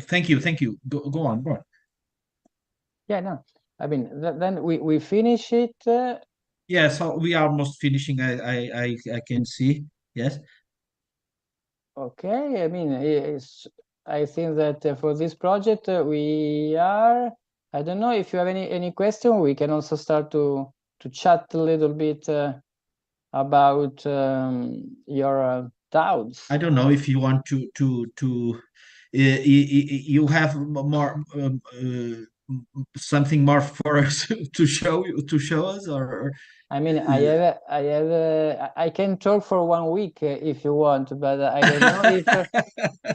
Speaker 1: Thank you. Go on.
Speaker 2: Yeah, no, I mean, then we finish it.
Speaker 1: Yeah, so we are almost finishing. I can see. Yes.
Speaker 2: Okay, I mean, I think that for this project we are. I don't know if you have any question. We can also start to chat a little bit about your doubts.
Speaker 1: I don't know if you want you have more something more for us to show us, or
Speaker 2: I mean, I can talk for 1 week if you want, but I don't know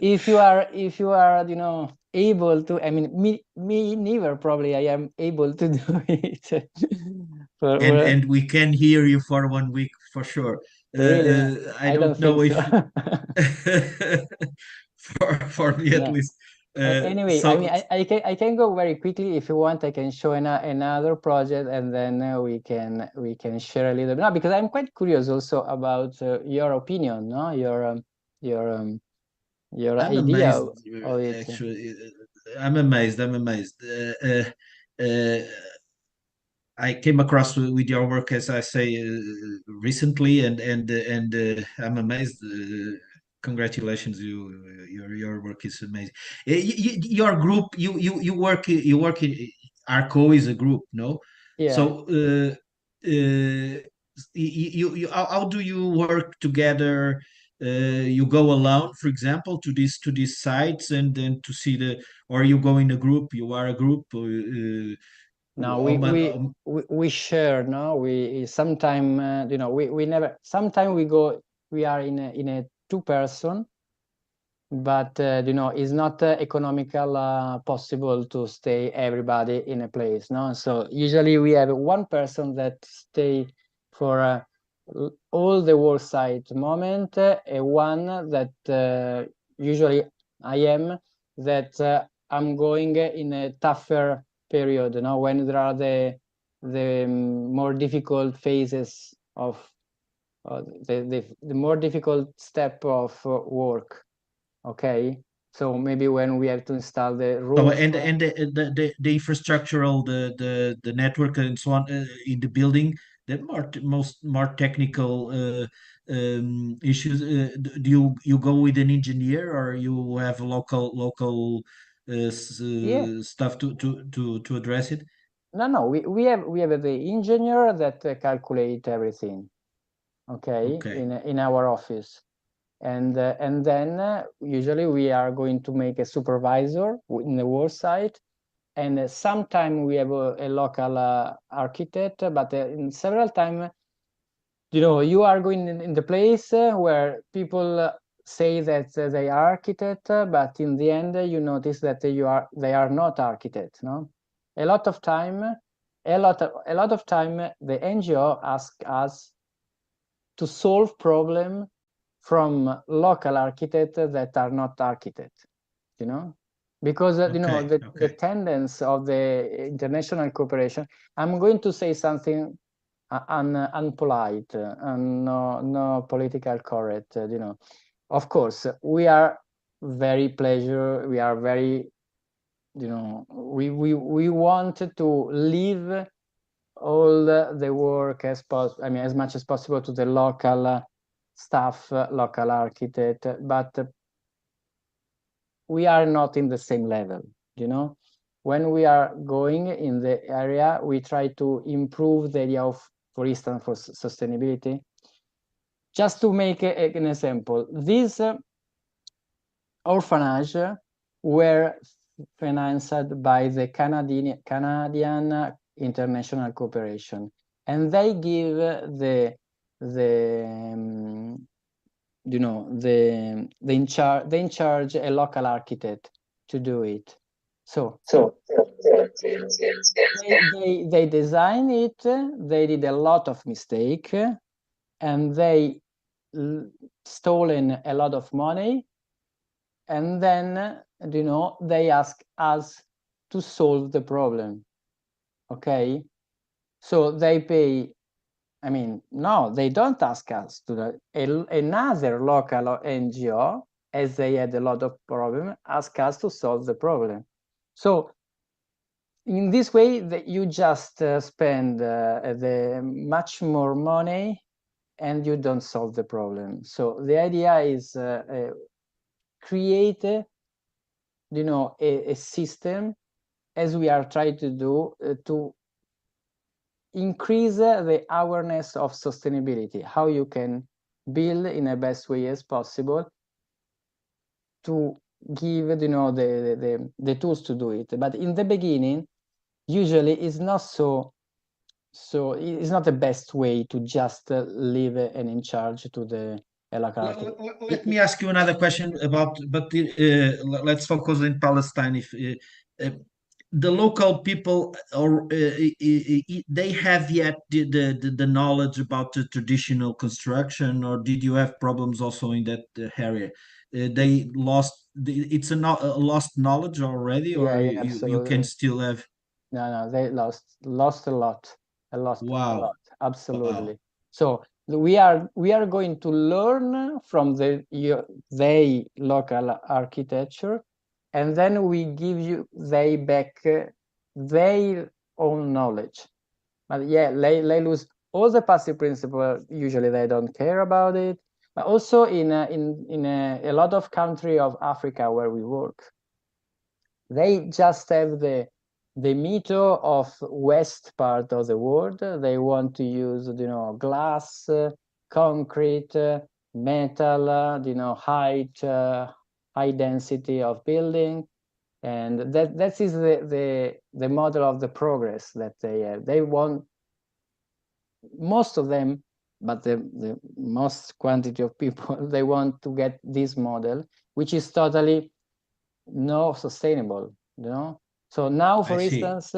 Speaker 2: if you are able to. I mean, me neither. Probably I am able to do it.
Speaker 1: and we can hear you for 1 week for sure.
Speaker 2: Really?
Speaker 1: I don't know if
Speaker 2: So.
Speaker 1: for me at least.
Speaker 2: Anyway,
Speaker 1: so
Speaker 2: I mean, I can go very quickly if you want. I can show another project, and then we can share a little bit. No, because I'm quite curious also about your opinion. No, your
Speaker 1: I'm
Speaker 2: idea
Speaker 1: amazed,
Speaker 2: of it.
Speaker 1: actually. I'm amazed. I came across with your work, as I say, recently, and I'm amazed. Congratulations, your work is amazing. Your group, you work in ARCO is a group, no?
Speaker 2: Yeah.
Speaker 1: So how do you work together? You go alone, for example, to these sites, and then to see or you go in a group. You are a group.
Speaker 2: No, we share. No, we sometimes we never. Sometimes we go. We are in a 2-person, but it's not economical possible to stay everybody in a place, no? So usually we have one person that stay for all the work site moment, one that usually I am, that I'm going in a tougher period, when there are the more difficult phases of the more difficult step of work. Okay, so maybe when we have to install the
Speaker 1: So,
Speaker 2: roof.
Speaker 1: and the infrastructural, the network and so on in the building, the more technical issues. Do you go with an engineer, or you have local stuff to address it?
Speaker 2: No, we have the engineer that calculate everything. Okay, in our office. And then usually we are going to make a supervisor in the work site, and sometimes we have a local architect, but in several times, you are going in the place where people say that they are architect, but in the end you notice that they are not architect. No, a lot of time the NGO ask us to solve problem from local architects that are not architects, because the tendency of the international cooperation. I'm going to say something unpolite and no political correct. Of course, we are very pleasure. We are very, we want to leave all the work as much as possible to the local staff, local architect, but we are not in the same level. When we are going in the area, we try to improve the area of, for instance, for sustainability. Just to make an example, these orphanage were financed by the Canadian international cooperation, and they give they in charge a local architect to do it. So they design it, they did a lot of mistake, and they stolen a lot of money, and then they ask us to solve the problem. Okay, so they pay. No, they don't ask us to another local NGO, as they had a lot of problem, ask us to solve the problem. So in this way, that you just spend the much more money, and you don't solve the problem. So the idea is create a system, as we are trying to do, to increase the awareness of sustainability, how you can build in the best way as possible to give the tools to do it. But in the beginning, usually it's not it's not the best way to just leave an in charge to the local architect.
Speaker 1: Let me ask you another question about, but let's focus in Palestine. If the local people, or they have yet the knowledge about the traditional construction, or did you have problems also in that area? They lost. It's a lost knowledge already, or you can still have.
Speaker 2: No, they lost a lot.
Speaker 1: Wow.
Speaker 2: Absolutely.
Speaker 1: Wow.
Speaker 2: So we are going to learn from the local architecture, and then we give they back their own knowledge. But yeah, they lose all the passive principle. Usually they don't care about it. But also in a lot of country of Africa where we work, they just have the mito of west part of the world. They want to use glass, concrete, metal, high density of building, and that is the model of the progress that they have. They want, most of them, but the most quantity of people, they want to get this model, which is totally not sustainable, you know. So now, for instance,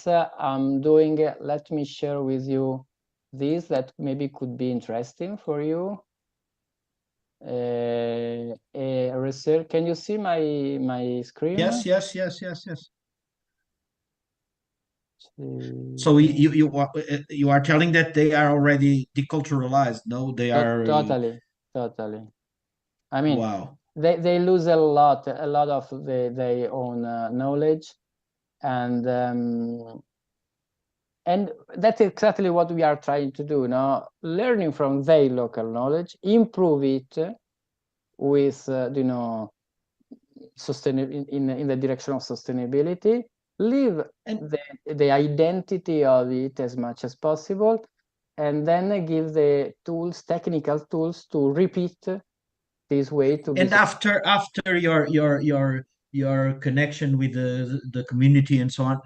Speaker 2: I'm doing, let me share with you this that maybe could be interesting for you. A research. Can you see my screen?
Speaker 1: Yes. So you are telling that they are already deculturalized? No, they are
Speaker 2: totally. I mean,
Speaker 1: wow.
Speaker 2: They lose a lot of their own knowledge, and that's exactly what we are trying to do now. Learning from their local knowledge, improve it with you know, in the direction of sustainability, leave the identity of it as much as possible, and then give the tools, technical tools, to repeat this way to.
Speaker 1: And after your connection with the community and so on,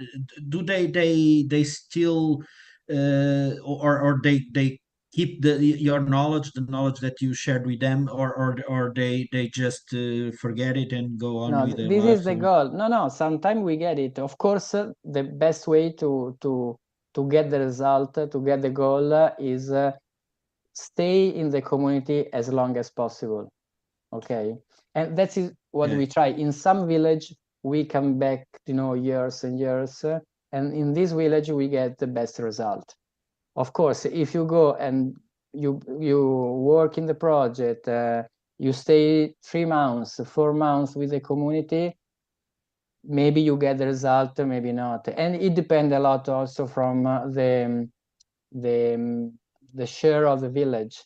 Speaker 1: do they still or they keep your knowledge, the knowledge that you shared with them, or they just forget it and go on with their
Speaker 2: this
Speaker 1: life?
Speaker 2: is the goal. No, sometimes we get it. Of course, the best way to get the result, to get the goal, is stay in the community as long as possible. Okay, and that is what we try. In some village, we come back, you know, years and years, and in this village we get the best result. Of course, if you go and you work in the project, you stay 3 months, 4 months with the community, maybe you get the result, maybe not, and it depends a lot also from the share of the village.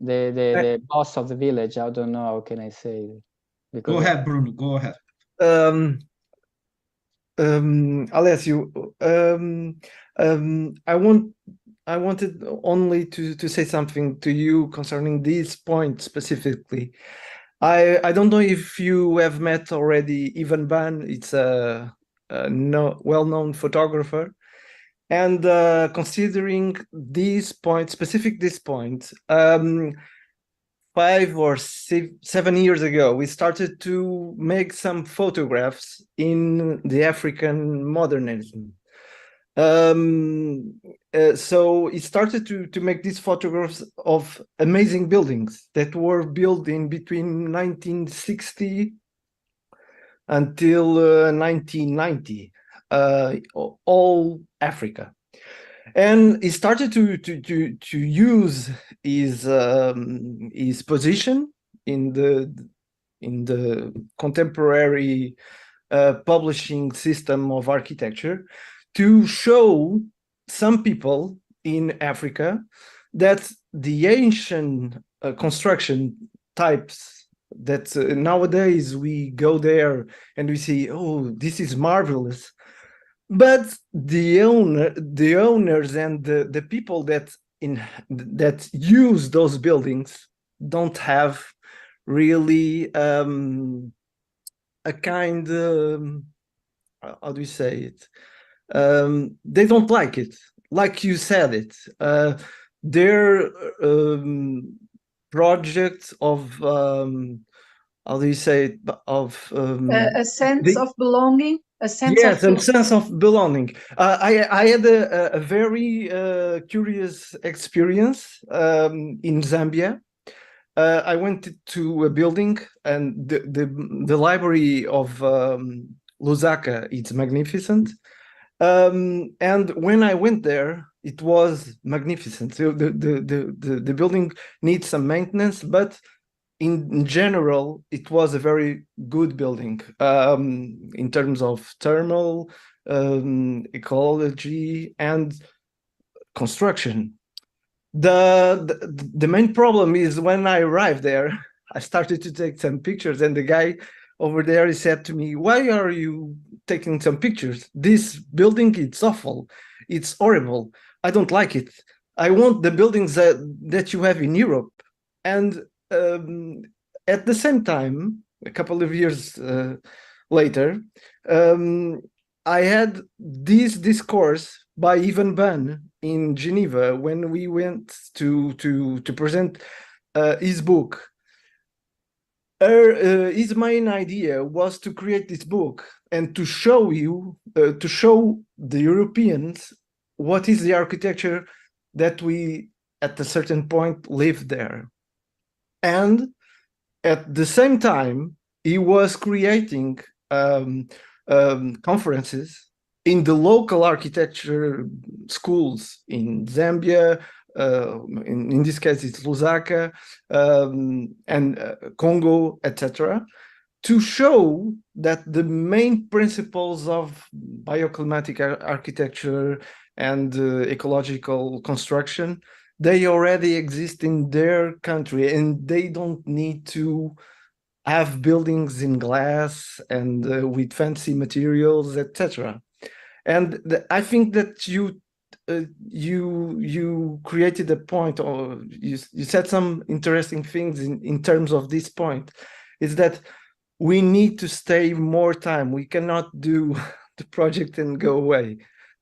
Speaker 2: The boss of the village. I don't know how can I say it.
Speaker 1: Go ahead, Bruno. Go ahead.
Speaker 5: Alessio, I wanted only to say something to you concerning this point specifically. I don't know if you have met already Ivan Ban. It's a well-known photographer. And considering this point, 5 or 7 years ago, we started to make some photographs in the African modernism. So it started to make these photographs of amazing buildings that were built in between 1960 until 1990. All Africa, and he started to use his position in the contemporary publishing system of architecture to show some people in Africa that the ancient construction types that nowadays we go there and we see, oh, this is marvelous. But the owners and the people that use those buildings don't have really a kind how do you say it? They don't like it, like you said it. Their project of how do you say it? Of
Speaker 4: a sense of belonging. A sense
Speaker 5: sense of belonging. I had a very curious experience in Zambia. I went to a building, and the library of Lusaka, it's magnificent. And when I went there, it was magnificent. So the building needs some maintenance, but in general, it was a very good building in terms of thermal, ecology, and construction. The main problem is when I arrived there, I started to take some pictures, and the guy over there, he said to me, "Why are you taking some pictures? This building, it's awful. It's horrible. I don't like it. I want the buildings that you have in Europe." And at the same time, a couple of years later, I had this discourse by Ivan Ban in Geneva when we went to present his book. His main idea was to create this book and to show the Europeans what is the architecture that we at a certain point lived there. And at the same time, he was creating conferences in the local architecture schools in Zambia, in this case it's Lusaka, and Congo, etc., to show that the main principles of bioclimatic architecture and ecological construction, they already exist in their country, and they don't need to have buildings in glass and with fancy materials, etc. And I think that you created a point, or you said some interesting things in terms of this point, is that we need to stay more time. We cannot do the project and go away.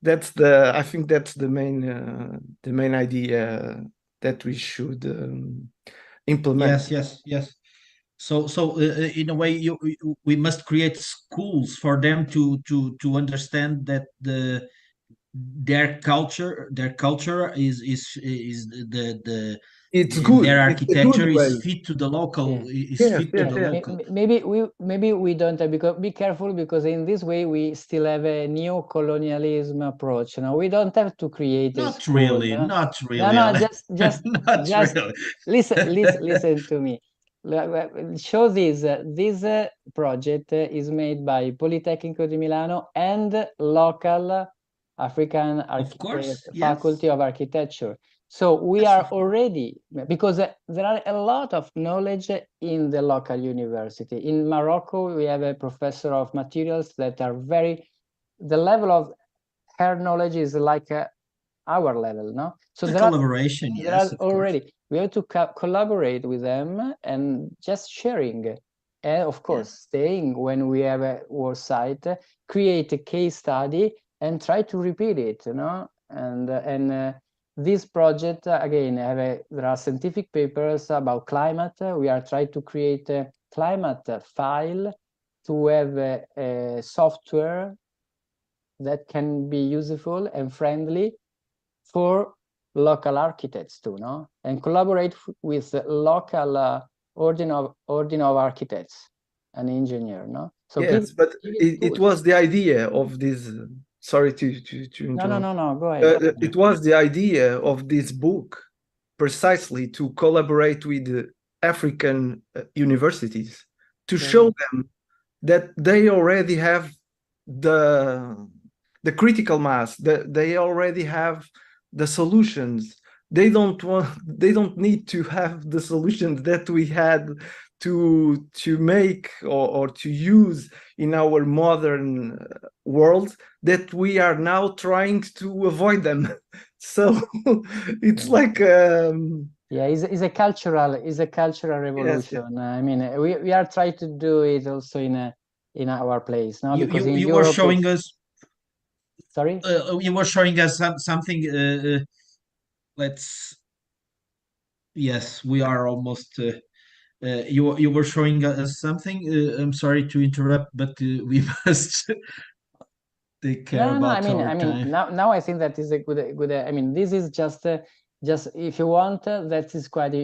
Speaker 5: I think that's the main idea that we should implement.
Speaker 1: Yes. So in a way, we must create schools for them to understand that their culture is
Speaker 5: it's good.
Speaker 1: their architecture
Speaker 5: it's a good
Speaker 1: is fit to the local. Local.
Speaker 2: Maybe we don't have, because be careful, because in this way we still have a neo-colonialism approach. Now we don't have to create a
Speaker 1: Not
Speaker 2: school,
Speaker 1: really,
Speaker 2: no?
Speaker 1: not really.
Speaker 2: No, just
Speaker 1: not
Speaker 2: just
Speaker 1: really.
Speaker 2: listen to me. Show this. This project is made by Politecnico di Milano and local African Faculty of Architecture. So we are already, because there are a lot of knowledge in the local university. In Morocco, we have a professor of materials that are the level of her knowledge is like our level, no? So
Speaker 1: the collaboration, yes,
Speaker 2: already. We have to collaborate with them and just sharing. And of course, staying when we have a work site, create a case study and try to repeat it, you know? And this project, again, there are scientific papers about climate. We are trying to create a climate file to have a software that can be useful and friendly for local architects too, no? And collaborate with the local ordin of architects and engineer, no? So
Speaker 5: yes, but it was the idea of this. Sorry to interrupt.
Speaker 2: No, go ahead.
Speaker 5: It was the idea of this book precisely to collaborate with African universities to show them that they already have the critical mass, that they already have the solutions. They don't need to have the solutions that we had to make or to use in our modern world, that we are now trying to avoid them. So it's like
Speaker 2: it's a cultural revolution. Yes. I mean, we are trying to do it also in our place, no? Because
Speaker 1: you were showing us.
Speaker 2: Sorry,
Speaker 1: you were showing us something. Yes, we are almost. You were showing us something. I'm sorry to interrupt, but we must take care about our time.
Speaker 2: Now I think that is a good. I mean, this is just if you want, that is quite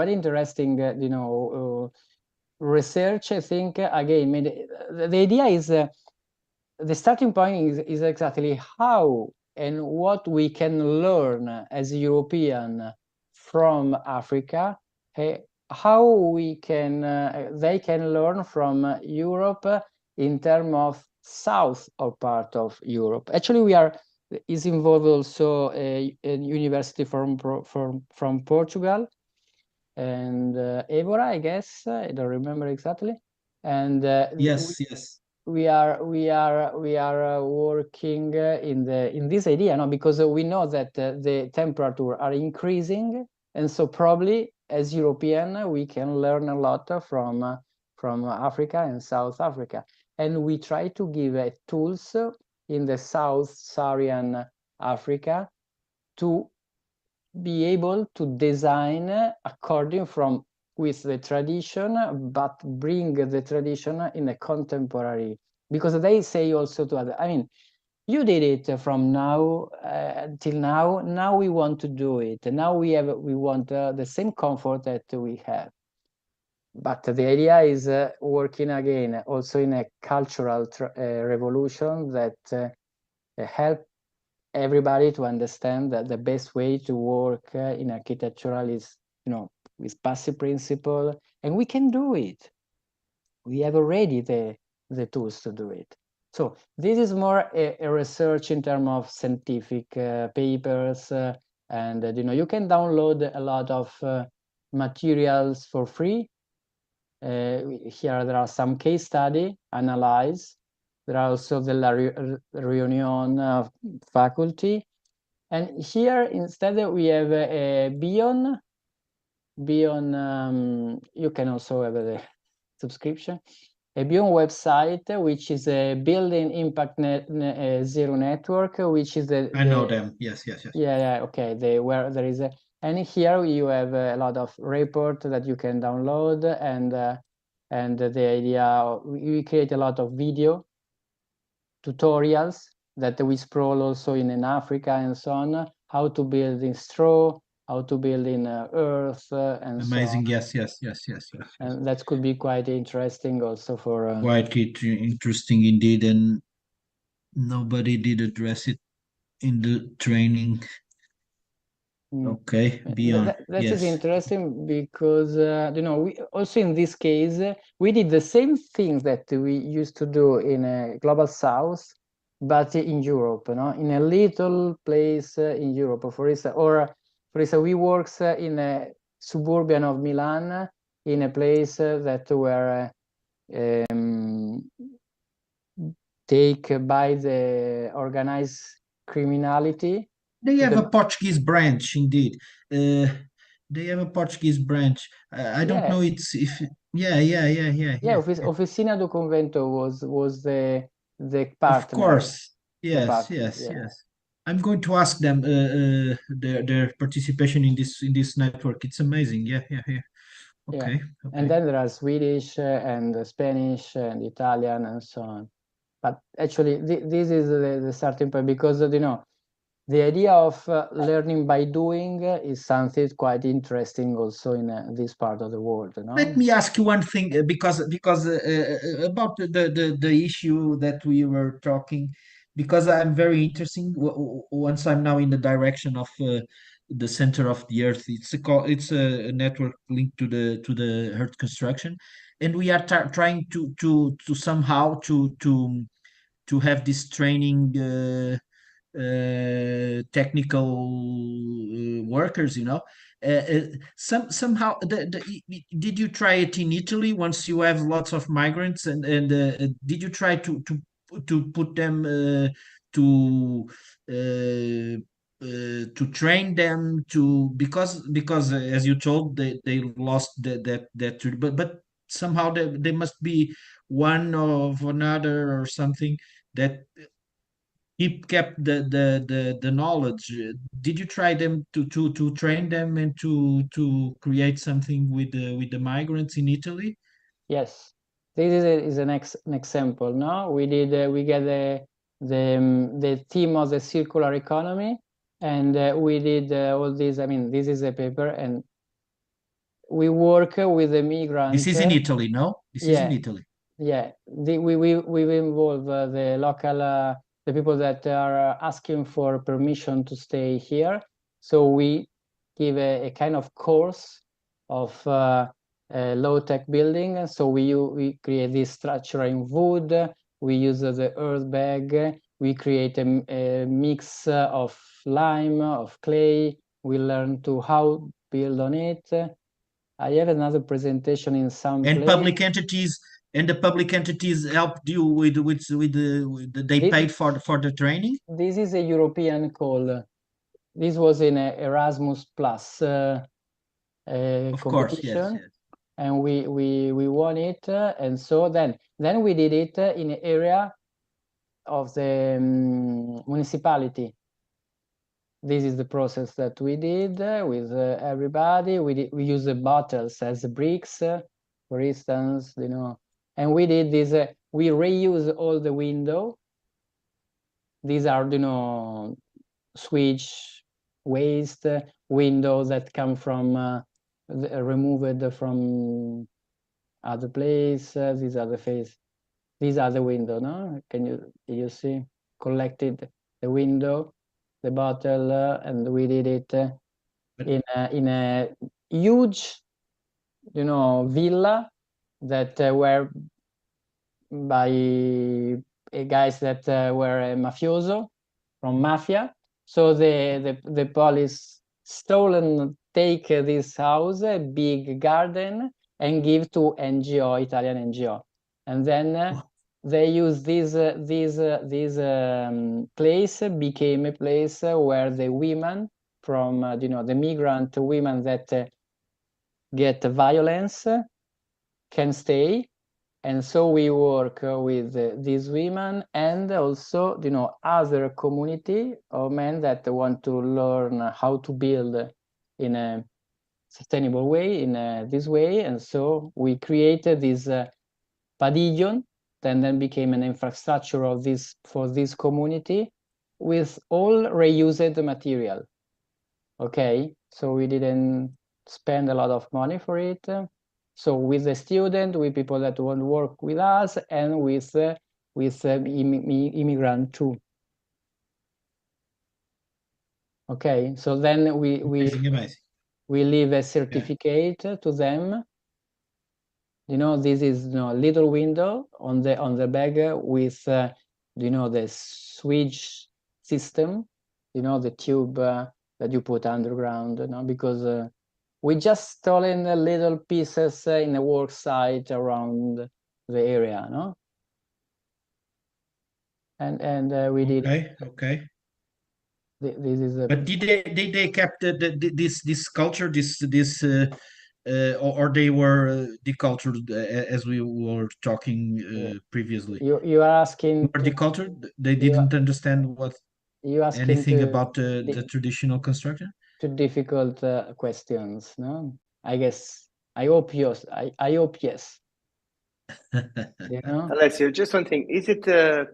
Speaker 2: interesting. You know, research. I think again, the idea is the starting point is exactly how and what we can learn as European from Africa. How we can they can learn from Europe in terms of south of part of Europe. Actually, is involved also a university from Portugal and Évora, I guess. I don't remember exactly. And
Speaker 1: yes.
Speaker 2: We are working in this idea, no? Because we know that the temperature are increasing, and so probably as European we can learn a lot from Africa and South Africa, and we try to give tools in the Sub-Saharan Africa to be able to design according from with the tradition, but bring the tradition in a contemporary, because they say also to others, I mean, you did it from now till now we want to do it. Now we want the same comfort that we have. But the idea is working again also in a cultural revolution that help everybody to understand that the best way to work in architectural is, you know, with passive principle, and we can do it. We have already the tools to do it. So this is more a research in terms of scientific papers, and you know, you can download a lot of materials for free. Here there are some case study analyze. There are also the La Reunion faculty, and here instead we have beyond. You can also have the subscription. A Beyond website, which is a building impact zero network, which is
Speaker 1: I know them. Yes.
Speaker 2: Yeah. Okay. Where there is and here you have a lot of report that you can download, and the idea we create a lot of video tutorials that we sprawl also in Africa and so on, how to build in straw, how to build in earth, and
Speaker 1: Amazing.
Speaker 2: so on.
Speaker 1: Yes.
Speaker 2: And that could be quite interesting also for
Speaker 1: quite interesting indeed, and nobody did address it in the training. Okay, beyond.
Speaker 2: That
Speaker 1: yes.
Speaker 2: is interesting because you know, we also in this case we did the same things that we used to do in a global south, but in Europe, you know, in a little place in Europe, for instance, we works in a suburban of Milan, in a place that were taken by the organized criminality.
Speaker 1: They have a Portuguese branch, indeed. They have a Portuguese branch. I don't know. Yeah.
Speaker 2: Oficina do Convento was the partner.
Speaker 1: Of course. Yes. I'm going to ask them their participation in this network. It's amazing. Yeah. Okay.
Speaker 2: And then there are Swedish and Spanish and Italian and so on. But actually, this is the starting point, because you know, the idea of learning by doing is something quite interesting also in this part of the world. You know?
Speaker 1: Let me ask you one thing, because about the issue that we were talking, because I'm very interesting. Once I'm now in the direction of the center of the Earth, it's a network linked to the Earth construction, and we are trying to somehow to have this training. Technical workers, you know, somehow did you try it in Italy once you have lots of migrants, and did you try to put them to train them because as you told, they lost that but somehow they must be one of another or something that kept the knowledge. Did you try them to train them and to create something with the migrants in Italy?
Speaker 2: Yes, this is an example. No, we get the theme of the circular economy, and we did all this. I mean, this is a paper, and we work with the migrants.
Speaker 1: This is in Italy, no? This is in Italy.
Speaker 2: Yeah, we involve the local. The people that are asking for permission to stay here. So we give a kind of course of low-tech building. So we create this structure in wood. We use the earth bag. We create a mix of lime, of clay. We learn to how build on it. I have another presentation in some
Speaker 1: and
Speaker 2: place.
Speaker 1: Public entities. And the public entities helped you with they paid for the training?
Speaker 2: This is a European call. This was in a Erasmus Plus
Speaker 1: of
Speaker 2: competition,
Speaker 1: course, yes.
Speaker 2: And we won it. And so then we did it in an area of the municipality. this is the process that we did with everybody. We use the bottles as bricks, for instance, you know, and we did this. We reuse all the window. These are, you know, switch, waste, windows that come from removed from other place. These are the face. These are the window. No, can you see? Collected the window, the bottle, and we did it in a huge, you know, villa that were by guys that were a mafioso from mafia. So the police stole and take this house, a big garden, and give to NGO, Italian NGO, and then they use this place became a place where the women from you know, the migrant women that get violence can stay. And so we work with these women and also, you know, other community of men that want to learn how to build in a sustainable way, in this way. And so we created this pavilion that then became an infrastructure of this for this community with all reused material. Okay, so we didn't spend a lot of money for it. So with the student, with people that want to work with us, and with immigrant too. Okay, so then we leave a certificate to them. You know, this is, you know, little window on the bag with you know, the switch system. You know, the tube that you put underground. You know, because we just stolen little pieces in a work site around the area, no? And we did.
Speaker 1: Okay.
Speaker 2: This is.
Speaker 1: But did they kept this culture, or they were decultured as we were talking previously?
Speaker 2: You are asking.
Speaker 1: Were decultured? They didn't understand what
Speaker 2: you asking
Speaker 1: anything about the traditional construction?
Speaker 2: Too difficult questions, no? I guess. I hope yes. I hope yes. You know?
Speaker 3: Alessio, just one thing. Is it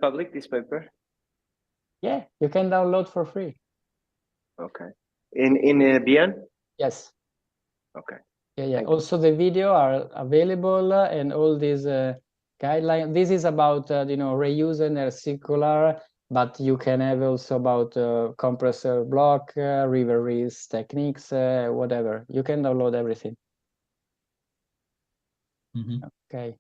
Speaker 3: public, this paper?
Speaker 2: Yeah, you can download for free.
Speaker 3: Okay. In Bian?
Speaker 2: Yes.
Speaker 3: Okay.
Speaker 2: Yeah. Also, the video are available and all these guidelines. This is about you know, reuse and circular, but you can have also about compressor block, river reuse techniques, whatever. You can download everything.
Speaker 1: Mm-hmm.
Speaker 2: Okay.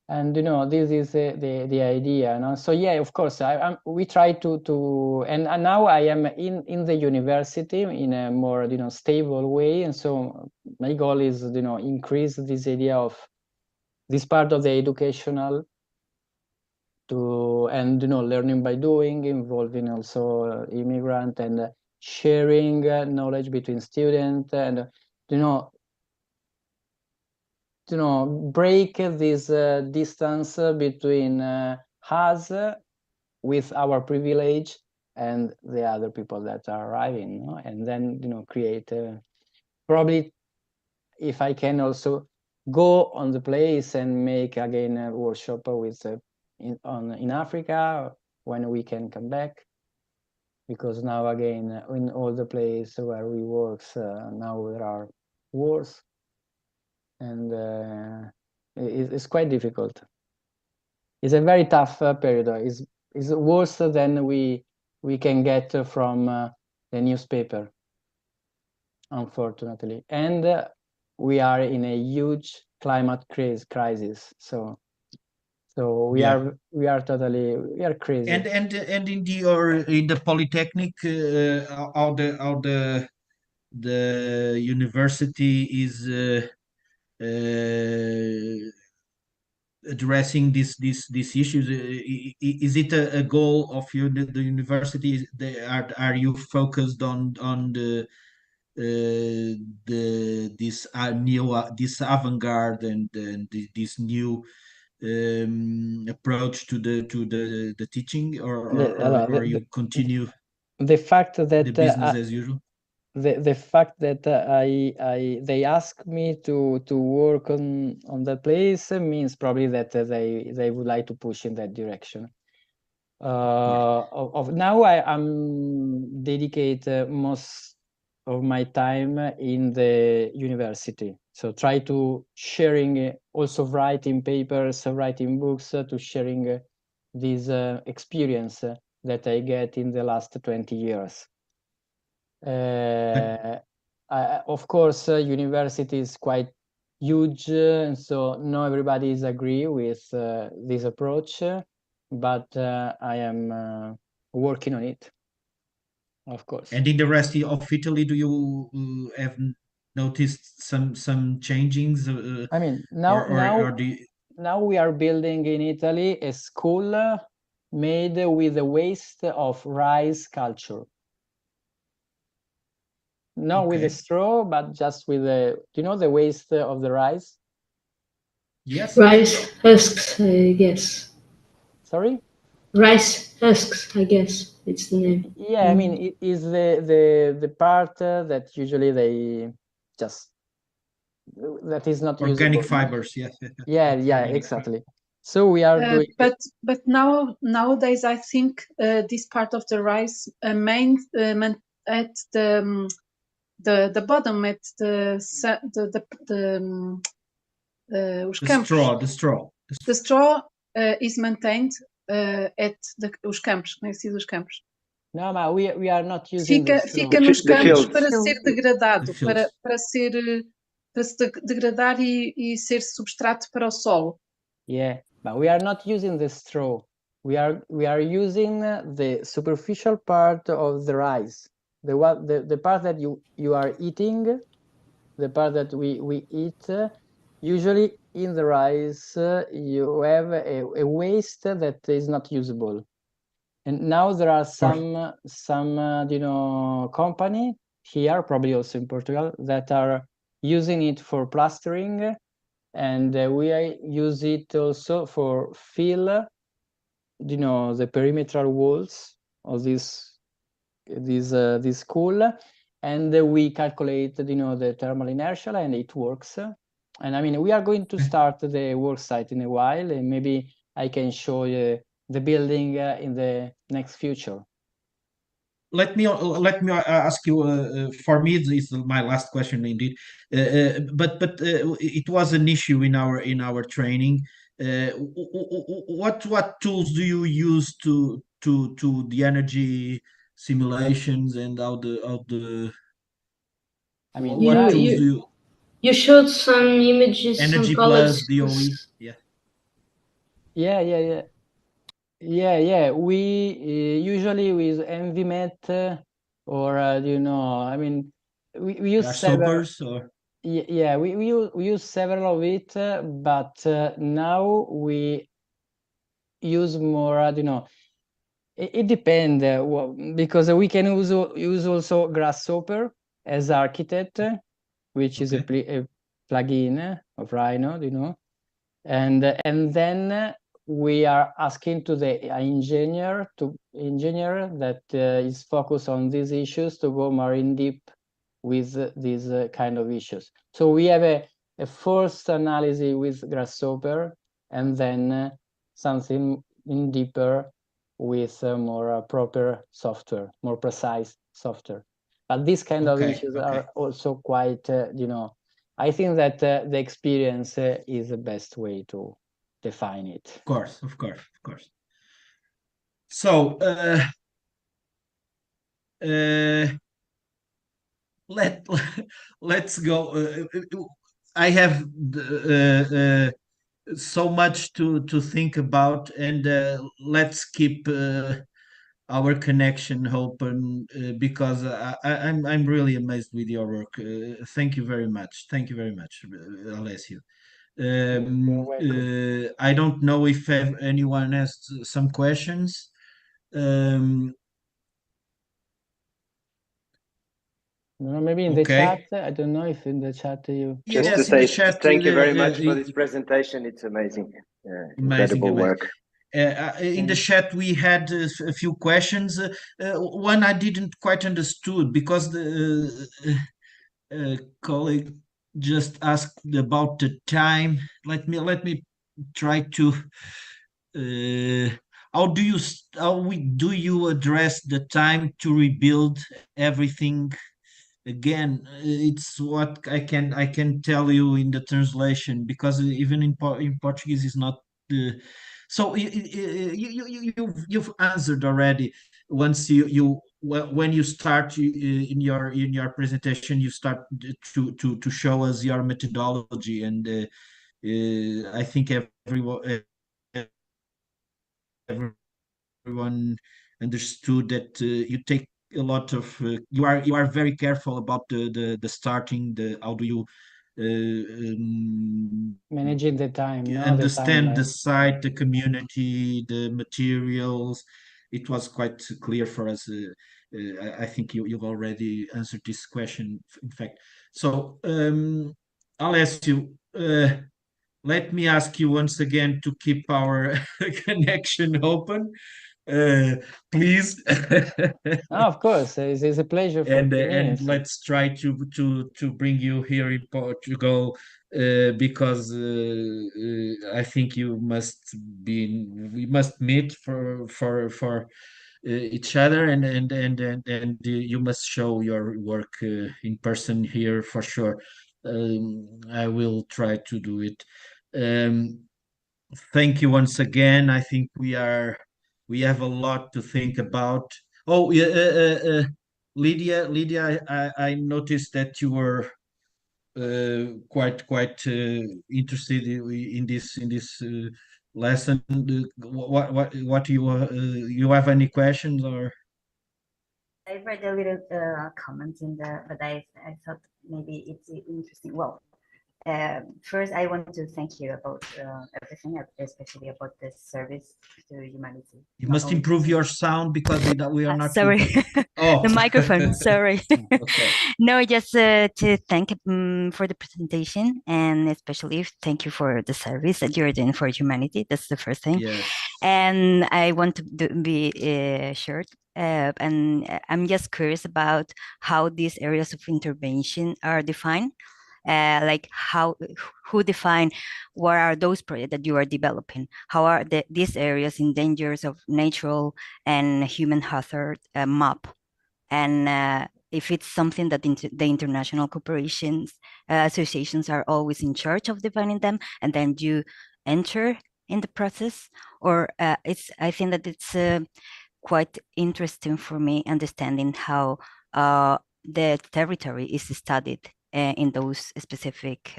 Speaker 2: And you know, this is the idea, no? So yeah, of course, we try to and now I am in the university in a more, you know, stable way, and so my goal is, you know, increase this idea of this part of the educational and you know, learning by doing, involving also immigrant and sharing knowledge between students, and you know, break this distance between us with our privilege and the other people that are arriving, you know? And then, you know, create probably, if I can also go on the place and make again a workshop with in Africa when we can come back, because now again in all the place where we work now there are wars. And it's quite difficult. It's a very tough period. It's worse than we can get from the newspaper, unfortunately. And we are in a huge climate crisis. So we are crazy.
Speaker 1: And in the Polytechnic, how the university is addressing these issues. Is it a goal of the university? Are you focused on this this avant-garde and this new approach to the teaching, or you continue?
Speaker 2: the fact that
Speaker 1: the business as usual.
Speaker 2: The fact that they ask me to work on that place means probably that they would like to push in that direction. Now I'm dedicate most of my time in the university, so try to sharing also writing papers, writing books, to sharing this experience that I get in the last 20 years. Of course, university is quite huge, and so not everybody is agree with this approach, but I am working on it, of course.
Speaker 1: And in the rest of Italy, do you have noticed some changings?
Speaker 2: I mean, now we are building in Italy a school made with the waste of rice culture. Not with a straw, but just with the, the waste of the rice?
Speaker 1: Yes.
Speaker 6: Rice husks, I guess.
Speaker 2: Sorry?
Speaker 6: Rice husks, I guess it's the name.
Speaker 2: Yeah, I mean, it is the part that usually they just, that is not
Speaker 1: organic
Speaker 2: usable.
Speaker 1: fibers, yeah.
Speaker 2: Yeah, exactly. So we are doing.
Speaker 4: But nowadays, I think this part of the rice at the bottom, at os campos.
Speaker 1: The
Speaker 4: straw is maintained at os campos, conhecido os campos.
Speaker 2: No, but we are not using the straw.
Speaker 4: Fica nos campos para ser degradado, para se degradar e ser substrato para o solo.
Speaker 2: Yeah, but we are not using the straw. We are using the superficial part of the rice. The part that you are eating, the part that we eat, usually in the rice you have a waste that is not usable. And now there are some company here, probably also in Portugal, that are using it for plastering, and we use it also for fill, the perimeter walls of this school, and we calculate the thermal inertia, and it works. And I mean, we are going to start the work site in a while, and maybe I can show you the building in the next future.
Speaker 1: Let me ask you. For me, this is my last question, indeed. But it was an issue in our training. What tools do you use to the energy simulations, and how the?
Speaker 2: I mean,
Speaker 1: what tools do you?
Speaker 6: You showed some images,
Speaker 1: Energy
Speaker 6: some
Speaker 1: plus DOE.
Speaker 2: Yeah. We usually with NVMet or I mean, we use several. Yeah, we use several of it, but now we use more. It depends because we can use also Grasshopper as architect, which is a plugin of Rhino, and then we are asking to the engineer that is focused on these issues to go more in deep with these kind of issues. So we have a first analysis with Grasshopper, and then something in deeper with more proper software, more precise software. But these kind of issues are also quite, I think that the experience is the best way to define it.
Speaker 1: Of course. So let's go. I have so much to think about, and let's keep our connection open, because I'm really amazed with your work. Thank you very much, Alessio. I don't know if anyone has some questions.
Speaker 2: Maybe in the chat. I don't know if in the chat you.
Speaker 3: Just to say thank you very much for this presentation. It's amazing. Incredible work.
Speaker 1: In the chat, we had a few questions. One I didn't quite understood because the colleague just asked about the time. Let me try to. How do you address the time to rebuild everything again? It's what I can tell you in the translation, because even in Portuguese is not the. So you've answered already. Once when you start in your presentation, you start to show us your methodology, and I think everyone understood that you take a lot of you are very careful about the starting, the how do you
Speaker 2: Managing the time, no, the
Speaker 1: understand the
Speaker 2: timeline.
Speaker 1: site, the community, the materials. It was quite clear for us. I think you've already answered this question, in fact. So, Alessio, let me ask you once again to keep our connection open, please.
Speaker 2: Of course, it's a pleasure for
Speaker 1: and
Speaker 2: me.
Speaker 1: let's try to bring you here in Portugal, because I think we must meet for each other, and you must show your work in person here for sure. I will try to do it. Um, Thank you once again. I think we have a lot to think about. Oh, yeah, Lydia, I noticed that you were quite interested in this lesson. What you have any questions or?
Speaker 7: I read a little comment in the, but I thought maybe it's interesting. Well, first, I want to thank you about everything, especially about the service to humanity.
Speaker 1: You must improve your sound because we are not.
Speaker 7: Sorry,
Speaker 1: Oh,
Speaker 7: the microphone. Sorry.
Speaker 1: Okay.
Speaker 7: No, just to thank for the presentation, and especially thank you for the service that you're doing for humanity. That's the first thing.
Speaker 1: Yes.
Speaker 7: And I want to be short. And I'm just curious about how these areas of intervention are defined. Like who define what are those projects that you are developing? How are these areas in dangers of natural and human hazard map? And if it's something that the international corporations, associations are always in charge of defining them, and then you enter in the process, or I think that it's quite interesting for me understanding how the territory is studied in those specific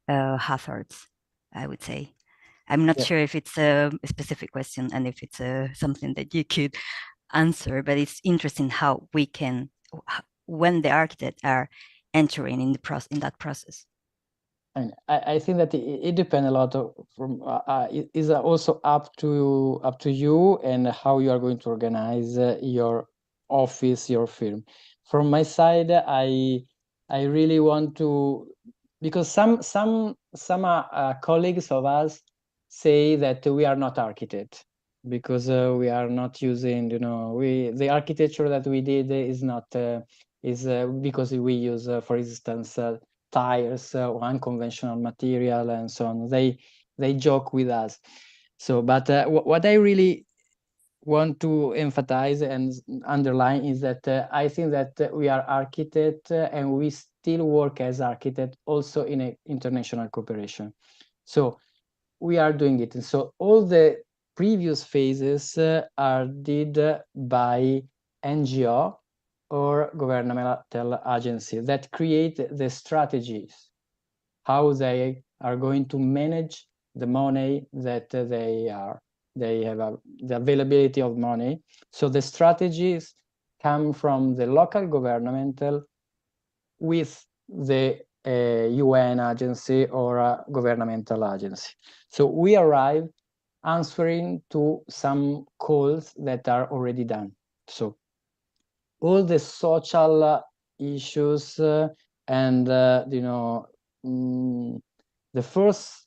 Speaker 7: hazards, I would say. I'm not sure if it's a specific question and if it's something that you could answer, but it's interesting how we can, when the architects are entering in that process.
Speaker 2: And I think that it depends a lot from it is also up to you and how you are going to organize your office, your firm. From my side, I really want to, because some colleagues of us say that we are not architects because we are not using, the architecture that we did is not because we use, for instance, tires, unconventional material, and so on. They joke with us. So, but what I really want to emphasize and underline is that I think that we are architects and we still work as architects also in an international cooperation. So we are doing it. And so all the previous phases are did by NGO or governmental agency that create the strategies, how they are going to manage the money that they have, the availability of money. So the strategies come from the local governmental with the UN agency or a governmental agency. So we arrive answering to some calls that are already done. So all the social issues and the first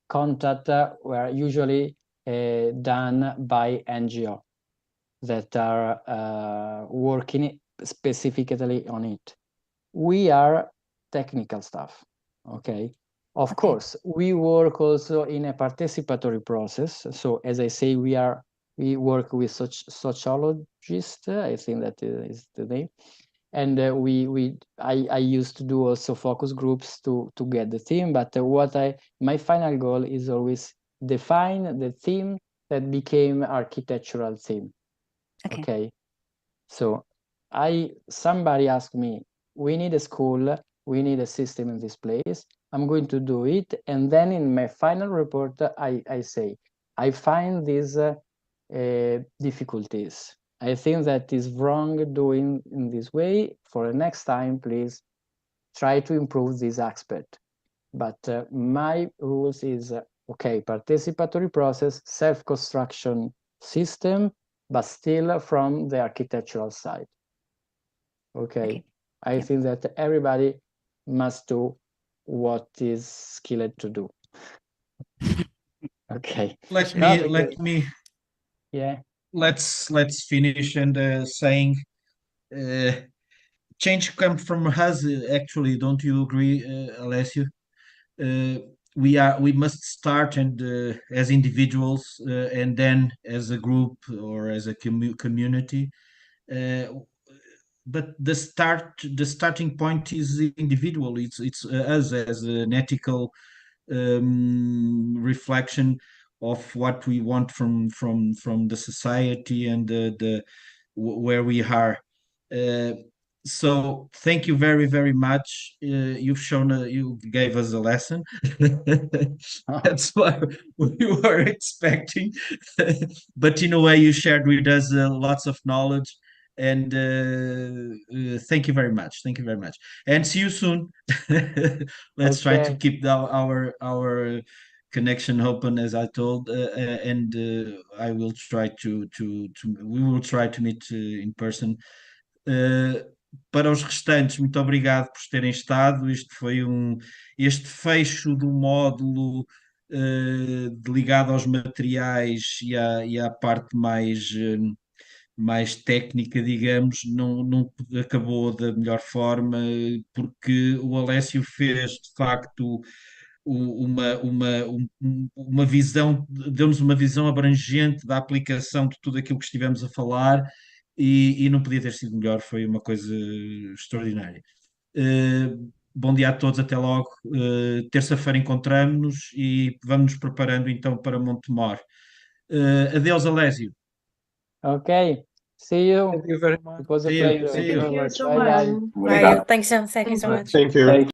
Speaker 2: contact were usually done by NGO that are working specifically on it. We are technical staff, okay? Of course, we work also in a participatory process. So as I say, we work with sociologists, I think that is the name. And I used to do also focus groups to get the theme, but my final goal is always define the theme that became architectural theme. Okay. So somebody asked me, we need a school, we need a system in this place. I'm going to do it. And then in my final report, I say, I find these difficulties. I think that is wrong doing in this way. For the next time, please try to improve this aspect. But my rules is, okay, participatory process, self-construction system, but still from the architectural side. Okay. I think that everybody must do what is skilled to do. Okay.
Speaker 1: Let's finish and saying change comes from us. Actually, don't you agree, Alessio? We must start and as individuals and then as a group or as a community. But the starting point is individual. It's us as an ethical reflection of what we want from the society and where we are. So thank you very, very much. You gave us a lesson. That's what we were expecting. But in a way, you shared with us lots of knowledge. And thank you very much. Thank you very much. And see you soon. Let's try to keep our connection open, as I told, and I will try we will try to meet in person. Para os restantes, muito obrigado por terem estado. Este fecho do módulo ligado aos materiais e à parte mais técnica, digamos, não acabou da melhor forma, porque o Alessio fez, de facto, uma visão, deu-nos uma visão abrangente da aplicação de tudo aquilo que estivemos a falar e não podia ter sido melhor, foi uma coisa extraordinária. Bom dia a todos, até logo. Terça-feira encontramos-nos e vamos nos preparando então para Montemor. Adeus, Alessio.
Speaker 2: Okay. See you.
Speaker 5: Thank you very much.
Speaker 2: It was a pleasure.
Speaker 1: See you.
Speaker 2: Bye bye.
Speaker 8: Right. Thanks so much.
Speaker 5: Thank you.